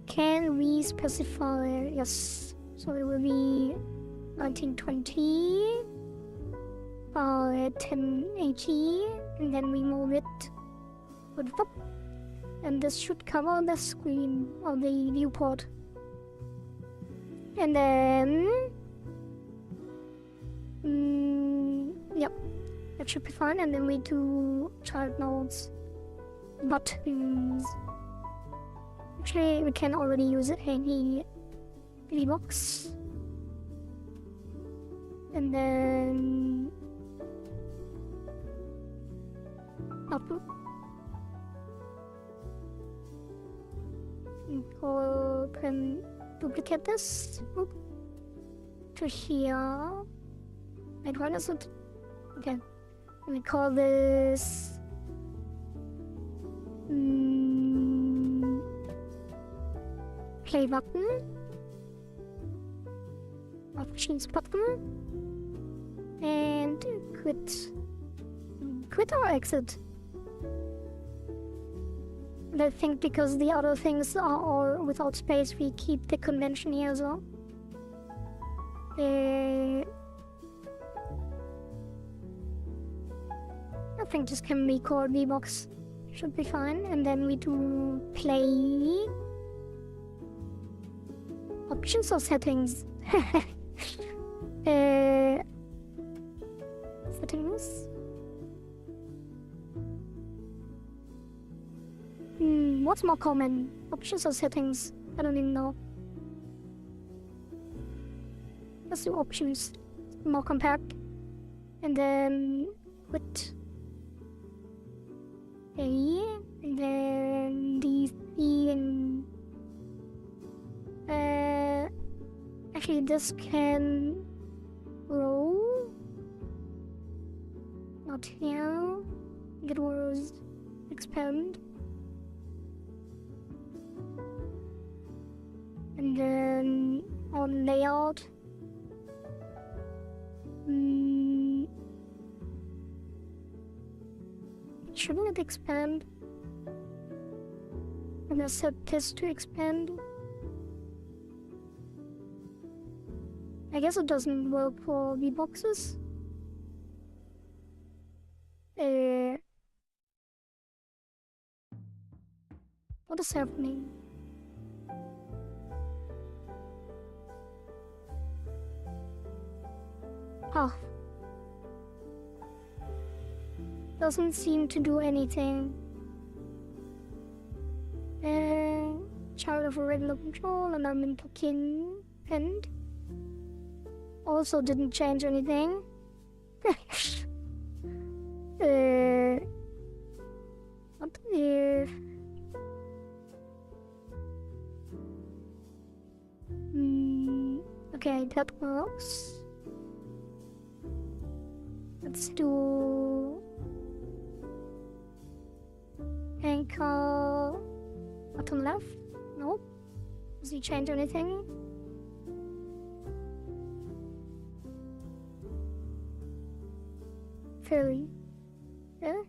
Can we specify? Yes. So it will be 1920 by 1080, and then we move it with up. And this should cover the screen of the viewport. And then yep, that should be fine. And then we do child nodes, buttons. Actually, we can already use it in the box. And then output. Can duplicate this to here. Wait, what is it? Okay, we call this play button, options button, and quit or exit. And I think because the other things are all without space, we keep the convention here as well. I think this can be called VBox. Should be fine. And then we do play options or settings. Settings. What's more common? Options or settings? I don't even know. Let's do options. More compact. And then quit. Okay. And then DC and actually this can roll. Not here. It was expand. And then on layout, shouldn't it expand? And I set this to expand. I guess it doesn't work for VBoxes. What is happening? Oh. Doesn't seem to do anything. Child of a regular control, and I'm in Tokin end. Also didn't change anything. What if... okay, that works. Let's do anchor bottom left. Nope. Does he change anything? Fairly. Yeah.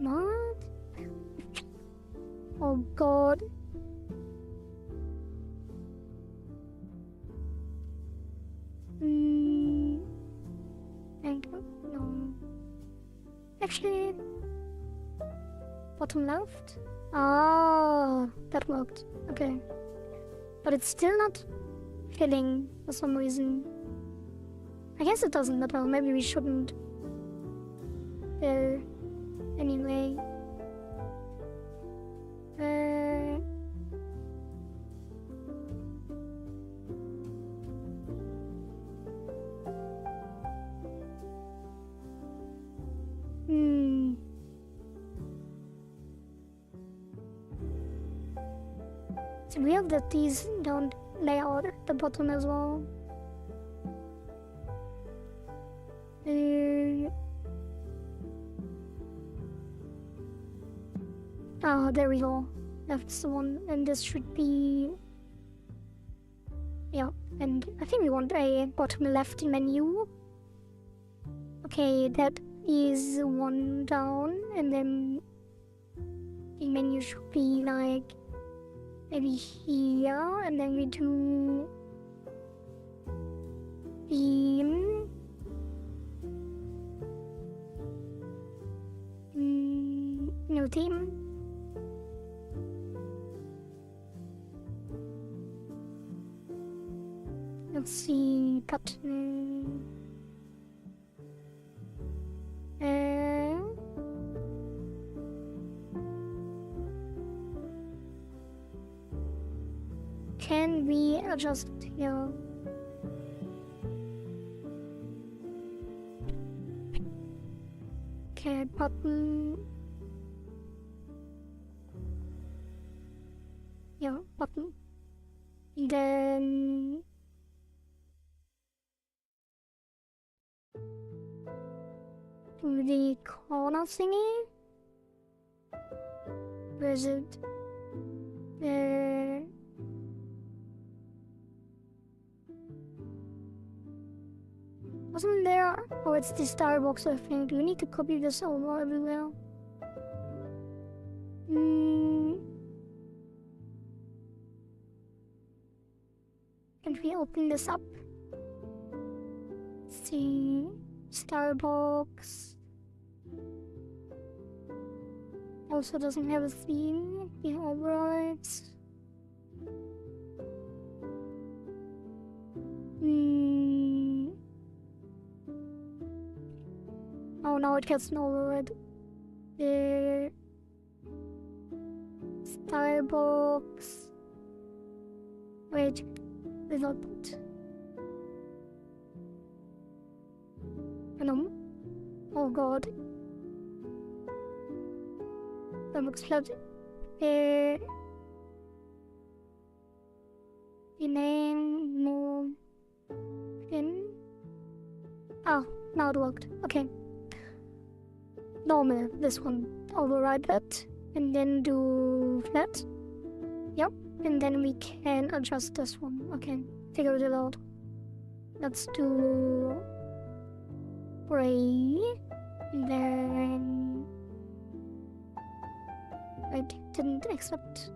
What? Oh God. No. Actually, bottom left. Ah, that worked. Okay, but it's still not filling for some reason. I guess it doesn't matter. Maybe we shouldn't. Anyway. It's weird that these don't lay out at the bottom as well. Oh, there we go. That's the one, and this should be... yeah, and I think we want a bottom left menu. Okay, that is one down, and then the menu should be like maybe here, and then we do theme. New theme. Let's see, button. Can we adjust here? Okay, button. Yeah, button. Then do the corner thingy. Where is it? Wasn't there? Oh, it's the star box, I think. Do we need to copy this over everywhere? Can we open this up? Let's see. Star box. Also doesn't have a theme. The overrides. Oh, now it gets an override. The star box. Wait, without that. No. Oh god. That looks flat. The name, no. Pin. Oh, now it worked. Okay. Normal, this one. Override that. And then do flat. Yep. And then we can adjust this one. Okay. Figure it out. Let's do gray. And then I didn't accept.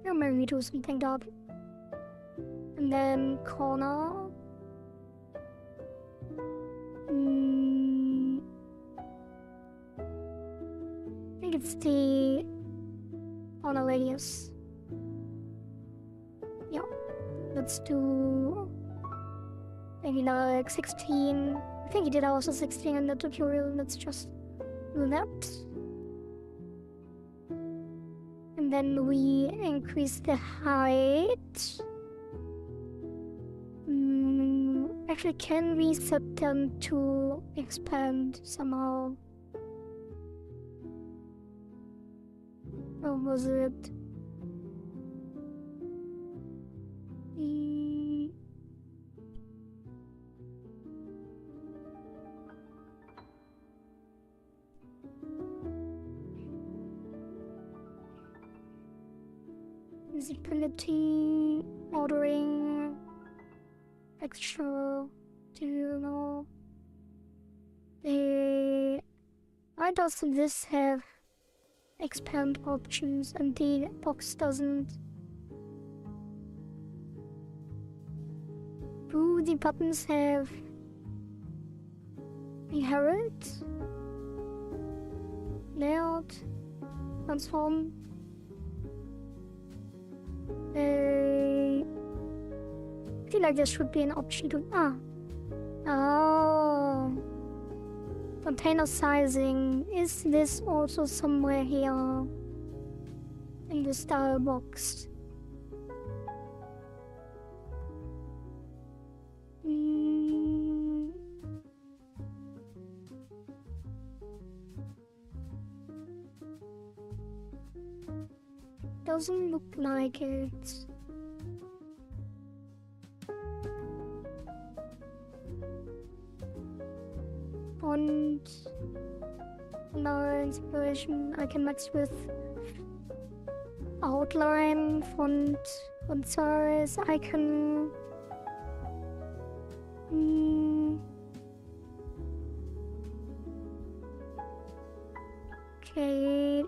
You're married to sleeping dog. And then corner. I think it's the corner radius. Yeah. Let's do maybe like 16. I think he did also 16 in the tutorial. Let's just do that. And then we increase the height. Actually, can we set them to expand somehow? Or was it? Visibility, ordering, extra, do you know? Why does this have expand options and the box doesn't? Do the buttons have inherit, layout, transform? I feel like there should be an option to oh, container sizing. Is this also somewhere here in the style box? Doesn't look like it. Font, no inspiration. I can mix with outline, font size, icon. Okay.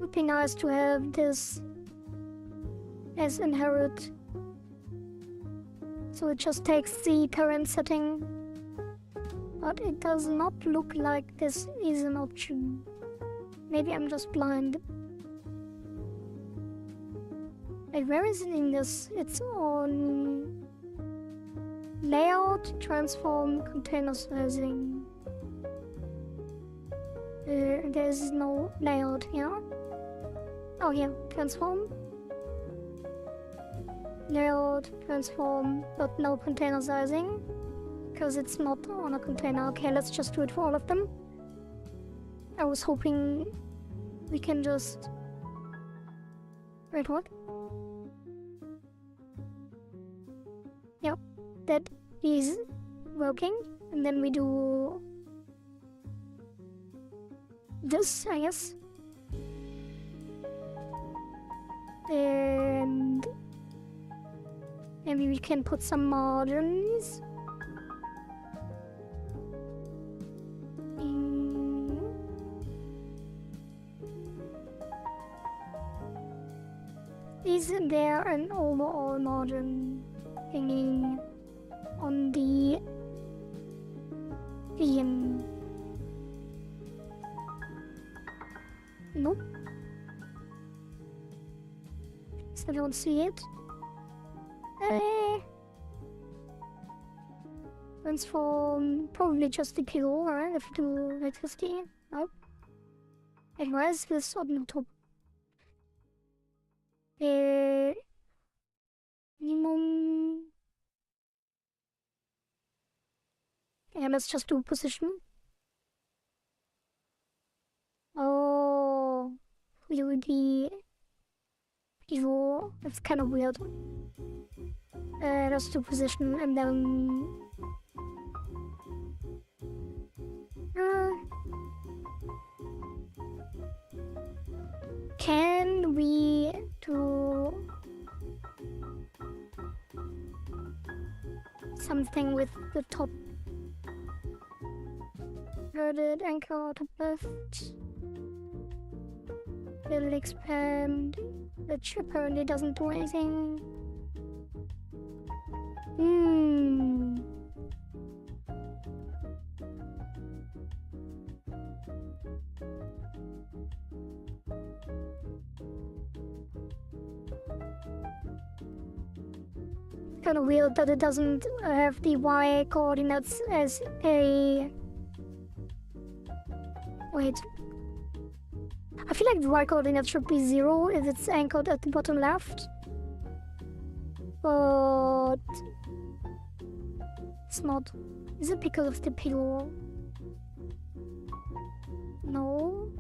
Would be nice to have this as inherit. So it just takes the parent setting. But it does not look like this is an option. Maybe I'm just blind. Wait, where is it in this? It's on layout, transform, container sizing. There's no layout here. Oh yeah, transform. layout, transform, but no container sizing. Because it's not on a container. Okay, let's just do it for all of them. I was hoping we can just... Wait, what? Yep, that is working. And then we do... this, I guess. And... maybe we can put some margins. Is there an overall margin hanging on the theme? Nope. I don't see it. Transform, probably just the kilo, right? If you do electricity. Nope. And why is this on the top? Minimum. Yeah, let's just do position. Oh, will be pivot. That's kind of weird. Let's do position and then. Can we do something with the top? Inverted anchor top left. It'll expand, which apparently doesn't do anything. Kind of weird that it doesn't have the y coordinates as a... Wait. I feel like the y coordinate should be 0 if it's anchored at the bottom left. But... it's not. Is it because of the pillow? No.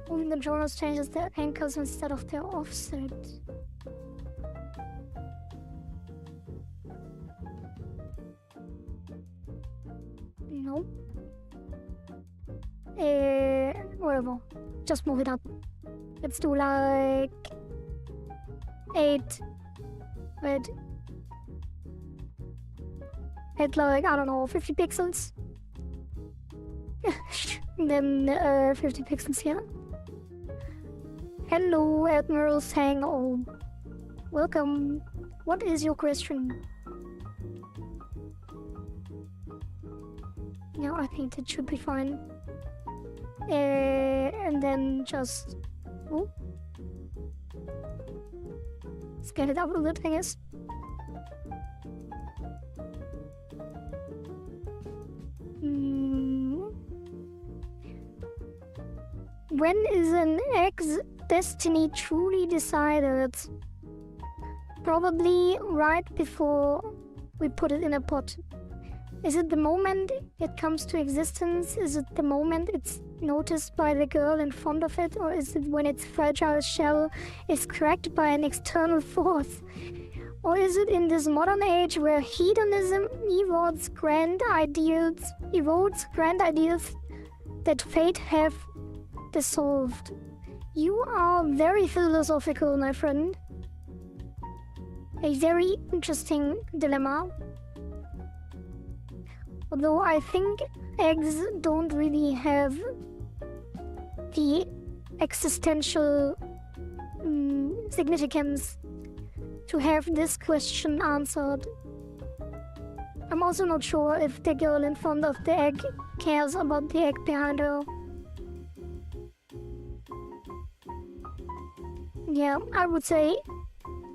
Moving the journals changes their anchors instead of their offset. Nope. Whatever. Just move it up. Let's do like 8. Wait. At like, I don't know, 50 pixels. And then 50 pixels here. Hello, Admiral Sang. Oh, welcome. What is your question? Yeah, I think that should be fine. And then just... oh. Let's get it out a little, I guess. When is an egg's destiny truly decided? Probably right before we put it in a pot. Is it the moment it comes to existence? Is it the moment it's noticed by the girl in front of it? Or is it when its fragile shell is cracked by an external force? Or is it in this modern age where hedonism erodes grand ideals that fate have dissolved? You are very philosophical, my friend. A very interesting dilemma. Although I think eggs don't really have the existential significance to have this question answered. I'm also not sure if the girl in front of the egg cares about the egg behind her. Yeah, I would say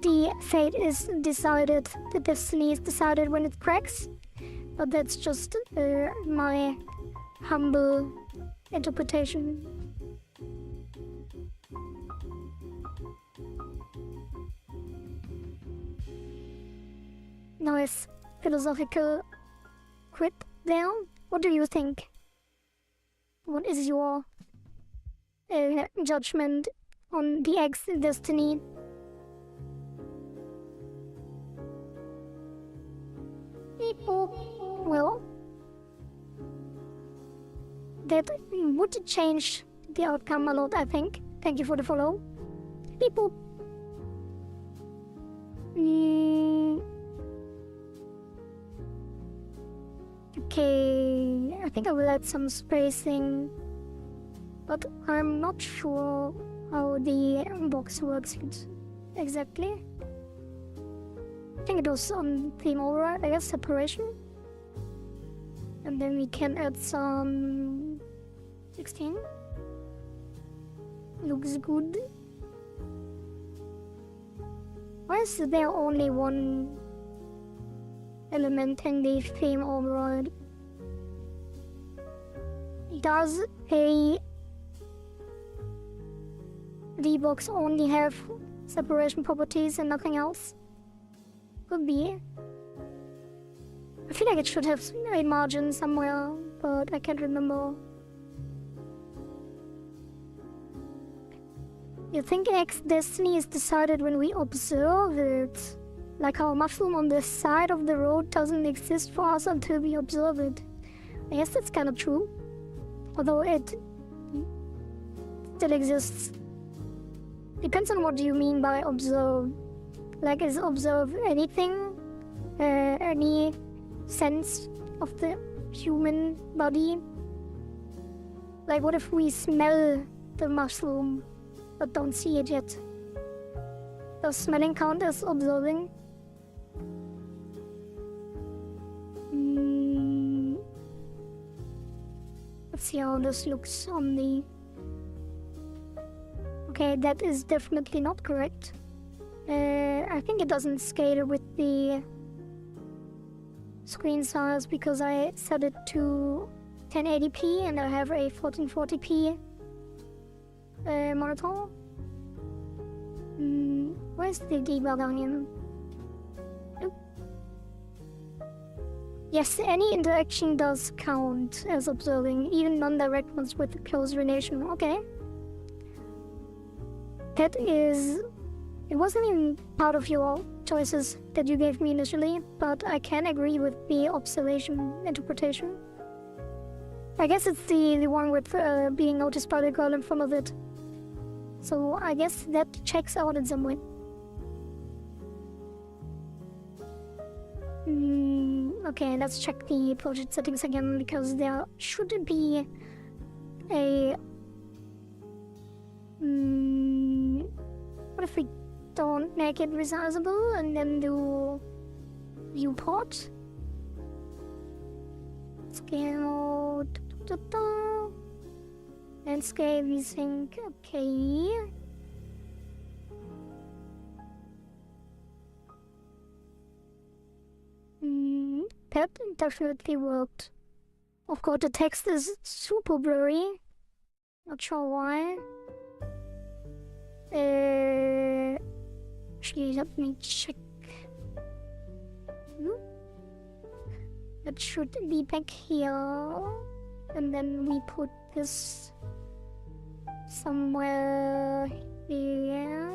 the fate is decided, the destiny is decided when it cracks. But that's just my humble interpretation. nice philosophical quip there. What do you think? What is your judgment on the egg's destiny? Beep boop. Well, that would change the outcome a lot, I think. Thank you for the follow. Beep boop. Okay, I think I will add some spacing, but I'm not sure how the box works exactly. I think it was on theme override, I guess, separation. And then we can add some 16. Looks good. Why is there only one element in the theme override? Does the box only have separation properties and nothing else? Could be. I feel like it should have a margin somewhere, but I can't remember. You think X destiny is decided when we observe it? Like our mushroom on the side of the road doesn't exist for us until we observe it. I guess that's kind of true. Although it still exists. Depends on what you mean by observe. Like, is observe anything? Any sense of the human body? Like, what if we smell the mushroom but don't see it yet? Does smelling count as observing? Let's see how this looks on the... Okay, that is definitely not correct. I think it doesn't scale with the screen size because I set it to 1080p and I have a 1440p monitor. Where's the debug onion? Nope. Yes, any interaction does count as observing, even non-direct ones with close relation. Okay. That is... It wasn't even part of your choices that you gave me initially, but I can agree with the observation interpretation. I guess it's the one with being noticed by the girl in front of it. So I guess that checks out in some way. Okay, let's check the project settings again, because there should be a... what if we don't make it resizable and then do viewport? Scale... And scale we think, okay. That definitely worked. Of course, the text is super blurry. Not sure why. Actually, let me check. That should be back here. And then we put this somewhere here.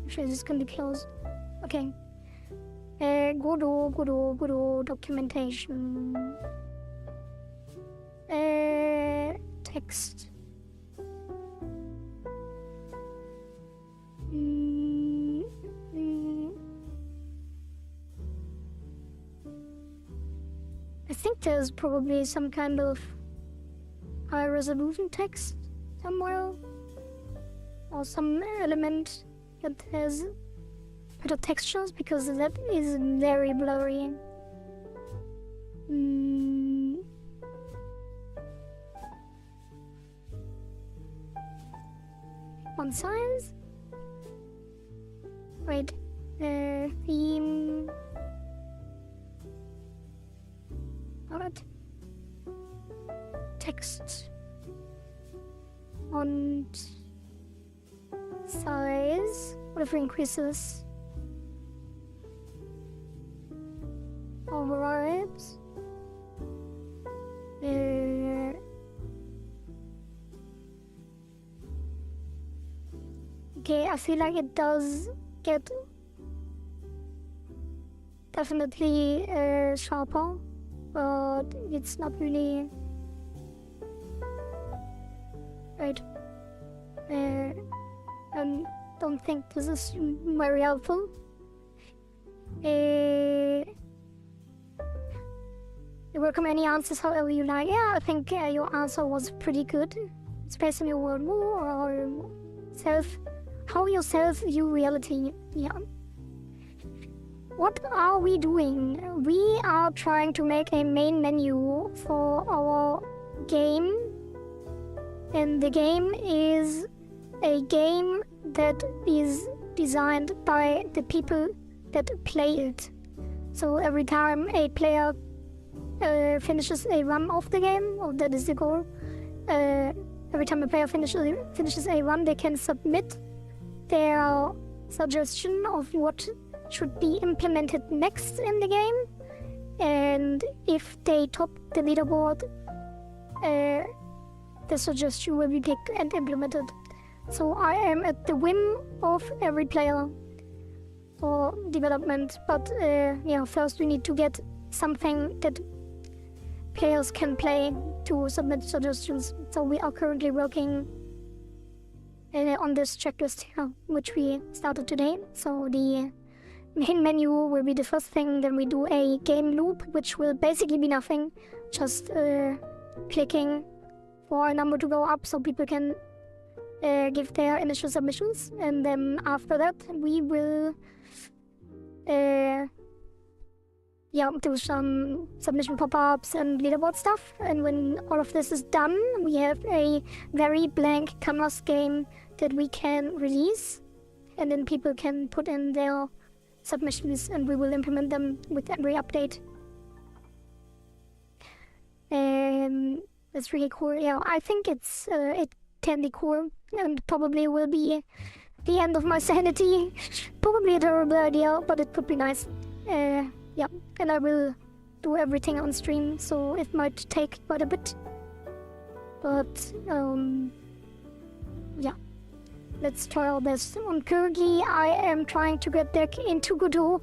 Actually, this is gonna be closed. Okay. Godot, documentation. Text. I think there's probably some kind of high resolution text somewhere, or some element that has better textures, because that is very blurry. Font size? Wait, theme... Alright. Text. Font size. What if we increase this? overrides. Okay, I feel like it does get definitely sharper, but it's not really right. I don't think this is very helpful. You're welcome any answers however you like. Yeah, I think your answer was pretty good. It's based on your worldview or how you self-view reality. Yeah. What are we doing? We are trying to make a main menu for our game. And the game is a game that is designed by the people that play it. So every time a player finishes a run of the game, or that is the goal, every time a player finishes a run, they can submit their suggestion of what should be implemented next in the game. And if they top the leaderboard, the suggestion will be picked and implemented. So I am at the whim of every player for development, but yeah, first we need to get something that players can play to submit suggestions. So we are currently working on this checklist here, which we started today. So the main menu will be the first thing, then we do a game loop, which will basically be nothing, just clicking for a number to go up so people can give their initial submissions, and then after that we will do some submission pop-ups and leaderboard stuff. And when all of this is done, we have a very blank canvas game that we can release, and then people can put in their submissions and we will implement them with every update. That's really cool. Yeah, I think it can be cool and probably will be the end of my sanity. Probably a terrible idea, but it could be nice. Yeah, and I will do everything on stream, so it might take quite a bit. But yeah, let's try our best. On Kurgi, I am trying to get back into Godot,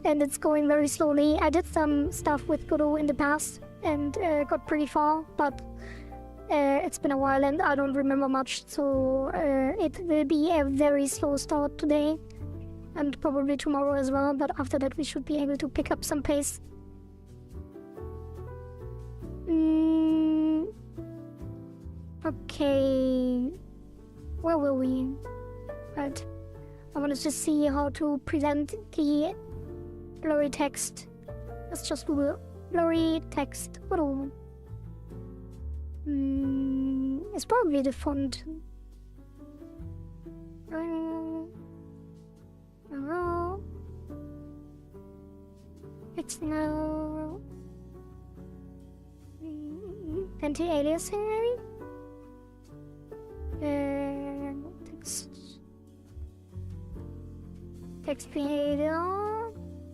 and it's going very slowly. I did some stuff with Godot in the past and got pretty far, but it's been a while and I don't remember much, so it will be a very slow start today and probably tomorrow as well, but after that we should be able to pick up some pace. Okay, where were we? Right, I wanted to see how to present the blurry text. Let's just do blurry text. What? It's probably the font. It's now anti-aliasing maybe? Text behavior.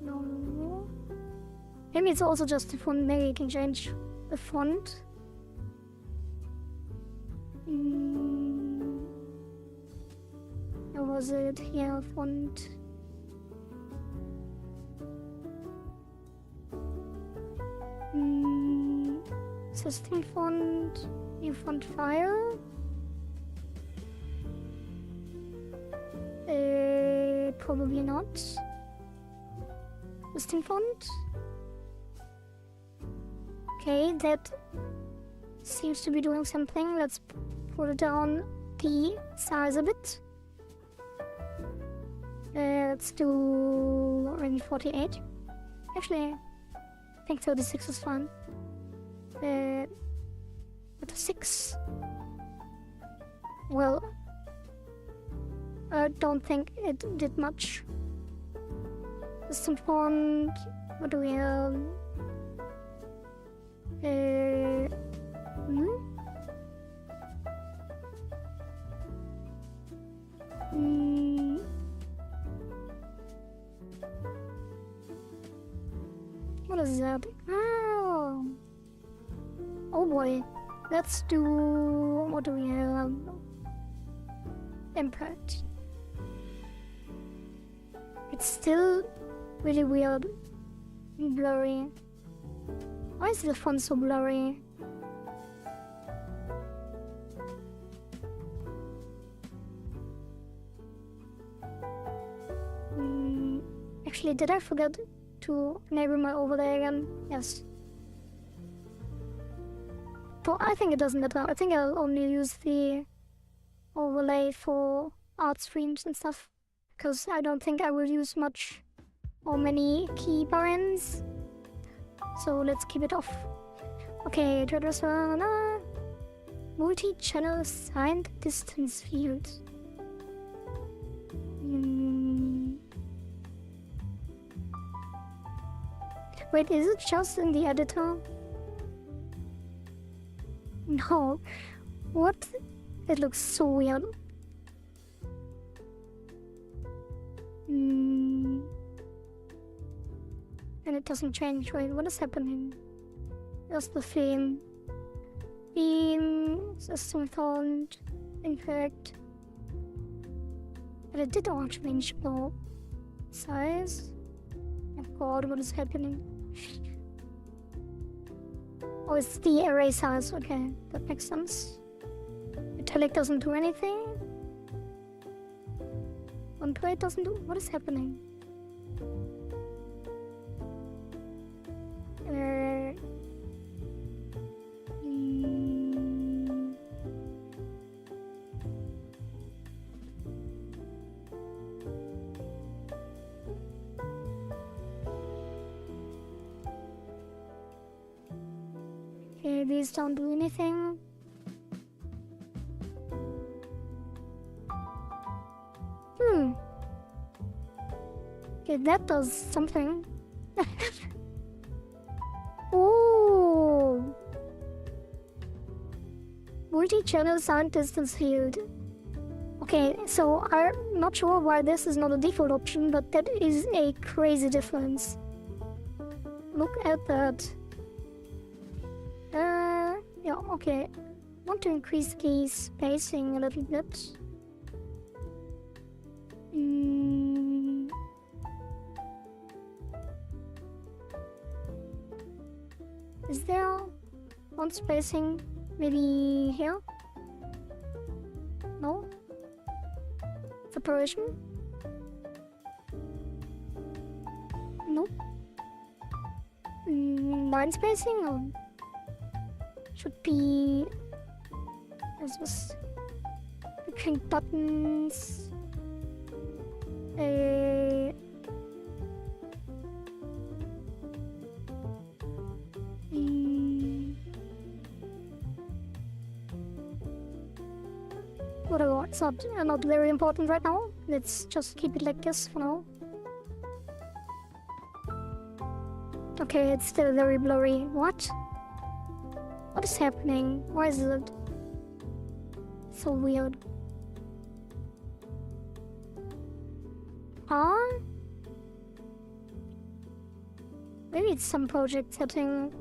No. Maybe it's also just the font. Maybe you can change the font. How was it? Yeah, font. System font. New font file. Probably not. System font. Okay, that seems to be doing something. Let's pull down the size a bit. Let's do range 48. Actually, I think 36 is fine. But a 6. Well, I don't think it did much. System font. What do we have? What is that? Oh. Oh boy. Let's do... What do we have? Impact. It's still really weird. And blurry. Why is the font so blurry? Actually, did I forget to enable my overlay again? Yes. But I think it doesn't matter. I think I'll only use the overlay for art streams and stuff. Because I don't think I will use much or many key parents. So let's keep it off. Okay, multi-channel assigned distance field. Wait, is it just in the editor? No. What? It looks so weird. And it doesn't change. Wait, what is happening? There's the theme. Theme, system font, incorrect. But it did all change though. Size. Oh god, what is happening? Oh, it's the array size. Okay, that makes sense. Italic doesn't do anything. On plate doesn't do. What is happening? Okay, these don't do anything. Okay, that does something. Oh! Multi-channel sound distance field. Okay, so I'm not sure why this is not a default option, but that is a crazy difference. Look at that. Yeah, okay. Want to increase the spacing a little bit. Is there one spacing maybe here? No? Separation? Nope. Line spacing or should be there's this between buttons. Whatever, it's not very important right now. Let's just keep it like this for now. Okay, it's still very blurry. What? What is happening? Why is it so weird? Huh? Maybe it's some project setting.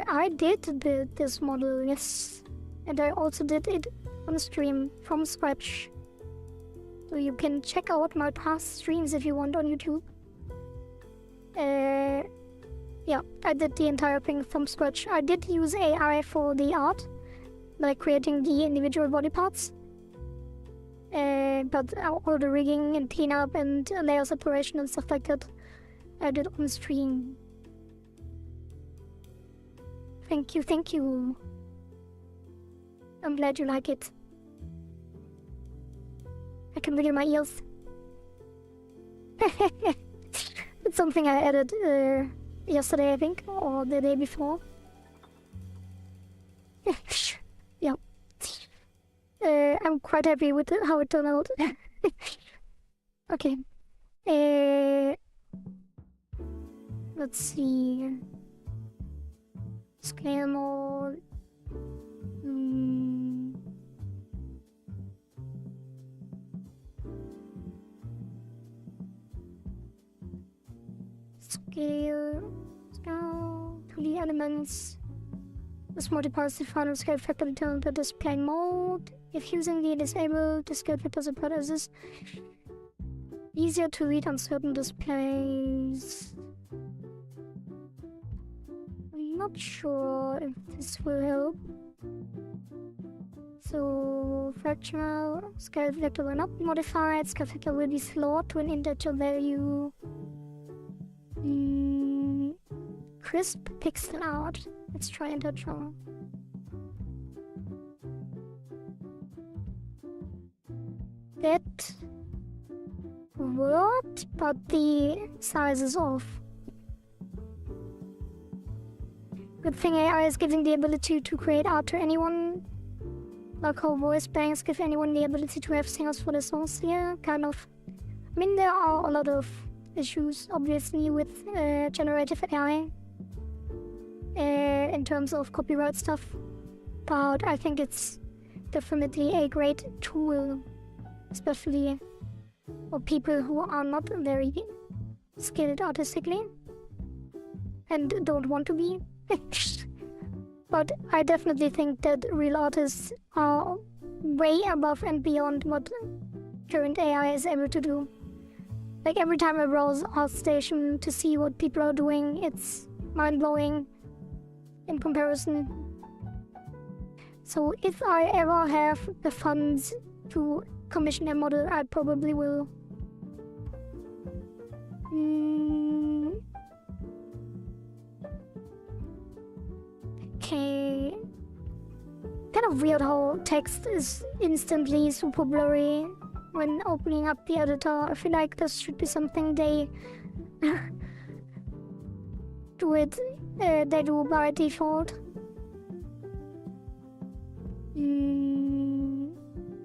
I did build this model, yes. And I also did it on stream from scratch. So you can check out my past streams if you want on YouTube. Yeah, I did the entire thing from scratch. I did use AI for the art, like creating the individual body parts. But all the rigging and cleanup and layer separation and stuff like that, I did on stream. Thank you, thank you. I'm glad you like it. I can wiggle my ears. It's something I added yesterday, I think, or the day before. Yeah. I'm quite happy with how it turned out. Okay. Let's see. Scale mode. scale 2D elements. This multiplies the final scale factor determined by display mode. If using the disabled, the scale factor support is easier to read on certain displays. I'm not sure if this will help. So, fractional scale factor will not be modified. Scale factor will be slowed to an integer value. Crisp pixel art. Let's try integer. That worked, but the size is off. Good thing AI is giving the ability to create art to anyone. Like how voice banks give anyone the ability to have singers for the songs here. Kind of. I mean, there are a lot of issues, obviously, with generative AI. In terms of copyright stuff. But I think it's definitely a great tool. Especially for people who are not very skilled artistically. And don't want to be. But I definitely think that real artists are way above and beyond what current AI is able to do. Like every time I browse ArtStation to see what people are doing, it's mind-blowing in comparison. So if I ever have the funds to commission a model, I probably will. Okay. Kind of weird how text is instantly super blurry when opening up the editor. I feel like this should be something they do by default.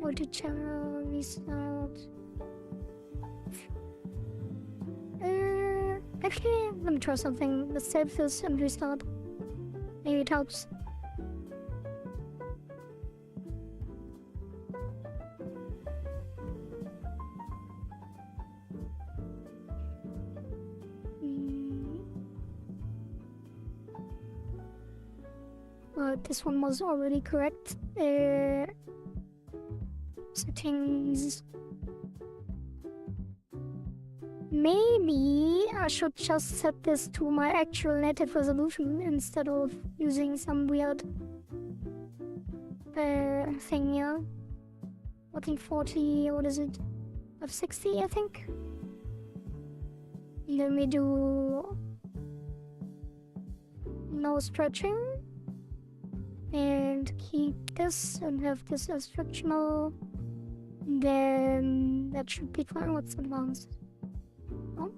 Multi-channel restart. Actually, let me try something. Let's save this and restart. Maybe it helps. This one was already correct. Settings. Maybe I should just set this to my actual native resolution instead of using some weird thing here. 1440, what is it? F60, I think. Let me do no stretching. And keep this and have this as fractional. Then that should be fine. What's advanced? Oh.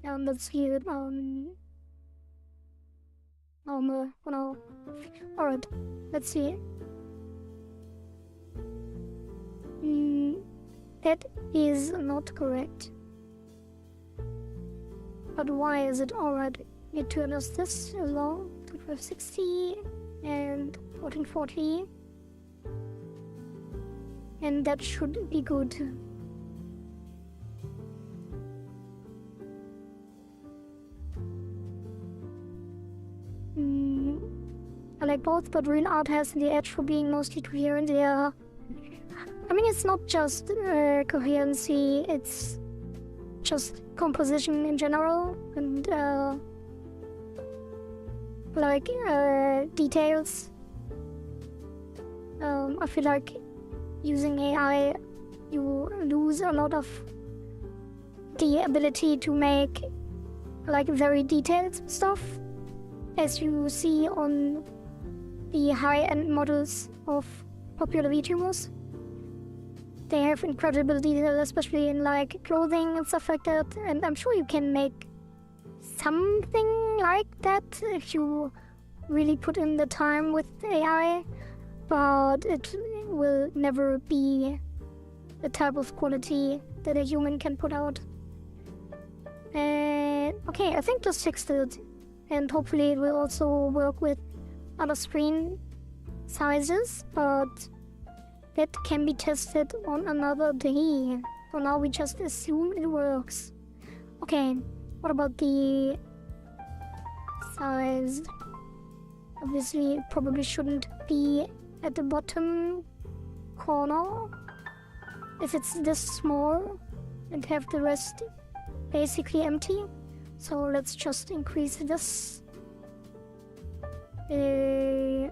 And let's see it on normal. Oh no. Alright, let's see. That is not correct. But why is it alright? Need to adjust this as well. 2560 and 1440. And that should be good. I like both, but real art has the edge for being mostly coherent. Yeah. I mean, it's not just coherency, it's just composition in general and details. I feel like using AI, you lose a lot of the ability to make like very detailed stuff, as you see on the high-end models of popular VTubers. They have incredible detail, especially in like clothing and stuff like that, and I'm sure you can make something like that if you really put in the time with AI, but it will never be the type of quality that a human can put out. Okay, I think this fixed it, and hopefully it will also work with other screen sizes, but that can be tested on another day. So now we just assume it works. Okay, what about the size? Obviously, it probably shouldn't be at the bottom corner if it's this small and have the rest basically empty. So let's just increase this. Yeah,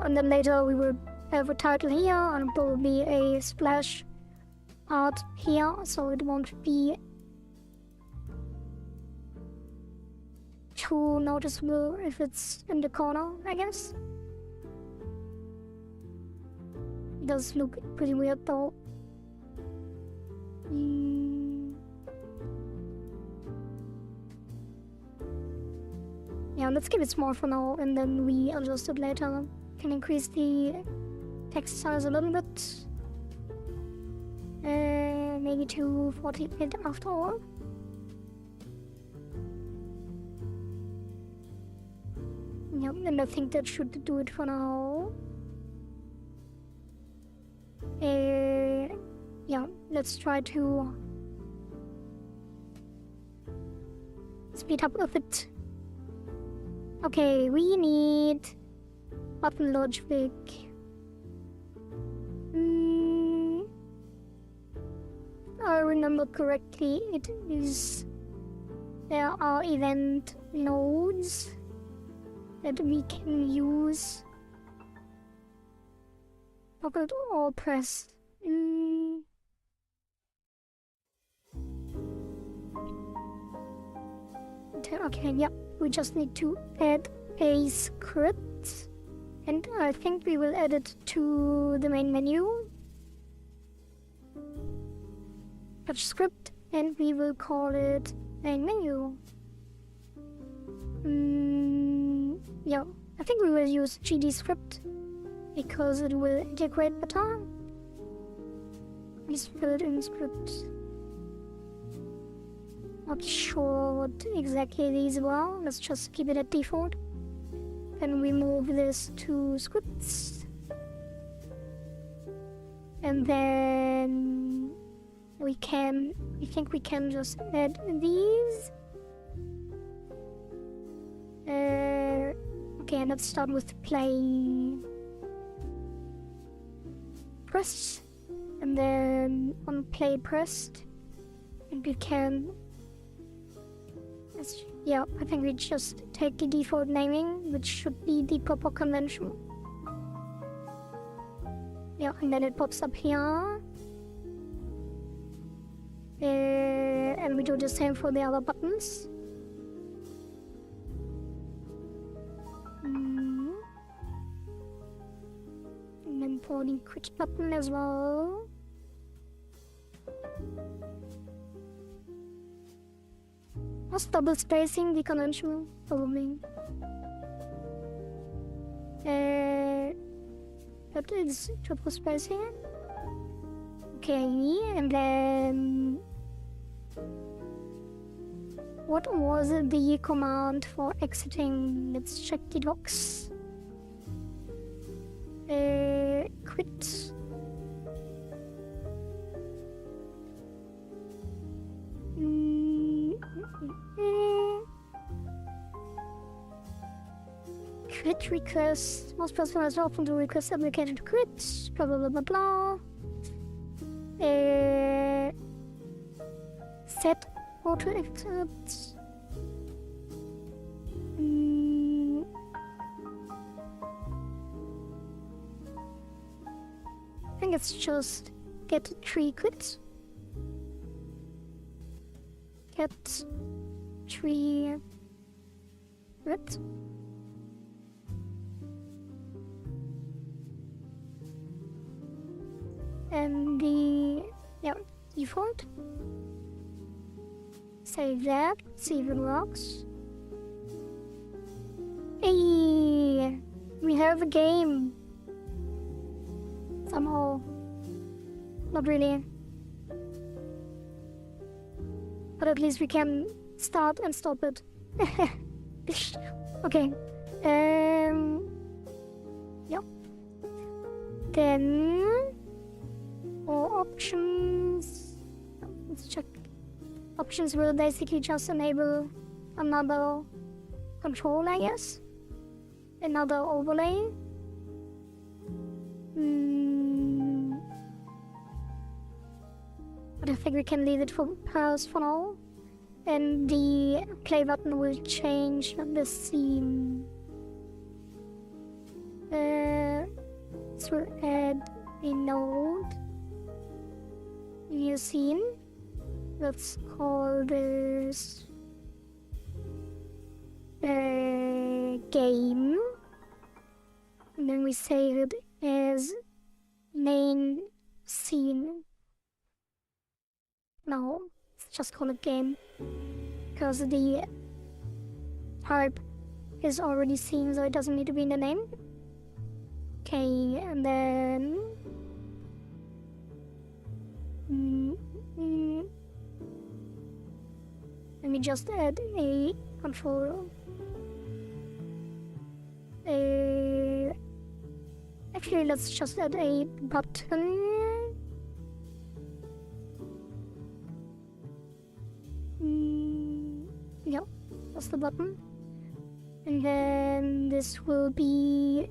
and then later we will have a title here and probably a splash art here, so it won't be too noticeable if it's in the corner, I guess. It does look pretty weird though. Yeah, let's keep it small for now and then we adjust it later. Can increase the text size a little bit. Maybe to 48 after all. Yep, and I think that should do it for now. Yeah, let's try to speed up a bit. Okay, we need button logic. I remember correctly, it is there are event nodes that we can use. Toggled or pressed. Okay, yeah, we just need to add a script, and I think we will add it to the main menu. Touch script, and we will call it main menu. Yeah, I think we will use GD script because it will integrate better. Please fill it in script. Not sure what exactly these were. Let's just keep it at default. Then we move this to scripts. And then we think we can just add these. Okay, let's start with play press. And then on play pressed. And we can... Yeah, I think we just take the default naming, which should be the proper convention. Yeah, and then it pops up here. And we do the same for the other buttons. And then for the quit button as well. Was double spacing the conventional? Probably. That is triple spacing. Okay, and then what was the command for exiting? Let's check the docs. Quit. Quit request. Most personalized often do request application to quit. Blah blah blah blah blah. Set auto exit. I think it's just get tree quit. Get tree quit. And the default. Save that, see if it works. Hey, we have a game. Somehow. Not really. But at least we can start and stop it. Okay. Yep. then for options, let's check. Options will basically just enable another control, I guess. Another overlay. But I think we can leave it for pause for now. And the play button will change the scene. This will add a node. New scene. Let's call this game. And then we save it as main scene. No, let's just call it game. Because the type is already seen, so it doesn't need to be in the name. Okay, and then let me just add a controller. Actually, let's just add a button. Yep, that's the button. And then this will be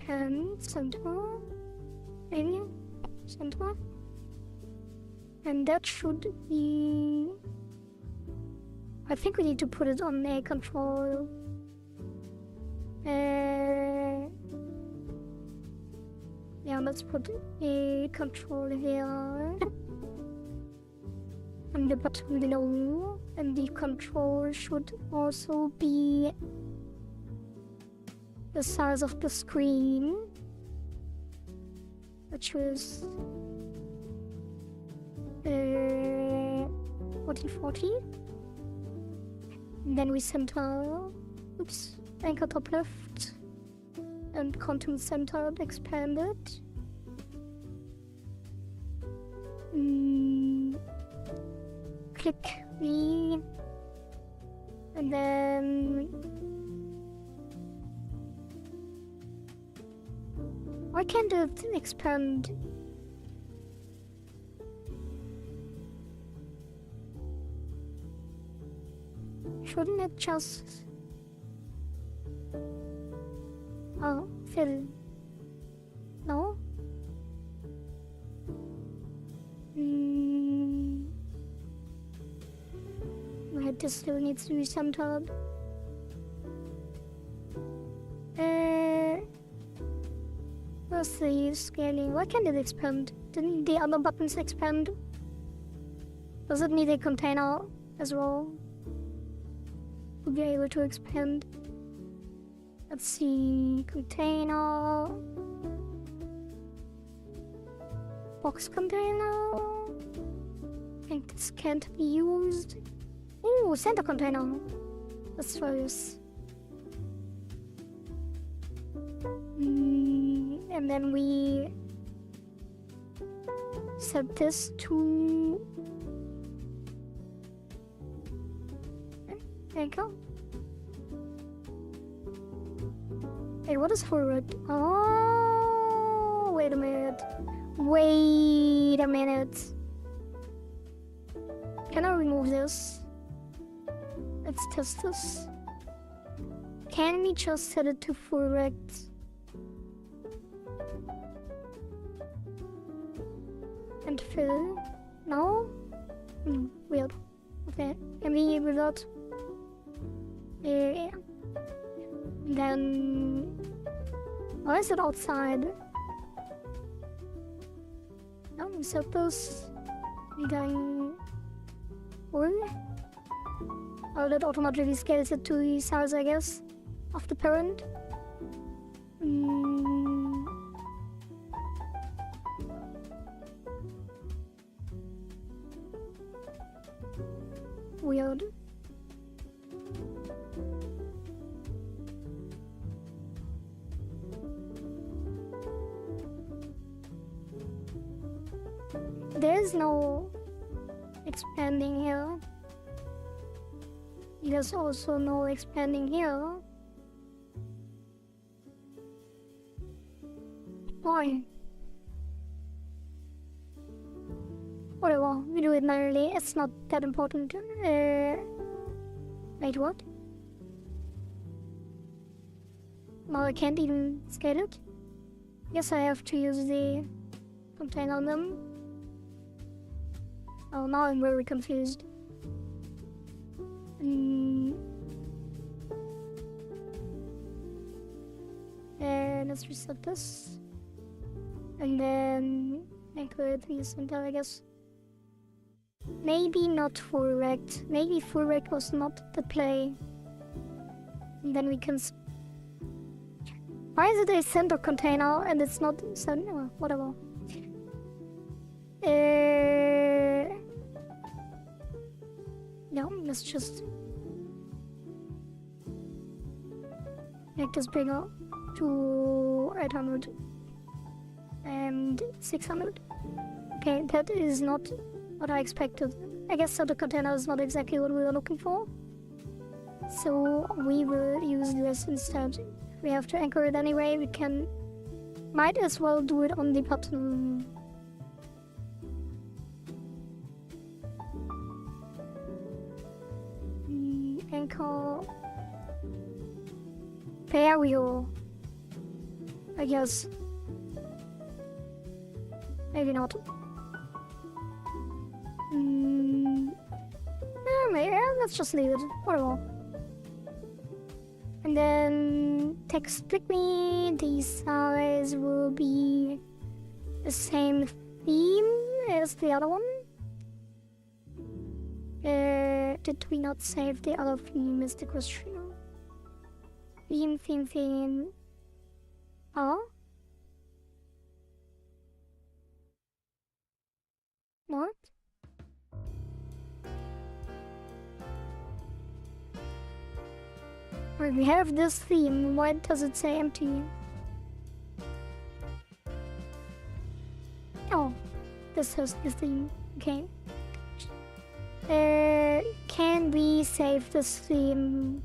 pen center, maybe center, and that should be. I think we need to put it on a control. Yeah, let's put a control here. And the button below. And the control should also be the size of the screen, which is 1440. And then we center, anchor top left, and content centered expanded. Click V, and then why can't it expand? Shouldn't it just fill? No? Right, this still needs to be centered. Where's the scaling? Why can't it expand? Didn't the other buttons expand? Does it need a container as well to be able to expand? Let's see, container, box container. I think this can't be used. Ooh, center container. Let's try this. And then we set this to anchor. Hey, what is forward? Oh, wait a minute. Wait a minute. Can I remove this? Let's test this. Can we just set it to full rect? And fill? No? Weird. Okay. Can we revert? Yeah. Then why is it outside? No, we set this. We going full. Oh, that automatically scales it to the size, I guess, of the parent. Weird. There's no expanding here. There's also no expanding here. Why? Whatever, we do it manually, it's not that important. Wait, what? Now I can't even scale it? Guess I have to use the container on them. Oh, now I'm very confused. And let's reset this. And then anchor it in the center, I guess. Maybe not full rect. Maybe full rect was not the play. And then we can. Why is it a center container and it's not center? Oh, whatever. No, let's just make this bigger to 800 and 600. Okay, that is not what I expected. I guess center container is not exactly what we were looking for. So we will use this instead. We have to anchor it anyway. We can, might as well do it on the bottom. Anchor. Barrier. I guess. Maybe not. Maybe, let's just leave it. Whatever. And then text click me. The size will be the same theme as the other one. Did we not save the other theme is the question. Theme. Oh? What? Wait, we have this theme. Why does it say empty? Oh, this has the theme. Okay. Can we save this theme?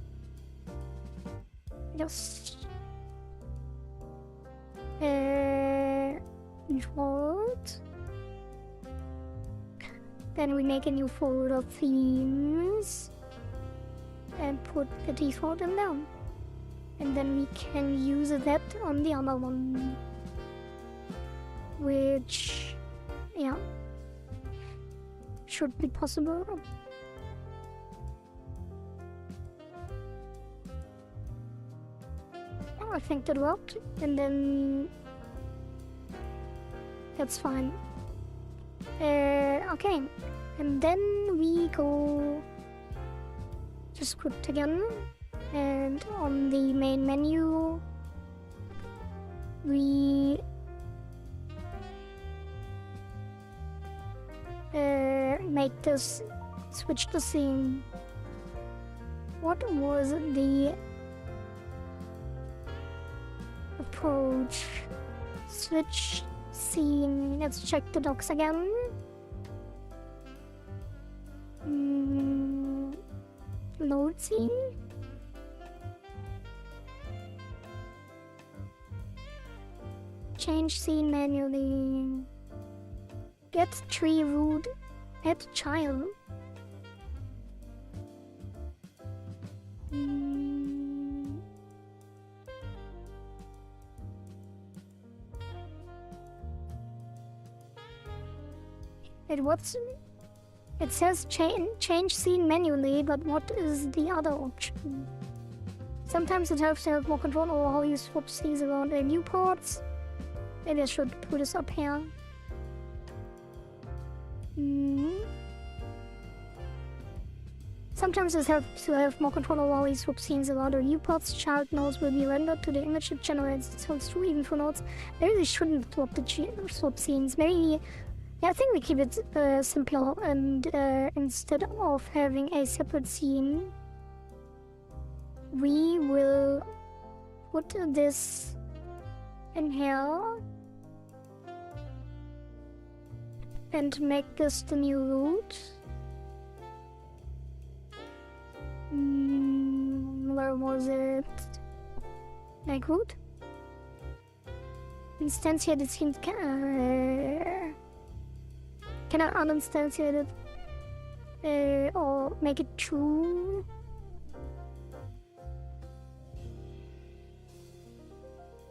Yes. Default. Then we make a new folder themes and put the default in there. And then we can use that on the other one. Which, yeah, should be possible. Oh, I think that worked. And then that's fine. Okay, and then we go to script again, and on the main menu we make this, switch the scene. What was the approach? Switch scene. Let's check the docs again. Load scene. Change scene manually. Get tree root. Add child. It says change scene manually, but what is the other option? Sometimes it helps to have more control over how you swap scenes around in viewports. Maybe I should put this up here. Sometimes it helps to have more control over how you swap scenes around or viewports. Child nodes will be rendered to the image it generates. It holds true even for nodes. Maybe we shouldn't swap scenes. Maybe. Yeah, I think we keep it simpler, and instead of having a separate scene, we will put this in here and make this the new root. was it? Like root? Instantiate it seems can I uninstantiate it or make it true?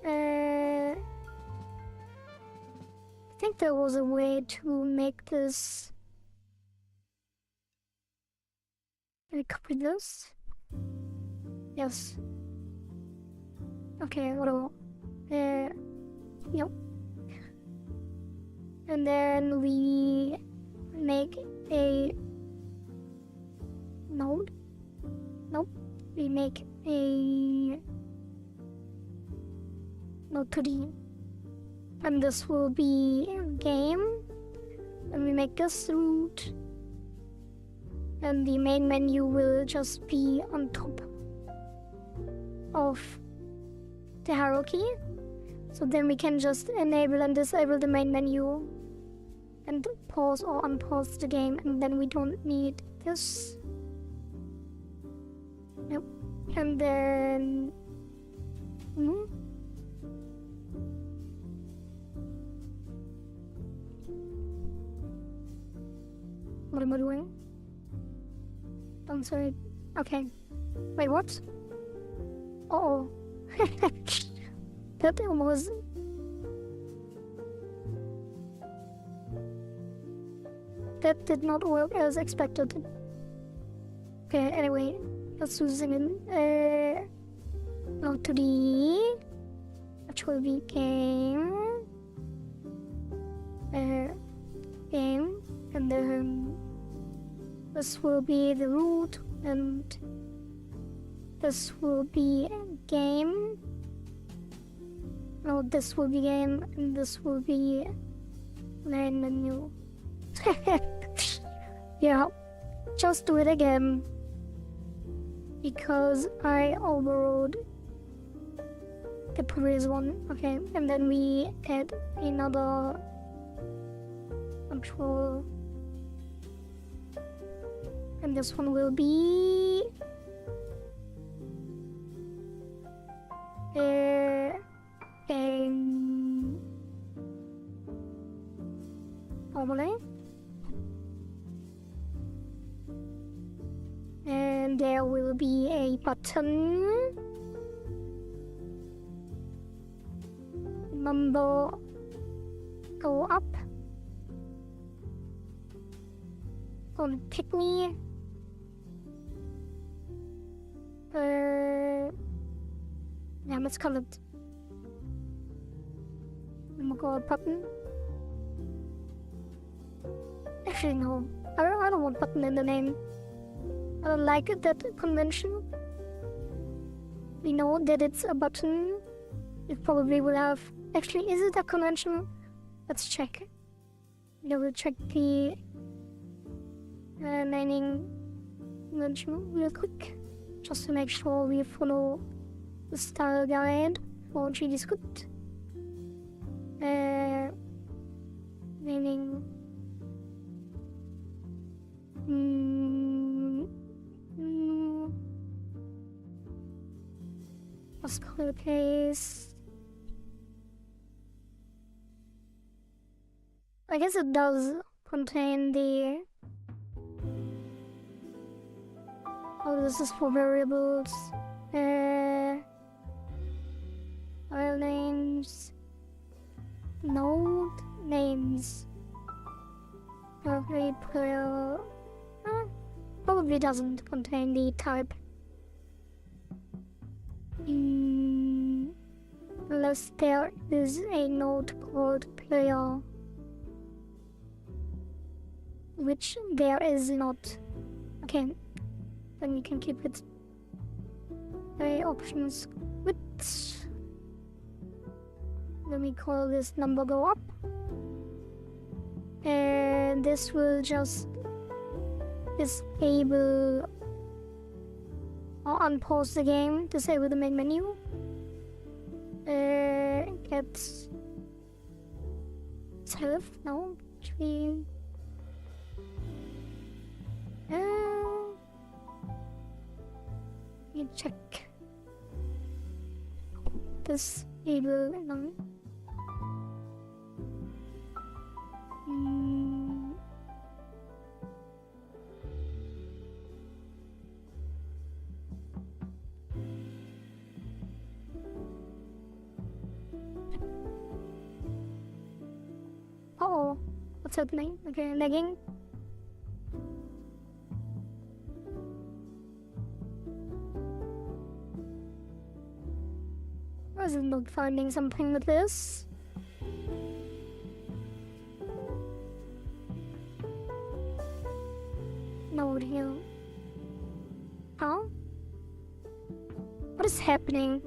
I think there was a way to make this. Can I copy this? Yes. Okay, whatever. Yep. And then we make a node. Nope. We make a node 2D. And this will be game. And we make this root. And the main menu will just be on top of the hierarchy. So then we can just enable and disable the main menu and pause or unpause the game, and then we don't need this. Nope. And then what am I doing? I'm sorry. Okay. Wait, what? Uh-oh. That was... That did not work as expected. Okay, anyway. Let's do zoom in. Go to the... Actual V game. Game. And then... This will be the root, and this will be game. No, this will be game, and this will be main menu. Yeah, just do it again, because I overrode the previous one. Okay, and then we add another control. And this one will be overlay, and there will be a button, number go up, gonna pick me. Yeah, let's call it. Go button. Actually, no. I don't want button in the name. I don't like it, that convention. We know that it's a button. It probably will have. Actually, is it a convention? Let's check. Yeah, we'll check the naming convention real quick, just to make sure we follow the style guide for 3D script. Naming. Let's color case. I guess it does contain the. Oh, this is for variables. File names. Node names. Probably player. Probably doesn't contain the type. Unless there is a node called player, which there is not. Okay, then we can keep it. Options width. Let me call this number go up, and this will just disable or unpause the game, disable the main menu. Get self, no, actually. Let me check disable none. Oh, what's happening? Okay, lagging. Why is it not finding something with this? Node here. Huh? What is happening?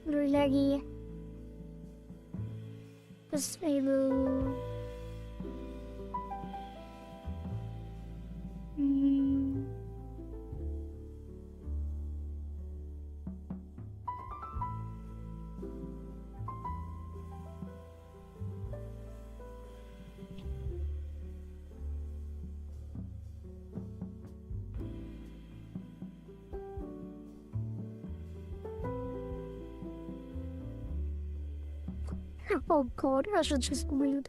Very laggy. Disable. Oh god, I should just read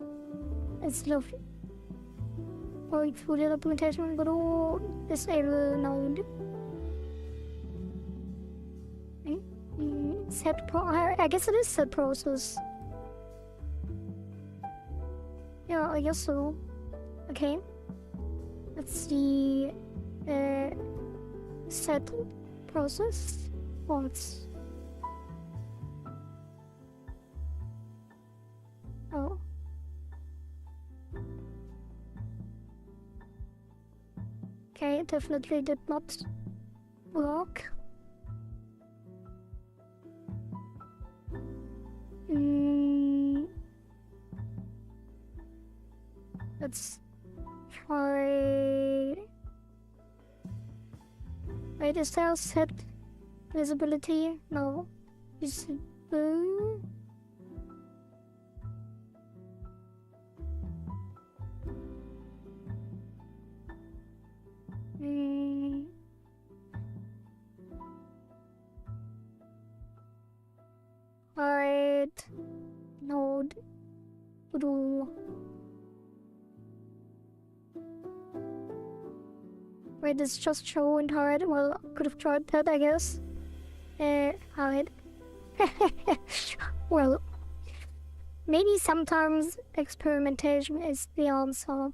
instead of going through the implementation, but all disable node. I guess it is set process. Yeah, I guess so. Okay. Let's see. Set process. What's oh. Okay, it definitely did not work. Let's try. Wait, is there set visibility? No. Visible. Alright. Node. Rule. Wait, it's just show and hard. Well, could have tried that, I guess. Hide. Well, maybe sometimes experimentation is the answer.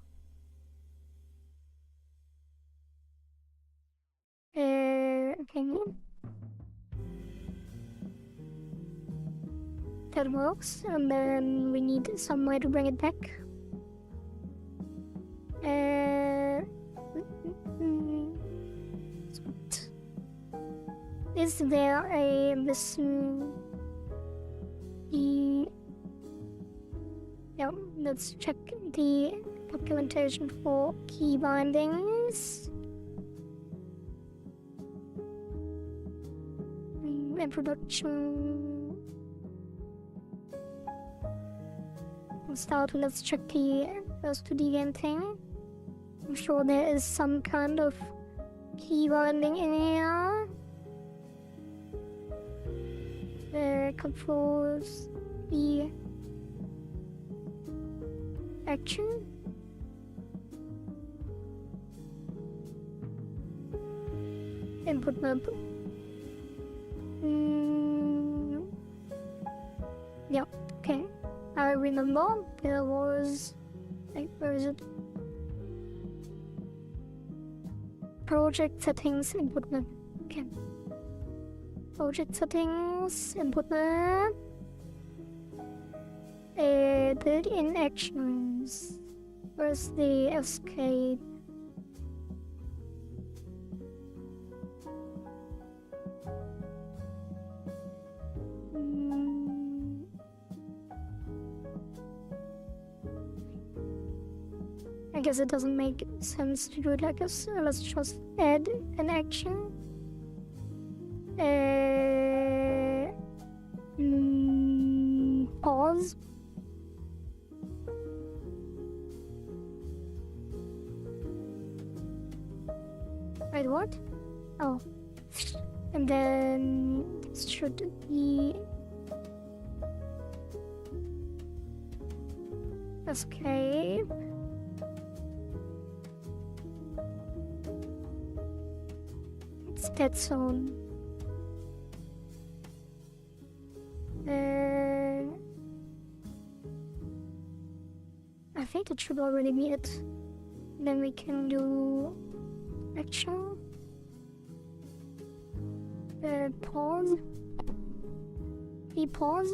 Okay. That works, and then we need some way to bring it back. Is there a missing key? Yeah, let's check the documentation for key bindings. Introduction. Let's check the first 2D game thing. I'm sure there is some kind of key binding in here. Controls the action. Input map. Yeah, okay. I remember there was. Where is it? Project settings, input map. Okay. Project settings, input map. Built-in actions. Where's the escape? I guess it doesn't make sense to do it like this. Let's just add an action. Pause. Wait, what? Oh. And then this should be escape. It's dead zone. I think it should already be it. Then we can do action. Pause. Pause.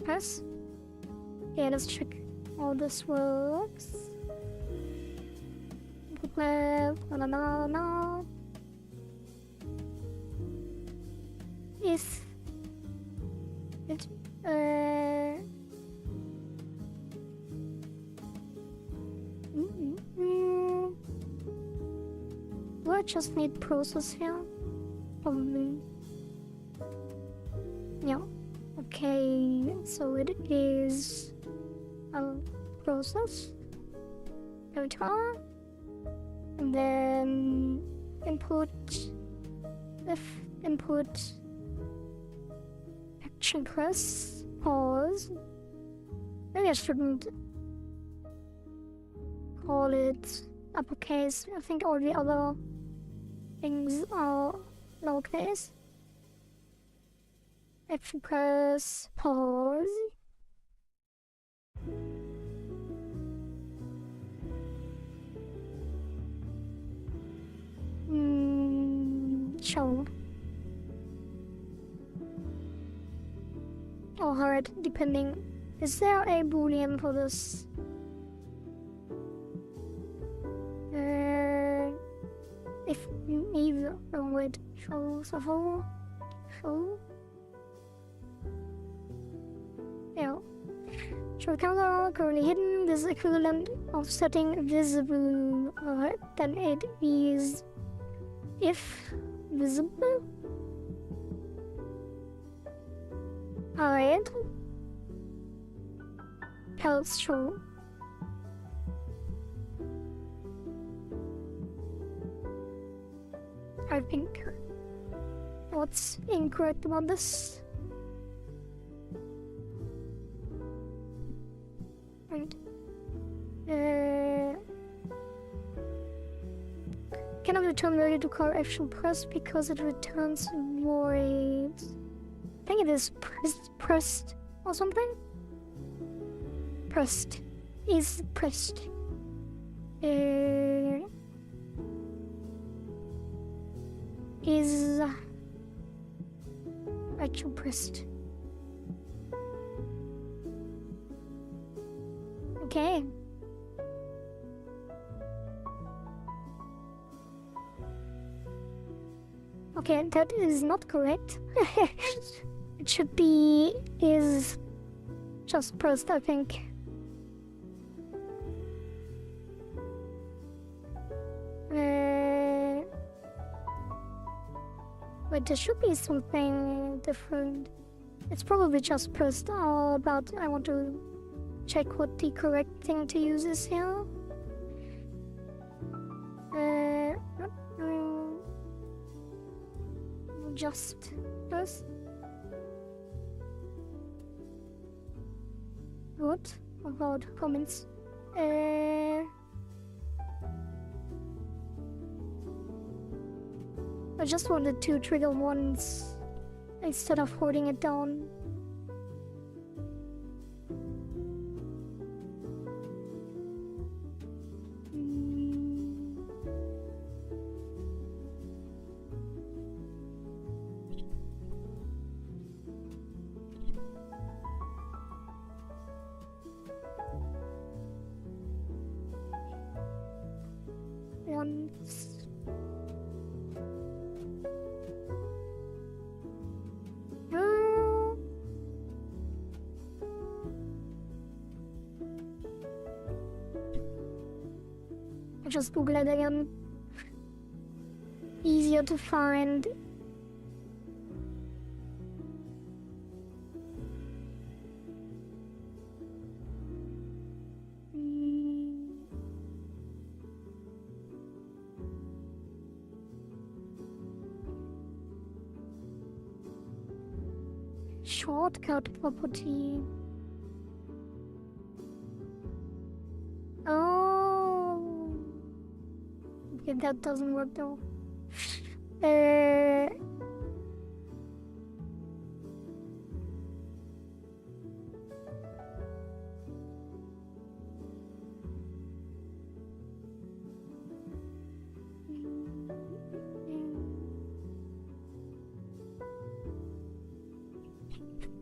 Press. Yeah, let's check how this works. If it do I just need process here? Probably. Yeah. Okay, so it is a process. Filter. And then input. If input action press pause. Maybe I shouldn't call it uppercase. I think all the other things are lowercase. Action press pause. Show. Or hard, depending. Is there a boolean for this? If either, oh wait, show, show. Yeah. Show camera currently hidden. This is equivalent of setting visible. Then it is if visible. Alright. Else show. I think. What's incorrect about this? Right. Cannot return ready to call action press because it returns void. I think it is pressed or something. Pressed is pressed. Is actual pressed. Okay. Okay, that is not correct. It should be is just pressed, I think. But there should be something different. It's probably just pressed but I want to check what the correct thing to use is here. Just press. What about comments? I just wanted to trigger once instead of holding it down. Once. I just Google it again. Easier to find. shortcut property. Oh. Okay, that doesn't work though.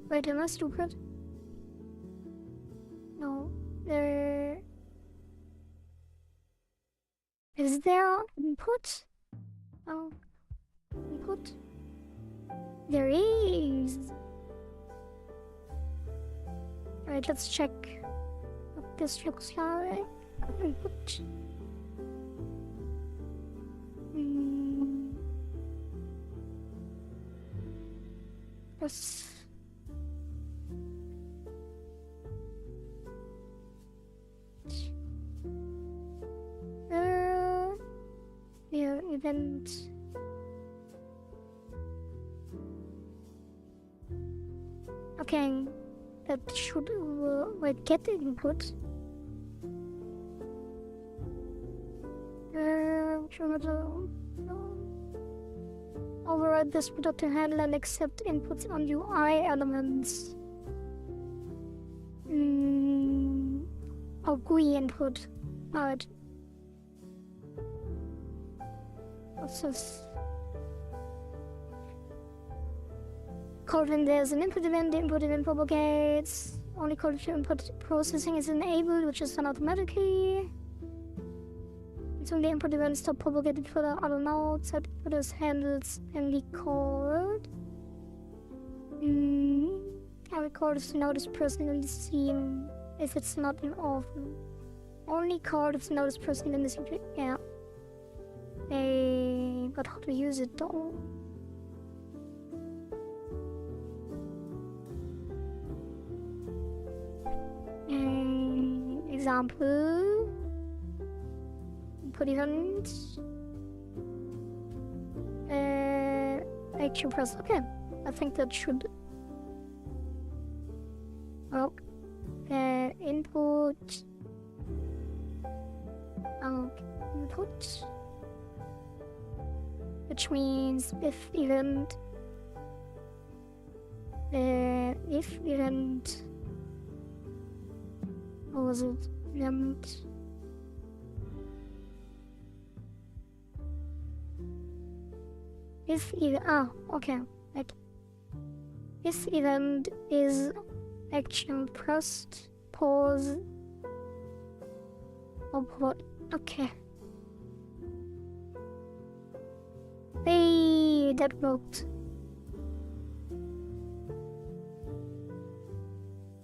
Wait, am I stupid? No. Is there input? Oh, input? There is! Alright, let's check what this looks like. Input. Yes. Yeah, event. Okay, that should wait, get input. Override this product handle and accept inputs on UI elements. Oh, GUI input. Alright. What's this? Code when there's an input event, the input event propagates. Only code if your input processing is enabled, which is done automatically. So the input event stop propagated for the other nodes that input handles and be called. I record this node is personally seen if it's not an orphan. Only called if the node is personally in the secret. Yeah. But how to use it though? Example. Input event. Action press. Okay. I think that should. Oh. Input. Input. Which means if event. If event. What was it? Event. If event. Okay. Like, if event is action pressed, pause. Oh, what? Okay. Hey, that worked.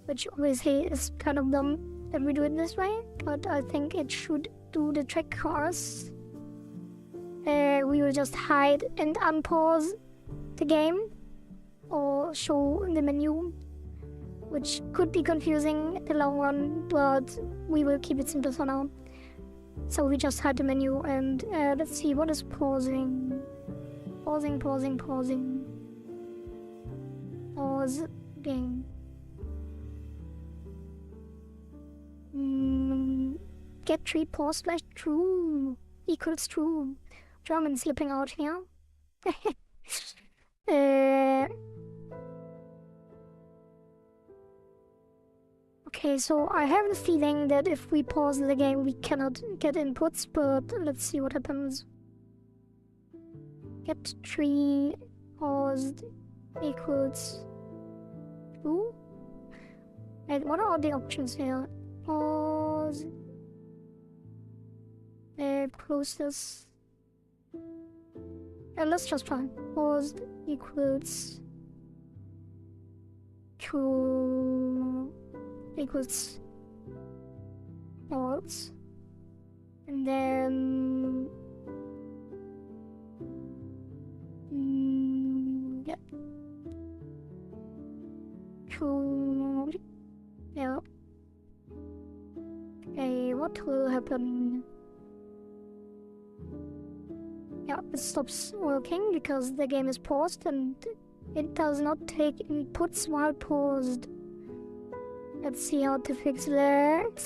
Which obviously is kind of dumb that we do it this way, but I think it should do the trick for us. We will just hide and unpause the game or show the menu, which could be confusing in the long run, but we will keep it simple for now. So we just hide the menu and let's see what is pausing. Pausing. Pause game. Get tree pause / true equals true. German slipping out here. Okay, so I have the feeling that if we pause the game we cannot get inputs, but let's see what happens. Get tree paused equals true. And what are the options here? Pause. Process. Let's just try. Paused equals true equals false. And then yeah. True. Yeah. Okay, what will happen? Yeah, it stops working because the game is paused and It does not take inputs while paused. Let's see how to fix that.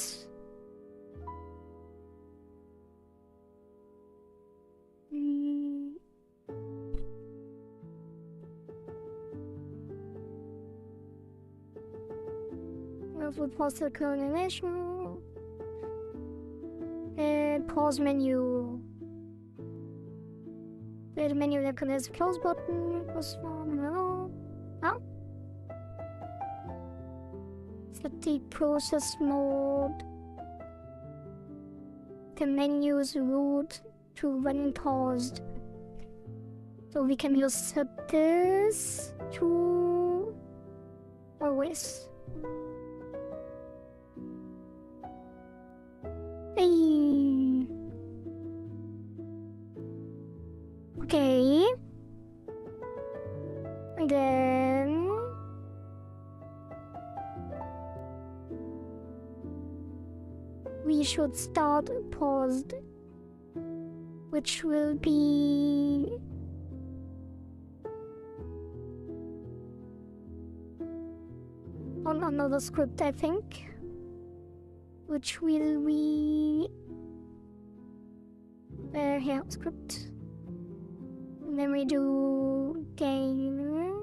We pause the current animation. And pause menu. The menu that contains the close button. Close no. Oh. Set the process mode. The menu is root to when paused. So we can just set this to always. Hey. Okay. And then we should start paused, which will be on another script, I think. Which will be here, script. And then we do game.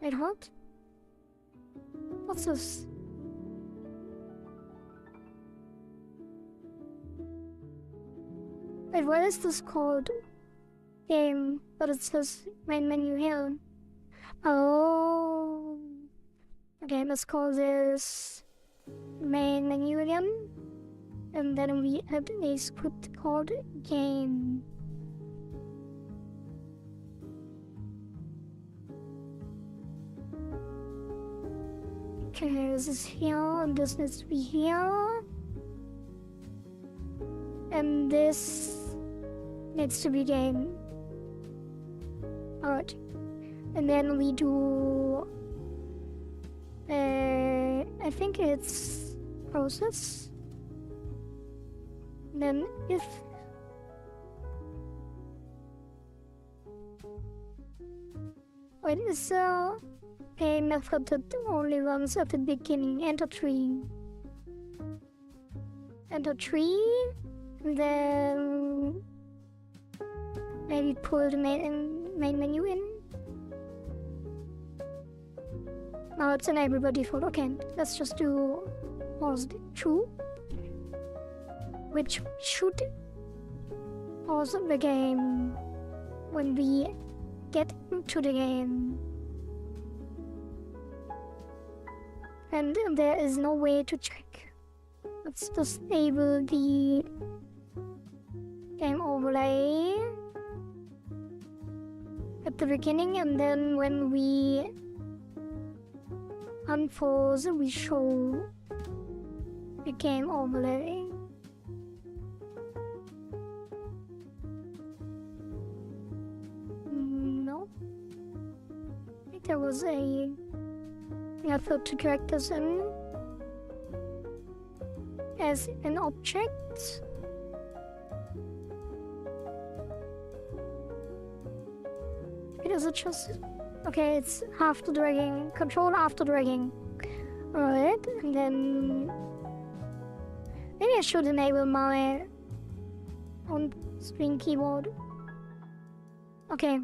Wait, what? What's this? Wait, what is this called? Game, but it says main menu here. Oh. Okay, let's call this main menu again. And then we have a script called game. Okay, this is here, and this needs to be here. And this needs to be game. Alright. And then we do, I think it's process. And then if wait, is a method that only runs at the beginning. Enter tree. Enter tree. And then maybe pull the main menu in. Now it's enable by default. Okay, let's just do paused true, which should pause the game when we get into the game. And there is no way to check. Let's disable the game overlay at the beginning, and then when we unpause, we show the game overlay. No. I think there was a method to correct this in as an object. Is it just okay? It's after dragging, control after dragging. Alright, and then maybe I should enable my on screen keyboard. Okay.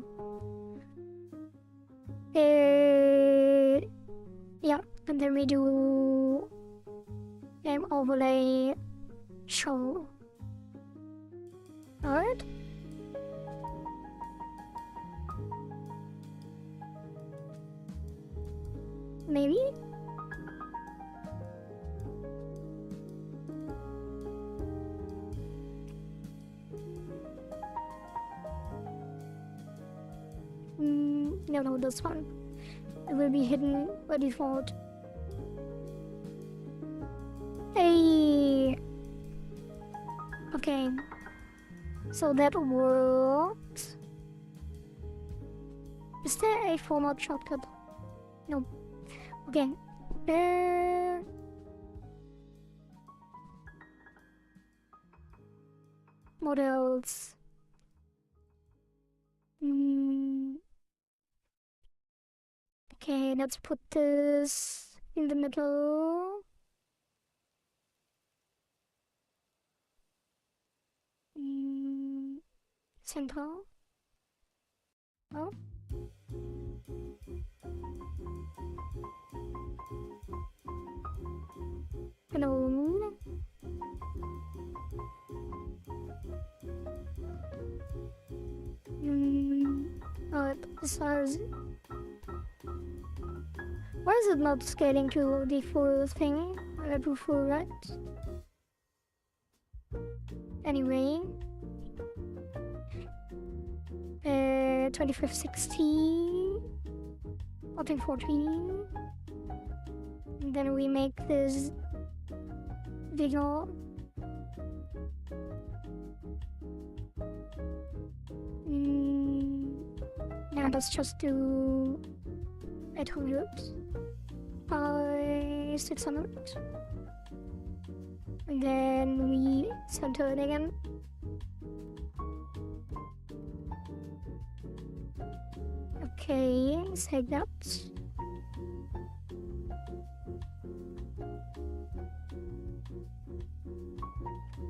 Yeah, and then we do game overlay show. Alright. Maybe? No, this one. It will be hidden by default. Hey! Okay. So that worked. Is there a format shortcut? No. Okay. What else? Okay, let's put this in the middle. Center. Oh. Hello. This is. Why is it not scaling to the full thing? To full right? Anyway. 2560. 1440. And then we make this bigger. Yeah, let's just do 800 by 600. And then we center it again. Okay, save that.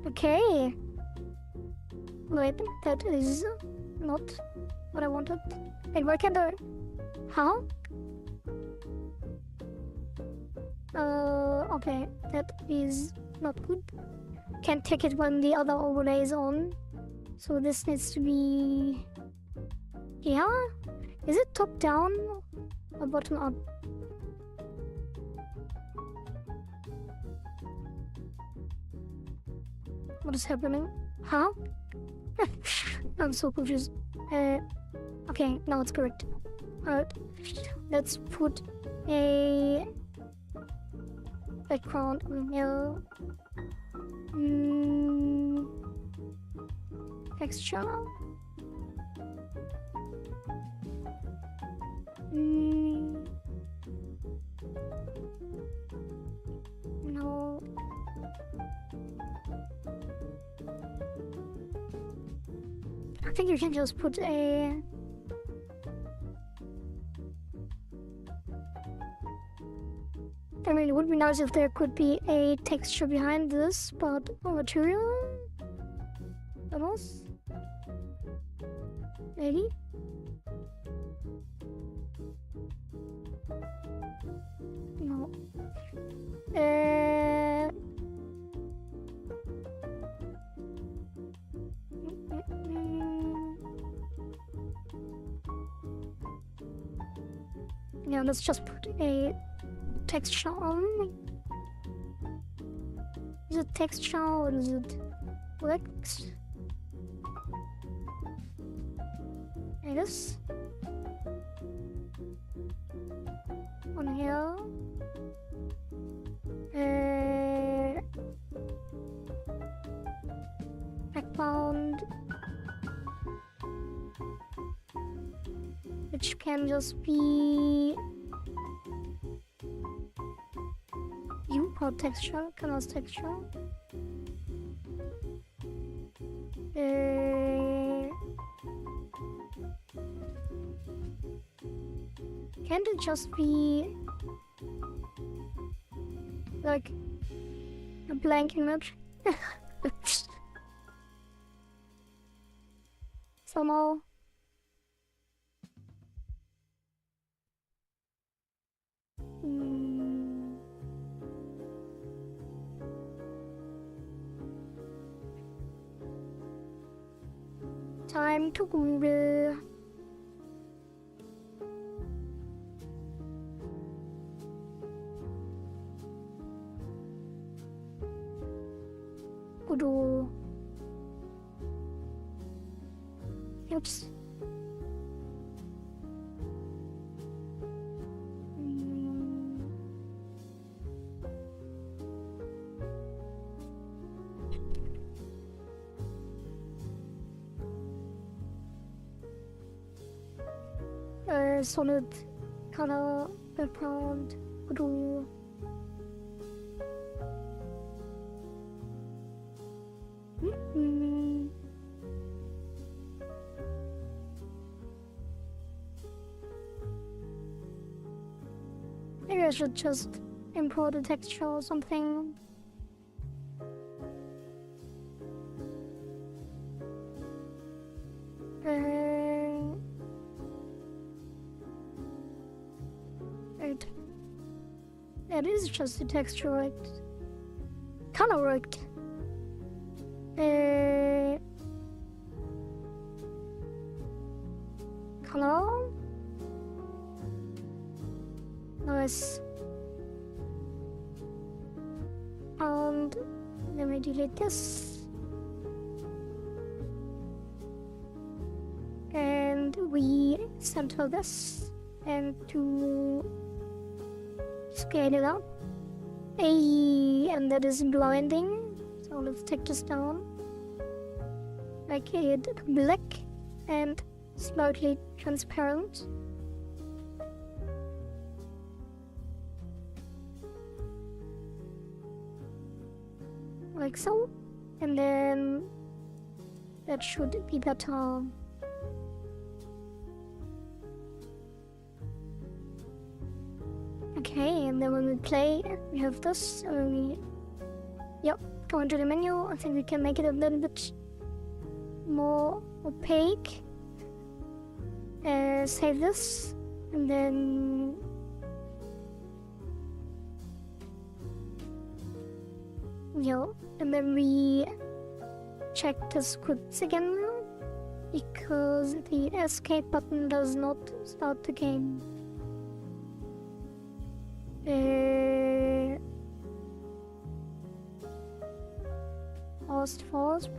Okay. Wait, that is not what I wanted. Wait, where can the... Huh? Okay, that is not good. Can't take it when the other overlay is on. So this needs to be... Yeah? Is it top down or bottom up? What is happening? Huh? I'm so confused. Okay, now it's correct. Alright, let's put a background on here. Texture. No. I think you can just put a... I mean, it would be nice if there could be a texture behind this, but material? What else? Maybe? No. Yeah, let's just put a texture on. Is it texture or is it text? I guess. On here. Background. Which can just be viewport texture, canvas texture. Can't it just be like a blank image? Somehow. Time to Google. Godot. Oops. Solid color, background, Godot. should just import a texture or something. Right. That is just a texture, right? Color worked. Color? Nice. And let me delete this. And we center this and to scale it up. And that is blinding. So let's take this down. Make it black and slightly transparent. Like so. And then that should be better. Okay, and then when we play, we have this. Yep, go into the menu. I think we can make it a little bit more opaque. Save this, and then and then we check the scripts again because the escape button does not start the game.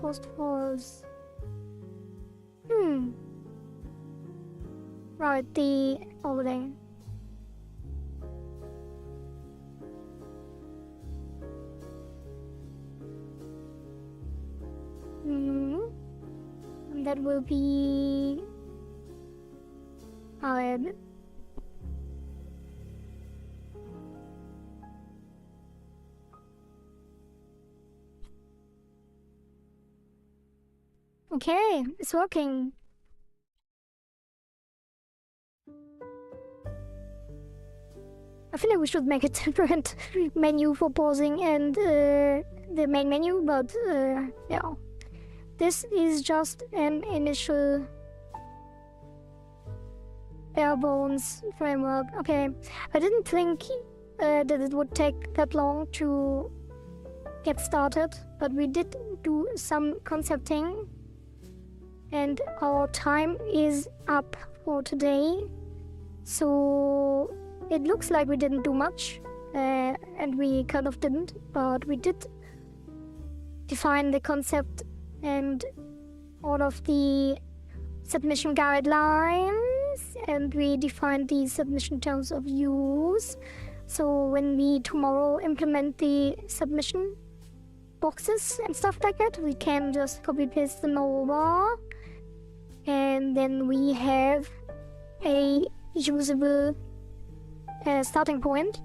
Post false. Right, the overlay. And that will be hard. Okay, it's working. I feel like we should make a different menu for pausing and the main menu, but yeah. This is just an initial bare bones framework. Okay, I didn't think that it would take that long to get started, but we did do some concepting and our time is up for today. So it looks like we didn't do much, and we kind of didn't, but we did define the concept and all of the submission guidelines, and we defined the submission terms of use. So when we tomorrow implement the submission boxes and stuff like that, we can just copy paste them over, and then we have a usable starting point.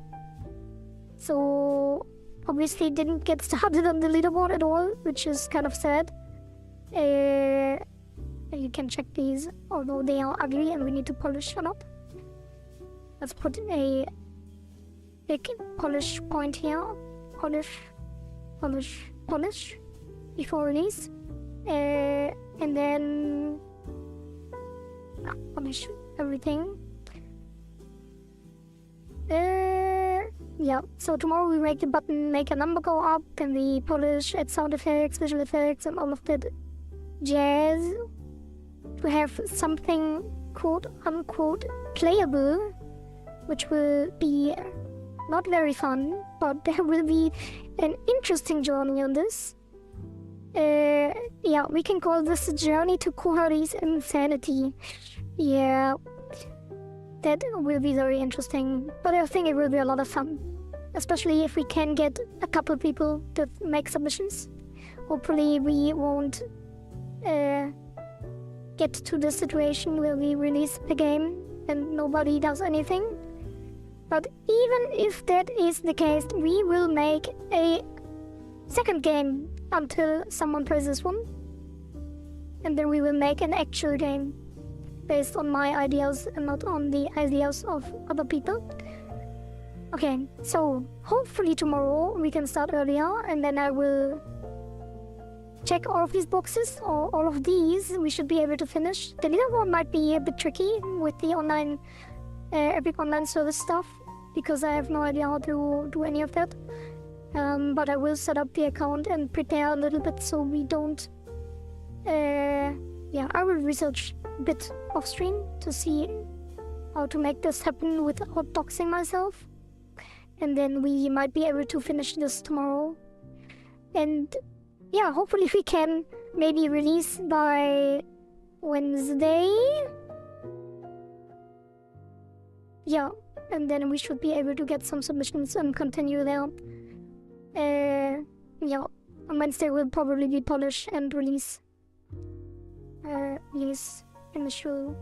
So obviously didn't get started on the leaderboard at all, which is kind of sad. You can check these, although they are ugly and we need to polish them up. Let's put a big polish point here. Polish before release. And then polish everything. Yeah, so tomorrow we make the button, make a number go up, and we polish, add sound effects, visual effects, and all of that jazz to have something quote unquote playable, which will be not very fun, but there will be an interesting journey on this. Yeah, we can call this a journey to Kohari's insanity. Yeah, that will be very interesting, but I think it will be a lot of fun, especially if we can get a couple people to make submissions. Hopefully we won't get to the situation where we release the game and nobody does anything. But even if that is the case, we will make a second game until someone plays this one. And then we will make an actual game based on my ideas and not on the ideas of other people. Okay, so hopefully tomorrow we can start earlier, and then I will check all of these boxes, or all of these. We should be able to finish. The leaderboard might be a bit tricky with the online, Epic Online Service stuff, because I have no idea how to do any of that. But I will set up the account and prepare a little bit so we don't... yeah, I will research a bit off stream to see how to make this happen without doxing myself. And then we might be able to finish this tomorrow. And yeah, hopefully we can maybe release by Wednesday. Yeah, and then we should be able to get some submissions and continue there. Yeah, on Wednesday we'll probably be polished and release initial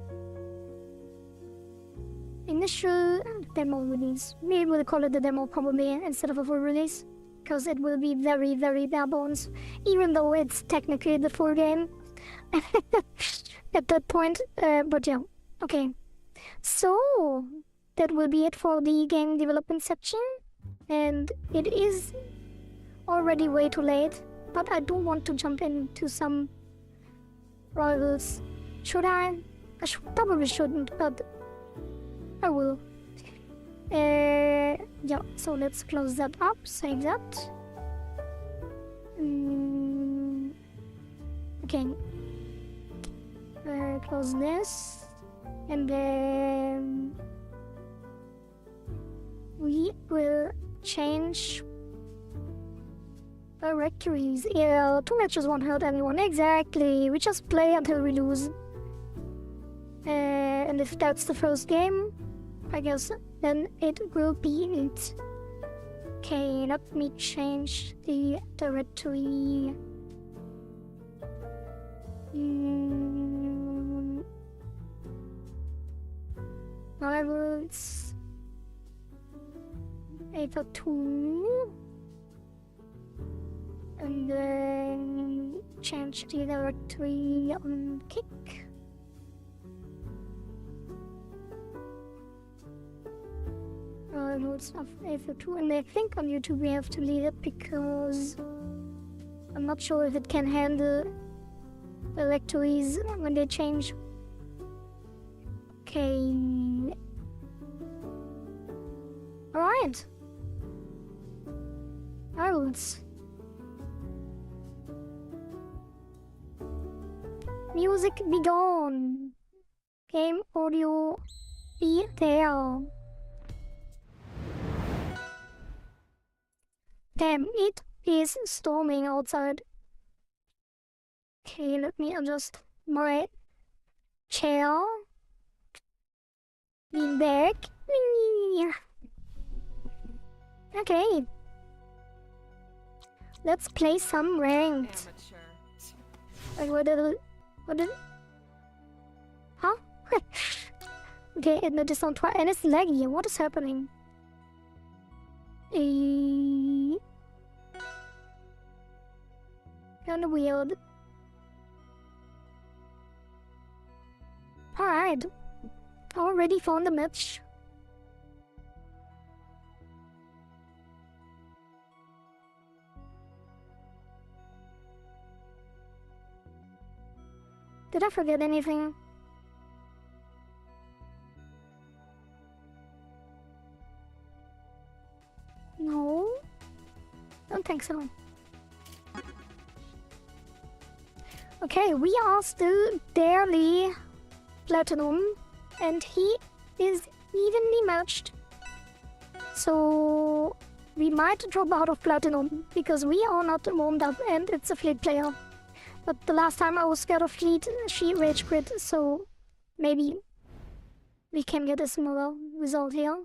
demo release. Maybe we'll call it the demo probably instead of a full release, because it will be very, very bare bones, even though it's technically the full game at that point. But yeah, okay. So that will be it for the game development section, and it is already way too late, but I do want to jump into some rivals. Should I? Probably shouldn't, but I will. Yeah, so let's close that up, save that. Okay. Close this. And then we will change directories. Yeah, 2 matches won't hurt anyone. Exactly. We just play until we lose. And if that's the first game, I guess then it will be it. Okay, let me change the directory. Rivals. A2. And then change the directory on Kick. Notes of A2, and I think on YouTube we have to leave it because I'm not sure if it can handle directories when they change. Okay. Alright. Rivals. Music be gone. Game audio be there. Damn, it is storming outside. Okay, let me adjust my chair. Lean back. Okay. Let's play some ranked. Wait, what did huh? Okay, it noticed on twice, and it's laggy. What is happening? Kinda weird. Alright. Already found the match. Did I forget anything? No? Don't think so. Okay, we are still barely platinum, and he is evenly matched. So we might drop out of platinum because we are not warmed up and it's a fleet player. But the last time I was scared of fleet, she rage quit, so maybe we can get a similar result here.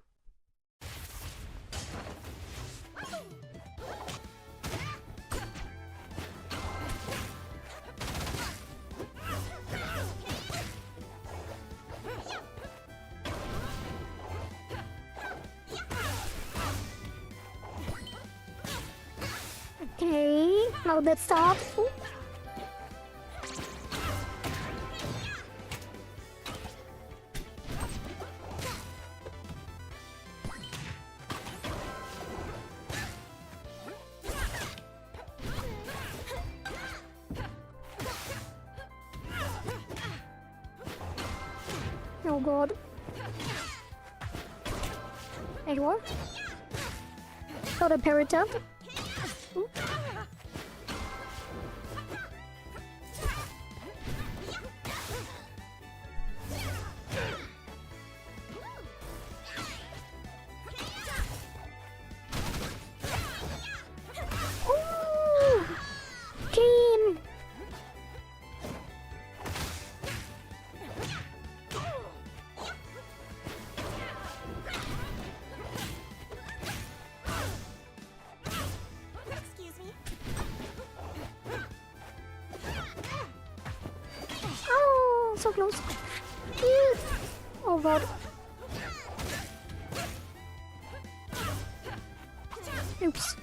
Okay, now let's start. Ooh. Oh god. Wait, what? Got a parrot up. Ooh. Ooh. Clean. Excuse me. Oh, so close. Oh god. Oops.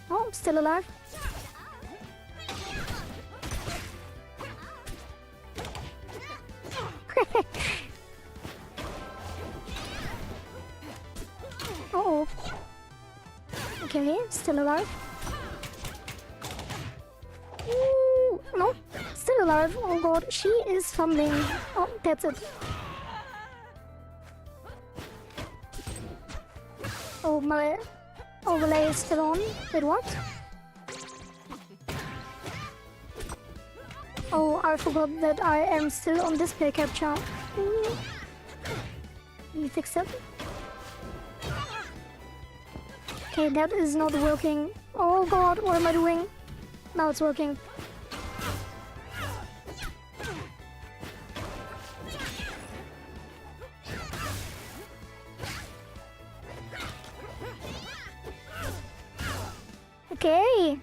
Oh, I'm still alive. Uh-oh. Okay, still alive. Ooh, no, still alive. Oh god, she is fumbling. Oh, that's it. Oh, my overlay is still on. Wait, what? Oh, I forgot that I am still on display capture. Ooh. You fix it? Okay, that is not working. Oh god, what am I doing? Now it's working. Okay.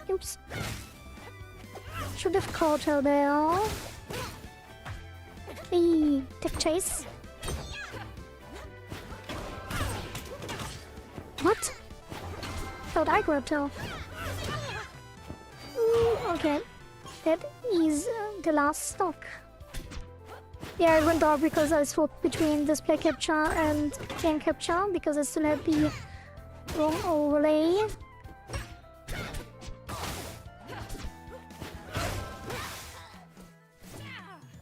Oops. Should have caught her there. Eee, tech chase. What? Thought I grabbed her. Okay. That is the last stop. Yeah, I went off because I swapped between display capture and game capture because I still had the wrong overlay.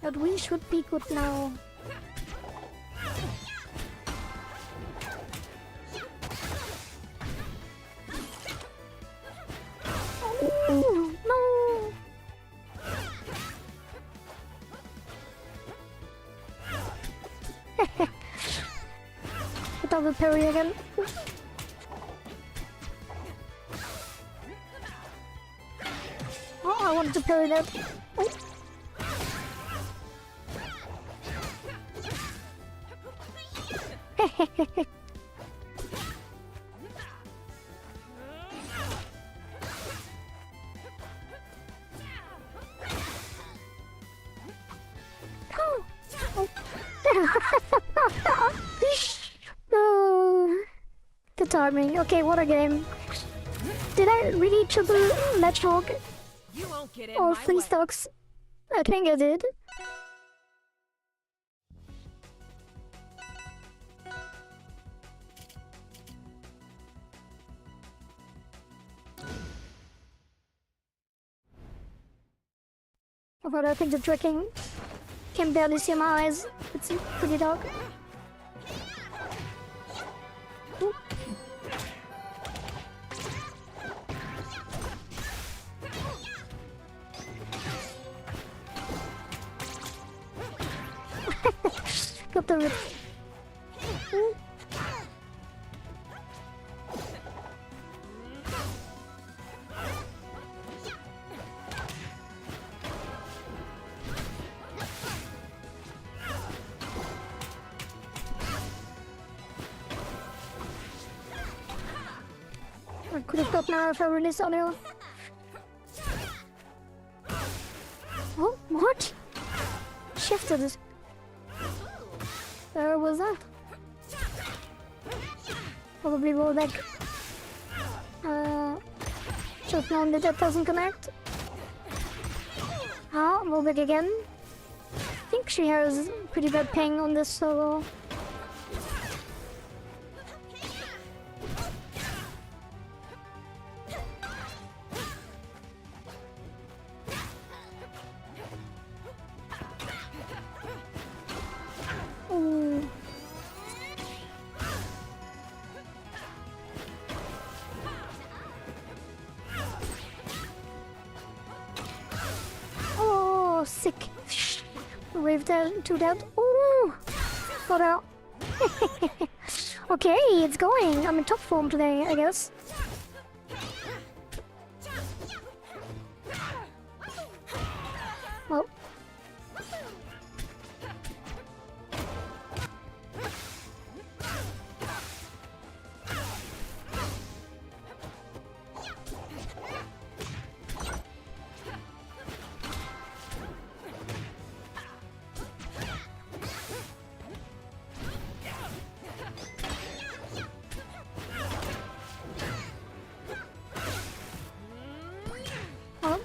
But we should be good now. Oh, no! Double parry again. Oh, I wanted to parry that. Oh. No. The timing. Okay, what a game. Did I really triple ledgehog You won't get in or my three way. stocks? I think I did. But I think the tracking can barely see my eyes. It's pretty dark. Ooh. Got the rip. Ooh. I could have got now if I released audio. Oh, what? Shifted it. Where was that? Probably roll back. Just known that doesn't connect. Ah, roll back again. I think she has pretty bad ping on this solo. Wave that to that. Ooh! Got out. Okay, it's going. I'm in top form today, I guess. Well. Oh.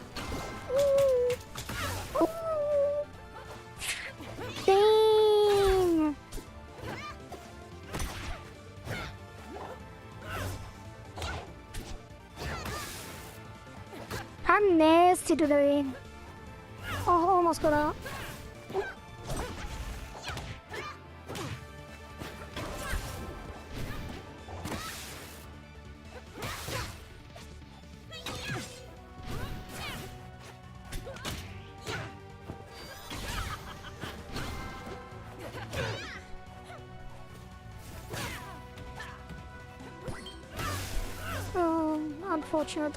Ooh. Ooh. Dang. I'm nasty today. Oh, almost got out. Unfortunate.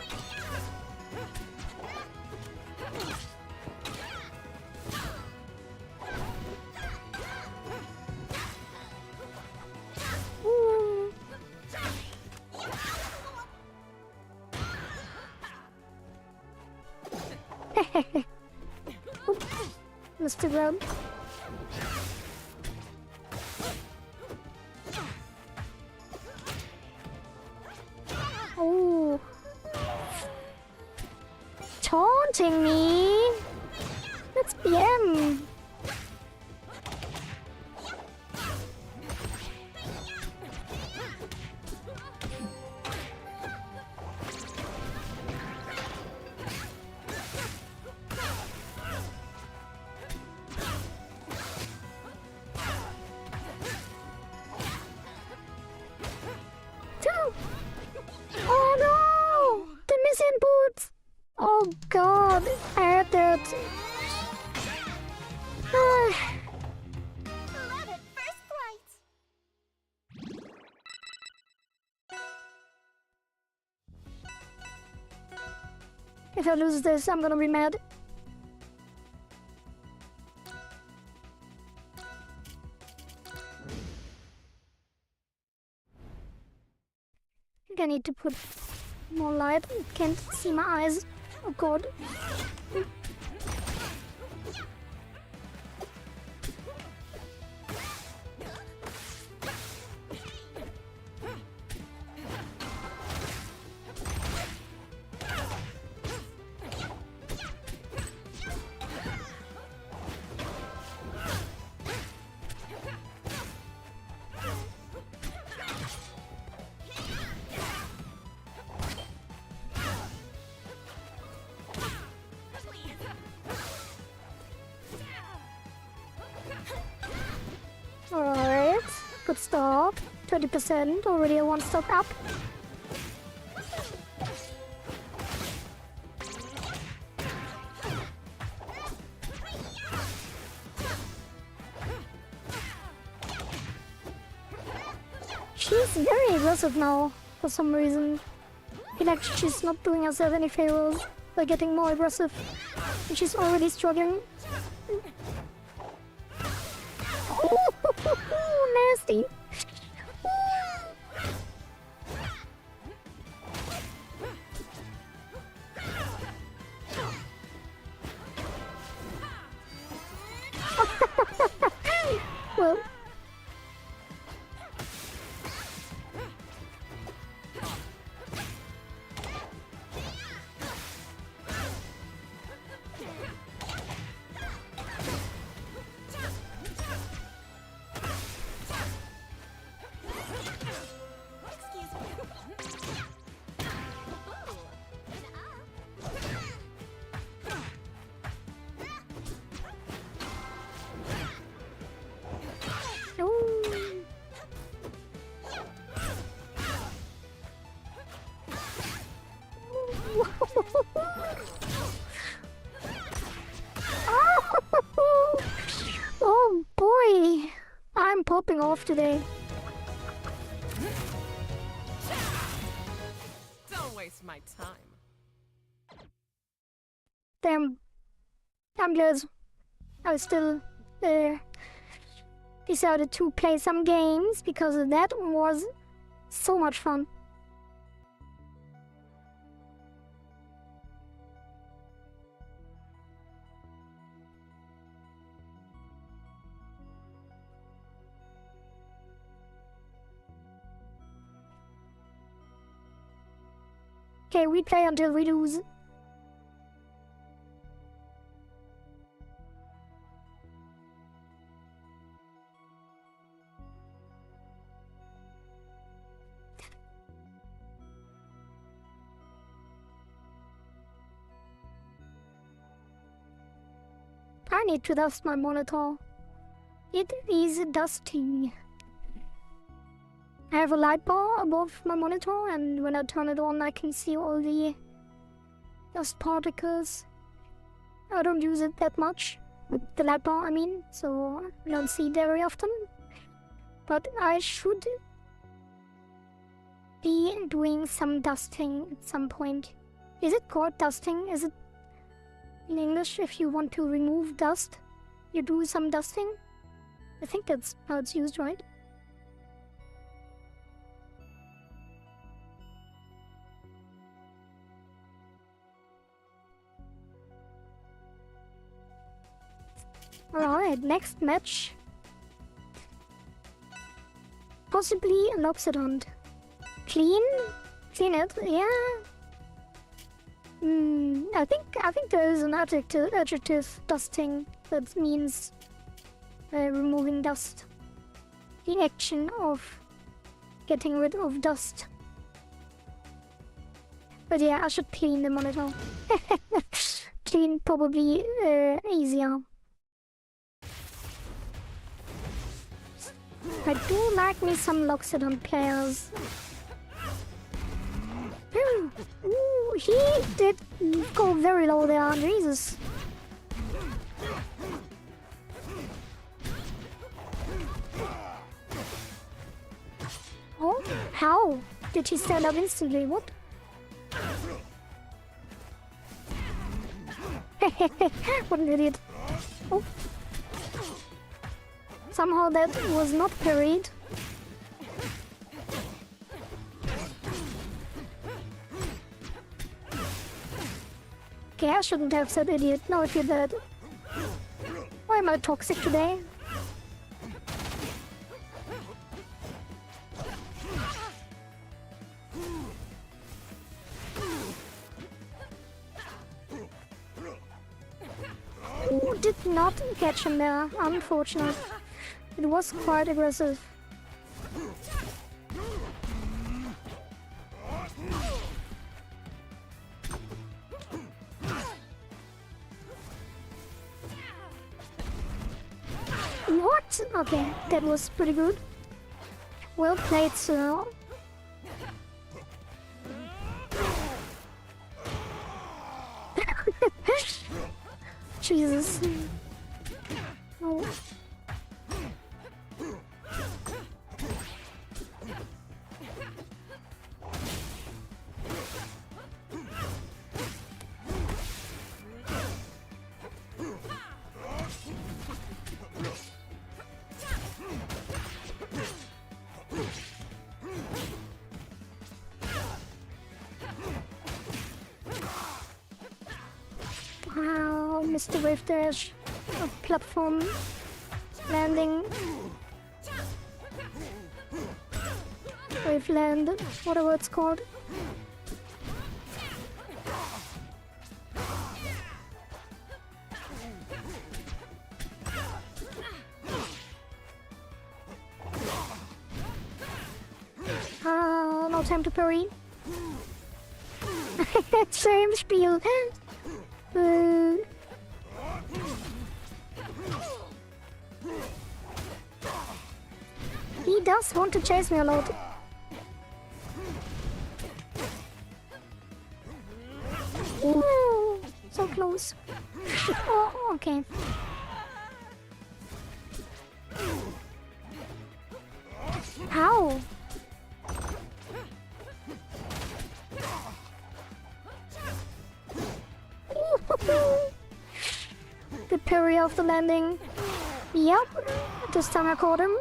Ooh. Missed the ground. Oh. Taunting me? That's BM. Oh no! The missing boots! Oh god, I heard that. Love it, first flight. If I lose this, I'm gonna be mad. I think I need to put more light. Can't see my eyes. Oh god. Alright, good start. 20%, already a one stop up. She's very aggressive now, for some reason. I feel like she's not doing herself any favors by getting more aggressive. And she's already struggling. Nasty. Well. popping off today. Don't waste my time. Damn. I'm good. I still decided to play some games because that was so much fun. Okay, we play until we lose. I need to dust my monitor. It is dusty. I have a light bar above my monitor, and when I turn it on I can see all the dust particles. I don't use it that much, the light bar I mean, so I don't see it very often. But I should be doing some dusting at some point. Is it called dusting? Is it in English if you want to remove dust? You do some dusting? I think that's how it's used, right? Alright, next match. Possibly an Loxodont. Clean? Clean it, yeah. I think there is an adjective dusting that means removing dust. The action of getting rid of dust. But yeah, I should clean the monitor. Clean probably easier. I do like me some Loxodon players. Ooh, he did go very low there, Jesus. Oh, how did he stand up instantly? What? What an idiot. Oh. Somehow that was not parried. Okay, I shouldn't have said idiot. Now I feel bad. Why am I toxic today? Ooh, did not catch him there. Unfortunate. It was quite aggressive. What? Okay, that was pretty good. Well played, sir. Jesus. Oh. Wow, Mr. Wave Dash, a platform landing, wave land, whatever it's called. No time to parry. Same spiel. He does want to chase me a lot. Ooh, so close. Oh, okay. How? The parry of the landing. Yep, this time I caught him.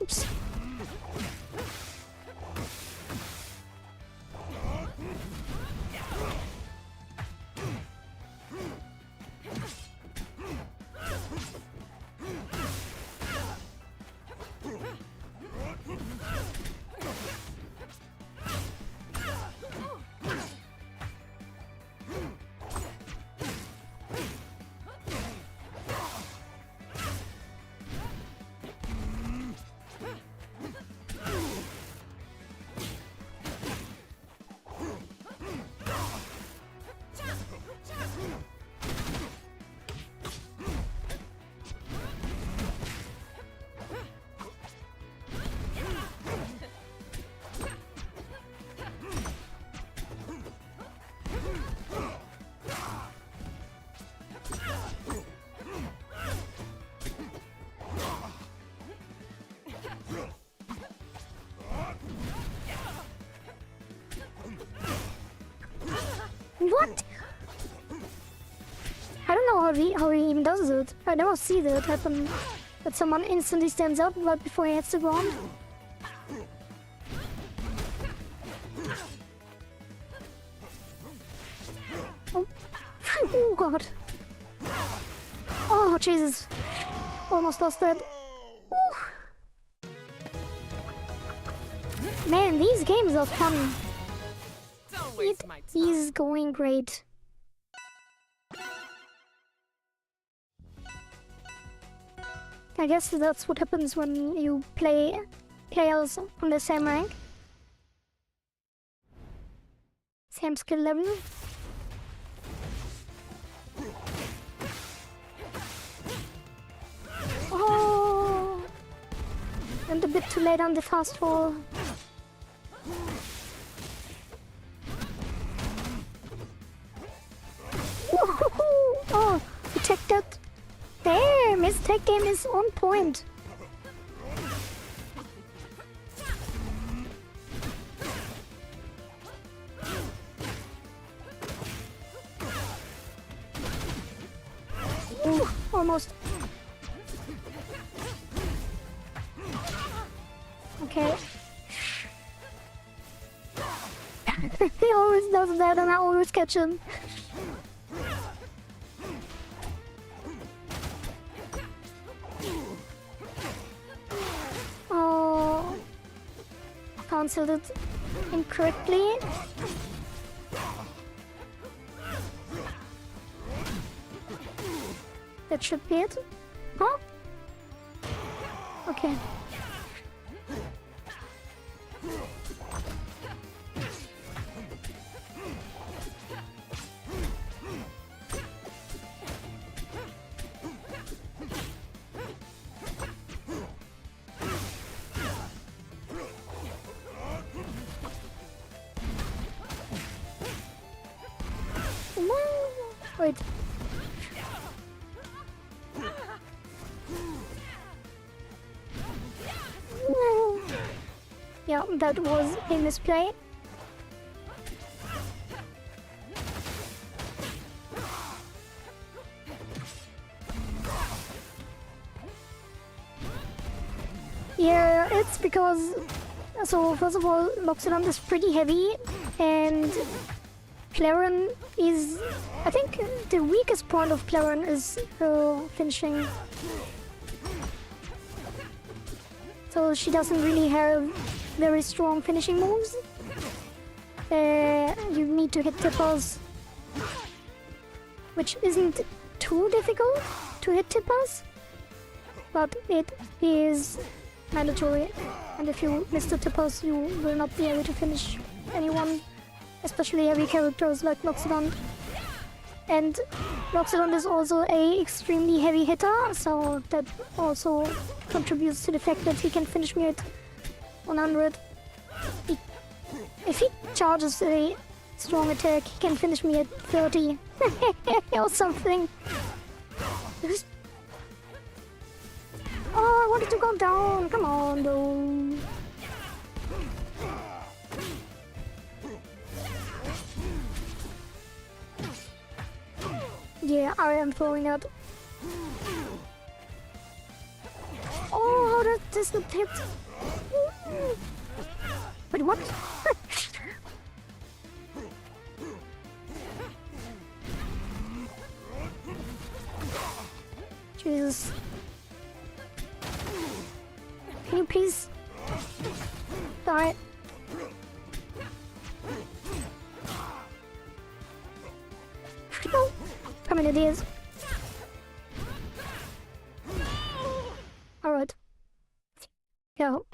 Oops. What? I don't know how he even does it. I never see that happen. That someone instantly stands up right before he hits the ground. Oh, oh god. Oh Jesus. Almost lost that. Ooh. Man, these games are fun. Don't waste my time. He's going great. I guess that's what happens when you play players on the same rank. Same skill level. Oh! And a bit too late on the fast fall. Oh, you checked that. Damn, his tech game is on point. Ooh, almost. Okay. He always does that and I always catch him. Oh, cancelled it incorrectly. That should be it. Huh? Okay. Wait. Yeah, that was a misplay. Yeah, it's because... So, first of all, Loxodon is pretty heavy, and Claren is... I think the weakest point of Claren is her finishing. So she doesn't really have very strong finishing moves. You need to hit tippers, which isn't too difficult to hit tippers, but it is mandatory. And if you miss the tippers, you will not be able to finish anyone, especially heavy characters like Loxodon. And Loxodon is also a extremely heavy hitter, so that also contributes to the fact that he can finish me at 100. If he charges a strong attack, he can finish me at 30 or something. Oh, wanted to go down. Come on, though. Yeah, I am throwing it. Oh, that just hit. Wait, what? Jesus. Can you please die? No. How many days? Alright. Go.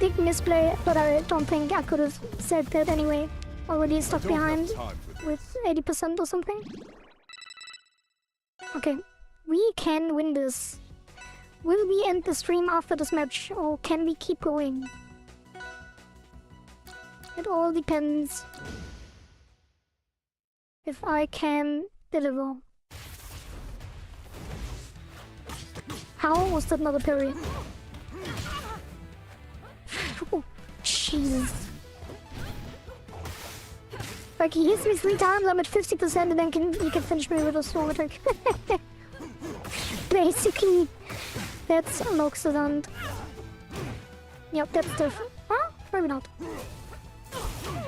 Big misplay, but I don't think I could have said that anyway. Already stuck behind with 80% or something. Okay, we can win this. Will we end the stream after this match, or can we keep going? It all depends if I can deliver. How was that not a parry? Oh, Jesus. Like, he hits me 3 times, I'm at 50%, and then he can finish me with a strong attack. Basically, that's an accident. Yep, that's tough. Huh? Maybe not.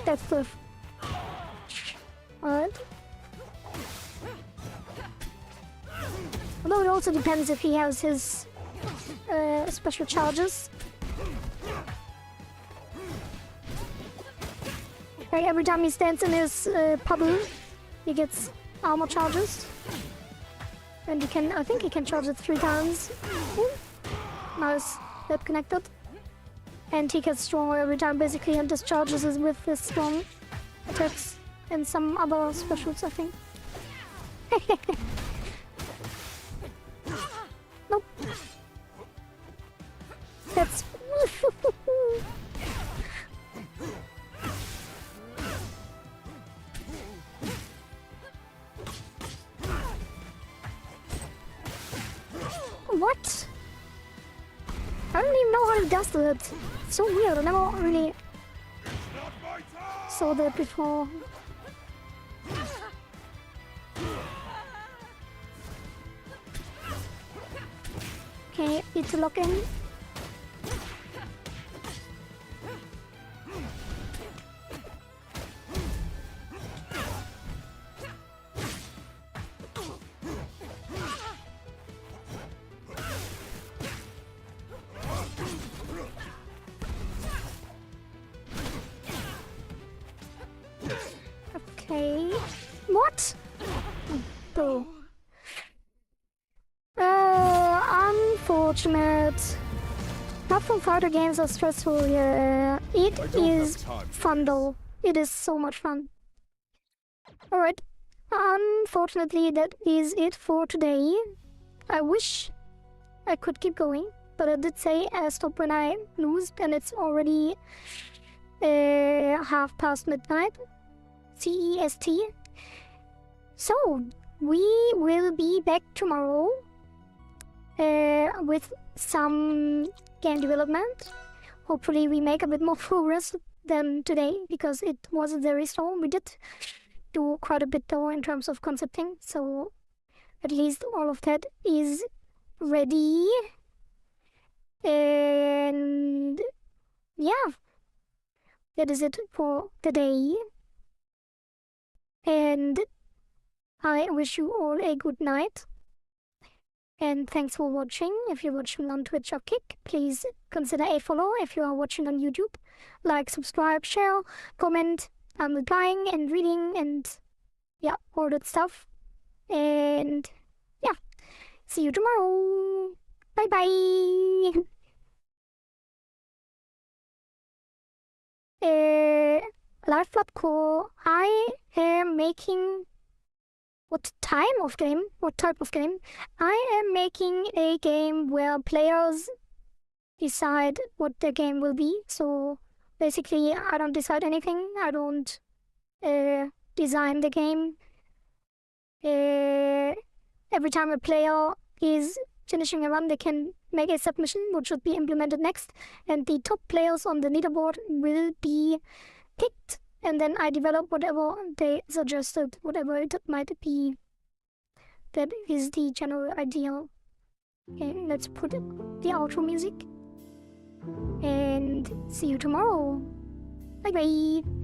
That's tough. Alright. Although it also depends if he has his special charges. Like every time he stands in his puddle, he gets armor charges. And he can, I think he can charge it 3 times. Ooh. Nice, that connected. And he gets stronger every time basically and discharges it with his strong attacks and some other specials, I think. Nope. That's... What? I don't even know how he does that. It's so weird, I never really saw that before. Okay, need to lock in. Okay. What? Bro. Unfortunate. Platform fighter games are stressful, yeah. It is fun though. It is so much fun. Alright. Unfortunately, that is it for today. I wish I could keep going, but I did say stop when I lose, and it's already midnight. CEST. So, we will be back tomorrow with some game development. Hopefully we make a bit more progress than today, because it was very slow. We did do quite a bit though in terms of concepting, so at least all of that is ready. And yeah, that is it for today. And I wish you all a good night. And thanks for watching. If you're watching on Twitch or Kick, please consider a follow. If you are watching on YouTube, like, subscribe, share, comment. I'm replying and reading and yeah, all that stuff. And yeah, see you tomorrow. Bye bye. Live Blood Core. I am making what type of game? I am making a game where players decide what their game will be. So basically, I don't decide anything. I don't design the game. Every time a player is finishing a run, they can make a submission which should be implemented next, and the top players on the leaderboard will be picked, and then I develop whatever they suggested, whatever it might be. That is the general idea. Okay, let's put the outro music, and see you tomorrow. Bye bye.